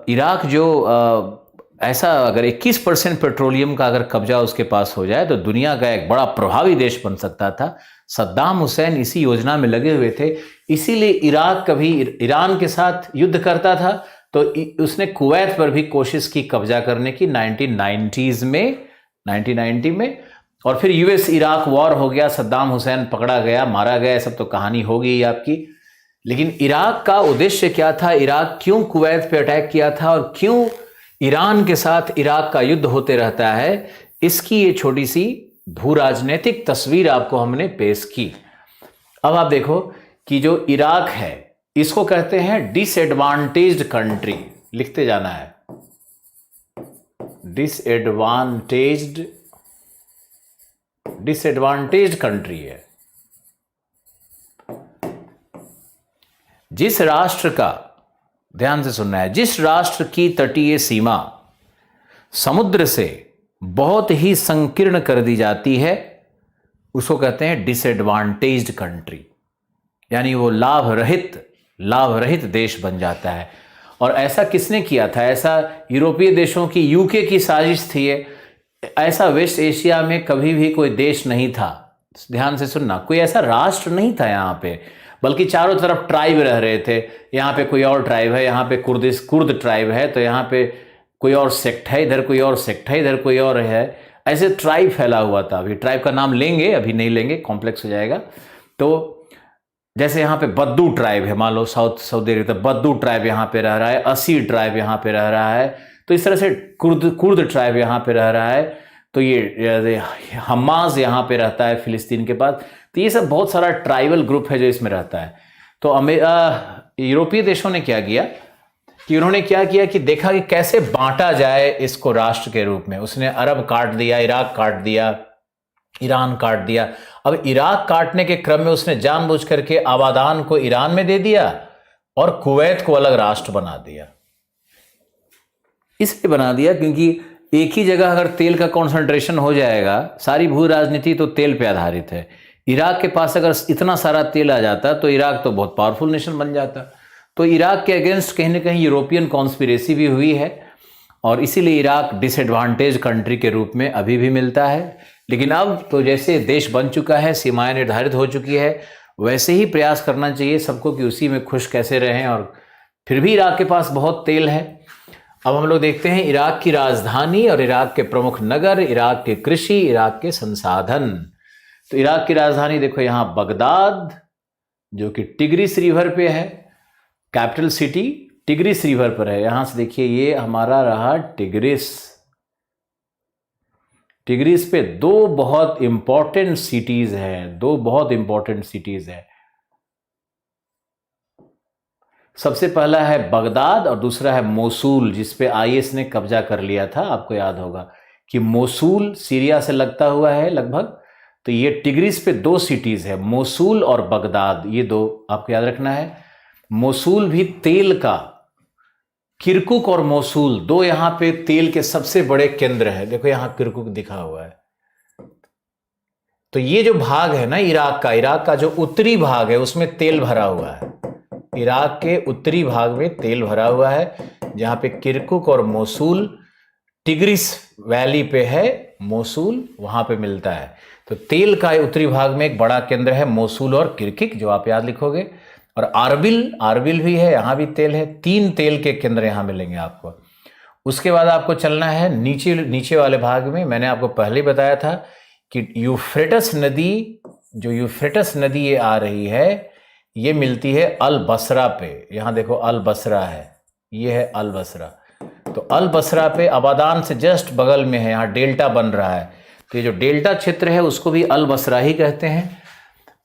इराक जो ऐसा अगर 21% पेट्रोलियम का अगर कब्जा उसके पास हो जाए तो दुनिया का एक बड़ा प्रभावी देश बन सकता था। सद्दाम हुसैन इसी योजना में लगे हुए थे, इसीलिए इराक कभी ईरान के साथ युद्ध करता था तो उसने कुवैत पर भी कोशिश की कब्जा करने की 1990 में। और फिर US इराक वॉर हो गया, सद्दाम हुसैन पकड़ा गया, मारा गया, सब तो कहानी हो गई आपकी। लेकिन इराक का उद्देश्य क्या था, इराक क्यों कुवैत पे अटैक किया था और क्यों ईरान के साथ इराक का युद्ध होते रहता है, इसकी ये छोटी सी भू राजनीतिक तस्वीर आपको हमने पेश की। अब आप देखो कि जो इराक है इसको कहते हैं डिसएडवांटेज्ड कंट्री, लिखते जाना है, डिसएडवांटेज्ड कंट्री है। जिस राष्ट्र का, ध्यान से सुनना है, जिस राष्ट्र की तटीय सीमा समुद्र से बहुत ही संकीर्ण कर दी जाती है उसको कहते हैं डिसएडवांटेज्ड कंट्री, यानी वो लाभ रहित देश बन जाता है। और ऐसा किसने किया था? ऐसा यूरोपीय देशों की, UK की साजिश थी ये। ऐसा वेस्ट एशिया में कभी भी कोई देश नहीं था, ध्यान से सुनना, कोई ऐसा राष्ट्र नहीं था यहाँ पे, बल्कि चारों तरफ ट्राइब रह रहे थे। यहाँ पे कोई और ट्राइब है, यहाँ पे कुर्द ट्राइब है, तो यहाँ पे कोई और सेक्ट है, इधर कोई और सेक्ट है, इधर कोई और है, ऐसे ट्राइब फैला हुआ था। अभी ट्राइब का नाम लेंगे, अभी नहीं लेंगे, कॉम्प्लेक्स हो जाएगा। तो जैसे यहाँ पे बद्दू ट्राइब है, मान लो सऊदी अरब, तो बद्दू ट्राइब यहाँ पे रह रहा है, असी ट्राइब यहाँ पे रह रहा है, तो इस तरह से कुर्द ट्राइब यहाँ पे रह रहा है, तो ये हमास यहाँ पे रहता है फिलिस्तीन के पास। तो ये सब बहुत सारा ट्राइबल ग्रुप है जो इसमें रहता है। तो यूरोपीय देशों ने क्या किया कि उन्होंने क्या किया कि देखा कि कैसे बांटा जाए इसको राष्ट्र के रूप में। उसने अरब काट दिया, इराक काट दिया, ईरान काट दिया। अब इराक काटने के क्रम में उसने जानबूझ करके आबादान को ईरान में दे दिया और कुवैत को अलग राष्ट्र बना दिया। इसलिए बना दिया क्योंकि एक ही जगह अगर तेल का कंसंट्रेशन हो जाएगा, सारी भू राजनीति तो तेल पे आधारित है। इराक के पास अगर इतना सारा तेल आ जाता तो इराक तो बहुत पावरफुल नेशन बन जाता। तो इराक के अगेंस्ट कहीं ना कहीं यूरोपियन कॉन्स्पिरेसी भी हुई है और इसीलिए इराक डिसएडवांटेज कंट्री के रूप में अभी भी मिलता है। लेकिन अब तो जैसे देश बन चुका है, सीमाएं निर्धारित हो चुकी है, वैसे ही प्रयास करना चाहिए सबको कि उसी में खुश कैसे रहें। और फिर भी इराक के पास बहुत तेल है। अब हम लोग देखते हैं इराक की राजधानी और इराक के प्रमुख नगर, इराक के कृषि, इराक के संसाधन। तो इराक की राजधानी देखो यहाँ बगदाद, जो कि टिग्रिस रिवर पे है, कैपिटल सिटी टिग्रिस रिवर पर है। यहां से देखिए ये हमारा रहा टिग्रिस। टिग्रिस पे दो बहुत इंपॉर्टेंट सिटीज हैं, दो बहुत इंपॉर्टेंट सिटीज हैं। सबसे पहला है बगदाद और दूसरा है मोसूल, जिसपे आईएस ने कब्जा कर लिया था। आपको याद होगा कि मोसूल सीरिया से लगता हुआ है लगभग। तो ये टिग्रिस पे दो सिटीज है, मोसूल और बगदाद, ये दो आपको याद रखना है। मोसूल भी तेल का, किरकुक और मोसूल दो यहां पे तेल के सबसे बड़े केंद्र है। देखो यहां किरकुक दिखा हुआ है। तो ये जो भाग है ना इराक का जो उत्तरी भाग है उसमें तेल भरा हुआ है। इराक के उत्तरी भाग में तेल भरा हुआ है, जहां पे किरकुक और मोसूल, टिग्रिस वैली पे है मोसूल, वहां पे मिलता है। तो तेल का उत्तरी भाग में एक बड़ा केंद्र है मोसूल और किरकुक, जो आप याद लिखोगे। और आरबिल भी है, यहां भी तेल है। तीन तेल के केंद्र यहां मिलेंगे आपको। उसके बाद आपको चलना है नीचे वाले भाग में। मैंने आपको पहले ही बताया था कि यूफ्रेटस नदी, जो यूफ्रेटस नदी ये आ रही है, ये मिलती है अल बसरा पे। यहां देखो अल बसरा है, ये है अल बसरा। तो अल बसरा पे आबादान से जस्ट बगल में है, यहाँ डेल्टा बन रहा है। तो ये जो डेल्टा क्षेत्र है उसको भी अल बसरा ही कहते हैं।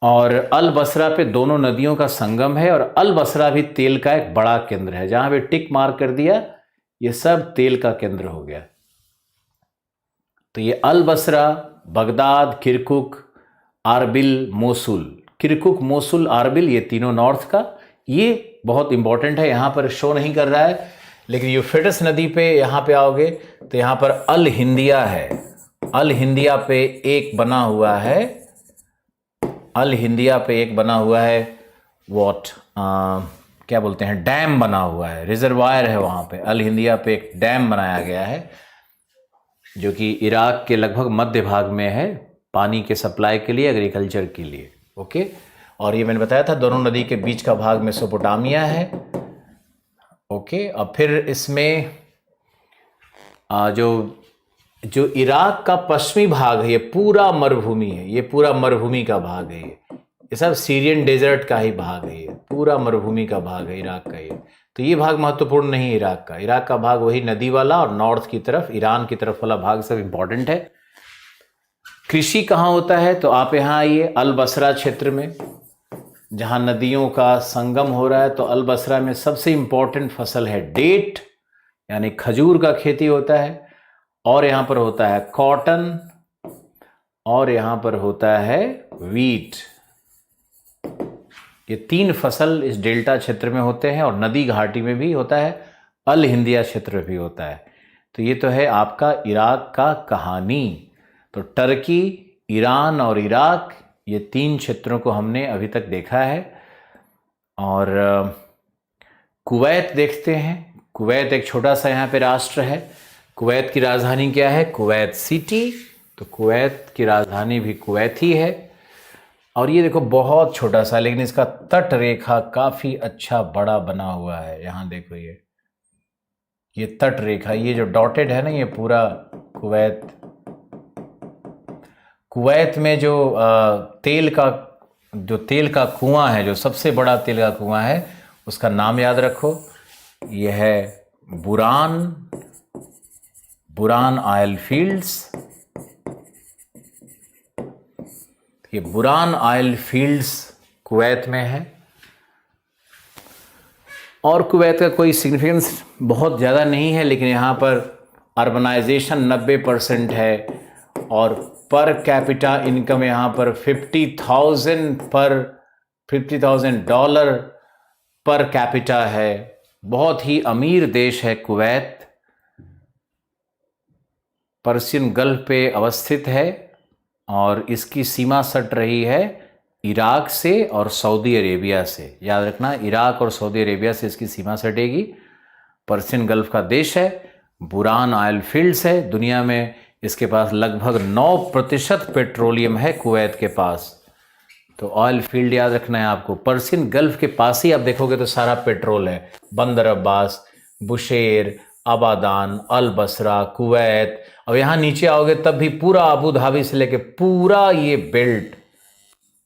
और अल बसरा पे दोनों नदियों का संगम है और अल बसरा भी तेल का एक बड़ा केंद्र है। जहां पे टिक मार्क कर दिया, ये सब तेल का केंद्र हो गया। तो ये Al Basra, Baghdad, Kirkuk, Erbil, Mosul, Kirkuk, Mosul, Erbil, ये तीनों नॉर्थ का। ये बहुत इंपॉर्टेंट है, यहां पर शो नहीं कर रहा है, लेकिन यूफ्रेटस नदी पे यहां पे आओगे तो यहां पर अल हिंदिया है। अल हिंदिया पे एक बना हुआ है, अल हिंदिया पे एक बना हुआ है क्या बोलते हैं, डैम बना हुआ है, रिजर्वायर है वहां पे। अल हिंदिया पे एक डैम बनाया गया है जो कि इराक के लगभग मध्य भाग में है, पानी के सप्लाई के लिए, एग्रीकल्चर के लिए। ओके। और ये मैंने बताया था दोनों नदी के बीच का भाग मेसोपोटामिया है। ओके। अब फिर इसमें जो इराक का पश्चिमी भाग है, ये पूरा मरुभूमि है, ये पूरा मरुभूमि का भाग है। ये सब सीरियन डेजर्ट का ही भाग है, ये पूरा मरुभूमि का भाग है इराक का ये। तो ये भाग महत्वपूर्ण नहीं है इराक का। इराक का भाग वही नदी वाला और नॉर्थ की तरफ ईरान की तरफ वाला भाग सब इंपॉर्टेंट है। कृषि कहाँ होता है, तो आप यहाँ आइए अल बसरा क्षेत्र में, जहाँ नदियों का संगम हो रहा है। तो अल बसरा में सबसे इंपॉर्टेंट फसल है डेट, यानी खजूर का खेती होता है। और यहाँ पर होता है कॉटन, और यहाँ पर होता है वीट। ये तीन फसल इस डेल्टा क्षेत्र में होते हैं और नदी घाटी में भी होता है, अल हिंदिया क्षेत्र में भी होता है। तो ये तो है आपका इराक का कहानी। तो टर्की, ईरान और इराक, ये तीन क्षेत्रों को हमने अभी तक देखा है। और कुवैत देखते हैं। कुवैत एक छोटा सा यहाँ पे राष्ट्र है। कुवैत की राजधानी क्या है, कुवैत सिटी। तो कुवैत की राजधानी भी कुवैत ही है। और ये देखो बहुत छोटा सा, लेकिन इसका तट रेखा काफी अच्छा बड़ा बना हुआ है। यहाँ देखो ये तट रेखा, ये जो डॉटेड है ना, ये पूरा कुवैत में जो तेल का कुआं है, जो सबसे बड़ा तेल का कुआं है, उसका नाम याद रखो। यह है बुरान ऑयल फील्ड्स। ये बुरान ऑयल फील्ड्स कुवैत में है। और कुवैत का कोई सिग्निफिकेंस बहुत ज़्यादा नहीं है, लेकिन यहाँ पर अर्बनाइजेशन 90% है और पर कैपिटा इनकम यहाँ पर $50,000 पर कैपिटा है। बहुत ही अमीर देश है कुवैत। पर्शियन गल्फ पे अवस्थित है और इसकी सीमा सट रही है इराक से और सऊदी अरेबिया से। याद रखना, इराक और सऊदी अरेबिया से इसकी सीमा सटेगी। पर्शियन गल्फ का देश है, बुरान ऑयल फील्ड्स है। दुनिया में इसके पास लगभग 9% पेट्रोलियम है कुवैत के पास। तो ऑयल फील्ड याद रखना है आपको। पर्शियन गल्फ के पास ही आप देखोगे तो सारा पेट्रोल है। बंदर अब्बास, बुशेर, आबादान, अल बसरा, कुवैत, और यहाँ नीचे आओगे तब भी पूरा अबू धाबी से लेके पूरा ये बेल्ट,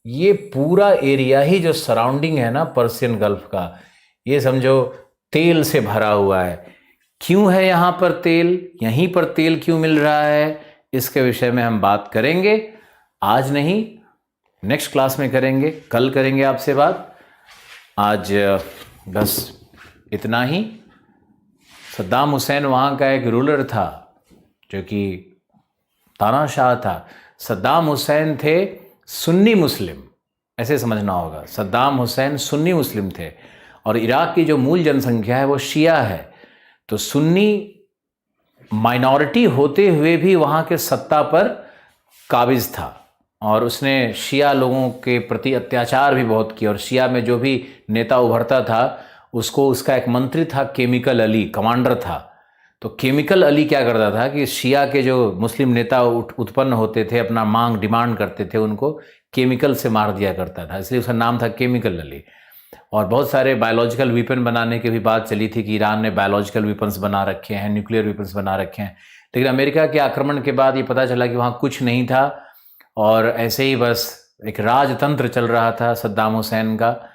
ये पूरा एरिया ही जो सराउंडिंग है ना पर्शियन गल्फ का, ये समझो तेल से भरा हुआ है। क्यों है यहाँ पर तेल, यहीं पर तेल क्यों मिल रहा है, इसके विषय में हम बात करेंगे। आज नहीं, नेक्स्ट क्लास में करेंगे, कल करेंगे आपसे बात। आज बस इतना ही। सद्दाम हुसैन वहाँ का एक रूलर था जो कि तानाशाह था। सद्दाम हुसैन थे सुन्नी मुस्लिम, ऐसे समझना होगा। सद्दाम हुसैन सुन्नी मुस्लिम थे और इराक की जो मूल जनसंख्या है वो शिया है। तो सुन्नी माइनॉरिटी होते हुए भी वहाँ के सत्ता पर काबिज था और उसने शिया लोगों के प्रति अत्याचार भी बहुत किया। और शिया में जो भी नेता उभरता था उसको, उसका एक मंत्री था केमिकल अली, कमांडर था। तो केमिकल अली क्या करता था कि शिया के जो मुस्लिम नेता उत्पन्न होते थे, अपना मांग डिमांड करते थे, उनको केमिकल से मार दिया करता था, इसलिए उसका नाम था केमिकल अली। और बहुत सारे बायोलॉजिकल वेपन बनाने की भी बात चली थी कि ईरान ने बायोलॉजिकल वेपन्स बना रखे हैं, न्यूक्लियर वेपन्स बना रखे हैं। लेकिन अमेरिका के आक्रमण के बाद ये पता चला कि वहाँ कुछ नहीं था और ऐसे ही बस एक राजतंत्र चल रहा था सद्दाम हुसैन का।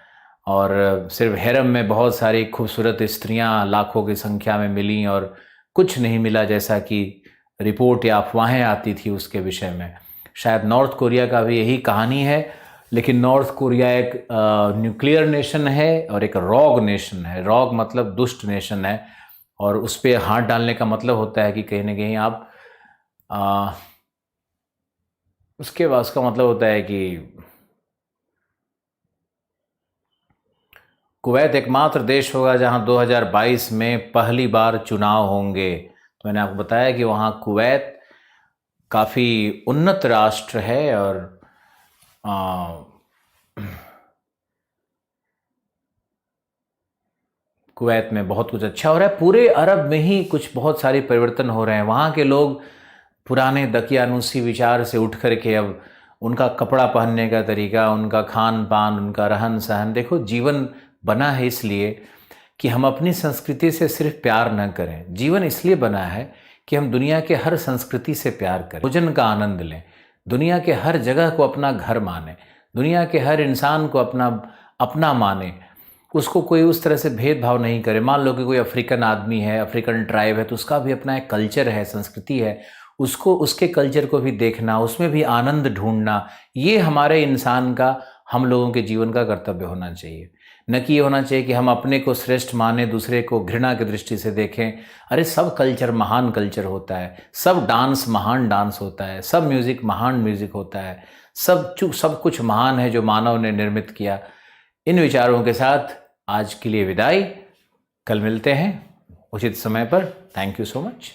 और सिर्फ हेरम में बहुत सारी खूबसूरत स्त्रियां लाखों की संख्या में मिलीं और कुछ नहीं मिला, जैसा कि रिपोर्ट या अफवाहें आती थी उसके विषय में। शायद नॉर्थ कोरिया का भी यही कहानी है, लेकिन नॉर्थ कोरिया एक न्यूक्लियर नेशन है और एक रॉग नेशन है। रॉग मतलब दुष्ट नेशन है और उस पर हाथ डालने का मतलब होता है कि कहीं ना कहीं आप उसके बाद उसका मतलब होता है कि कुवैत एकमात्र देश होगा जहां 2022 में पहली बार चुनाव होंगे। तो मैंने आपको बताया कि वहां कुवैत काफ़ी उन्नत राष्ट्र है और कुवैत में बहुत कुछ अच्छा हो रहा है। पूरे अरब में ही कुछ बहुत सारे परिवर्तन हो रहे हैं। वहाँ के लोग पुराने दकियानूसी विचार से उठ कर के अब उनका कपड़ा पहनने का तरीका, उनका खान पान, उनका रहन सहन, देखो जीवन बना है इसलिए कि हम अपनी संस्कृति से सिर्फ प्यार न करें। जीवन इसलिए बना है कि हम दुनिया के हर संस्कृति से प्यार करें, भोजन का आनंद लें, दुनिया के हर जगह को अपना घर माने, दुनिया के हर इंसान को अपना माने, उसको कोई उस तरह से भेदभाव नहीं करे। मान लो कि कोई अफ्रीकन आदमी है, अफ्रीकन ट्राइब है, तो उसका भी अपना एक कल्चर है, संस्कृति है, उसको उसके कल्चर को भी देखना, उसमें भी आनंद ढूंढना, ये हमारे इंसान का, हम लोगों के जीवन का कर्तव्य होना चाहिए। न कि ये होना चाहिए कि हम अपने को श्रेष्ठ माने, दूसरे को घृणा की दृष्टि से देखें। अरे सब कल्चर महान कल्चर होता है, सब डांस महान डांस होता है, सब म्यूज़िक महान म्यूज़िक होता है, सब कुछ महान है जो मानव ने निर्मित किया। इन विचारों के साथ आज के लिए विदाई, कल मिलते हैं उचित समय पर। Thank you so much.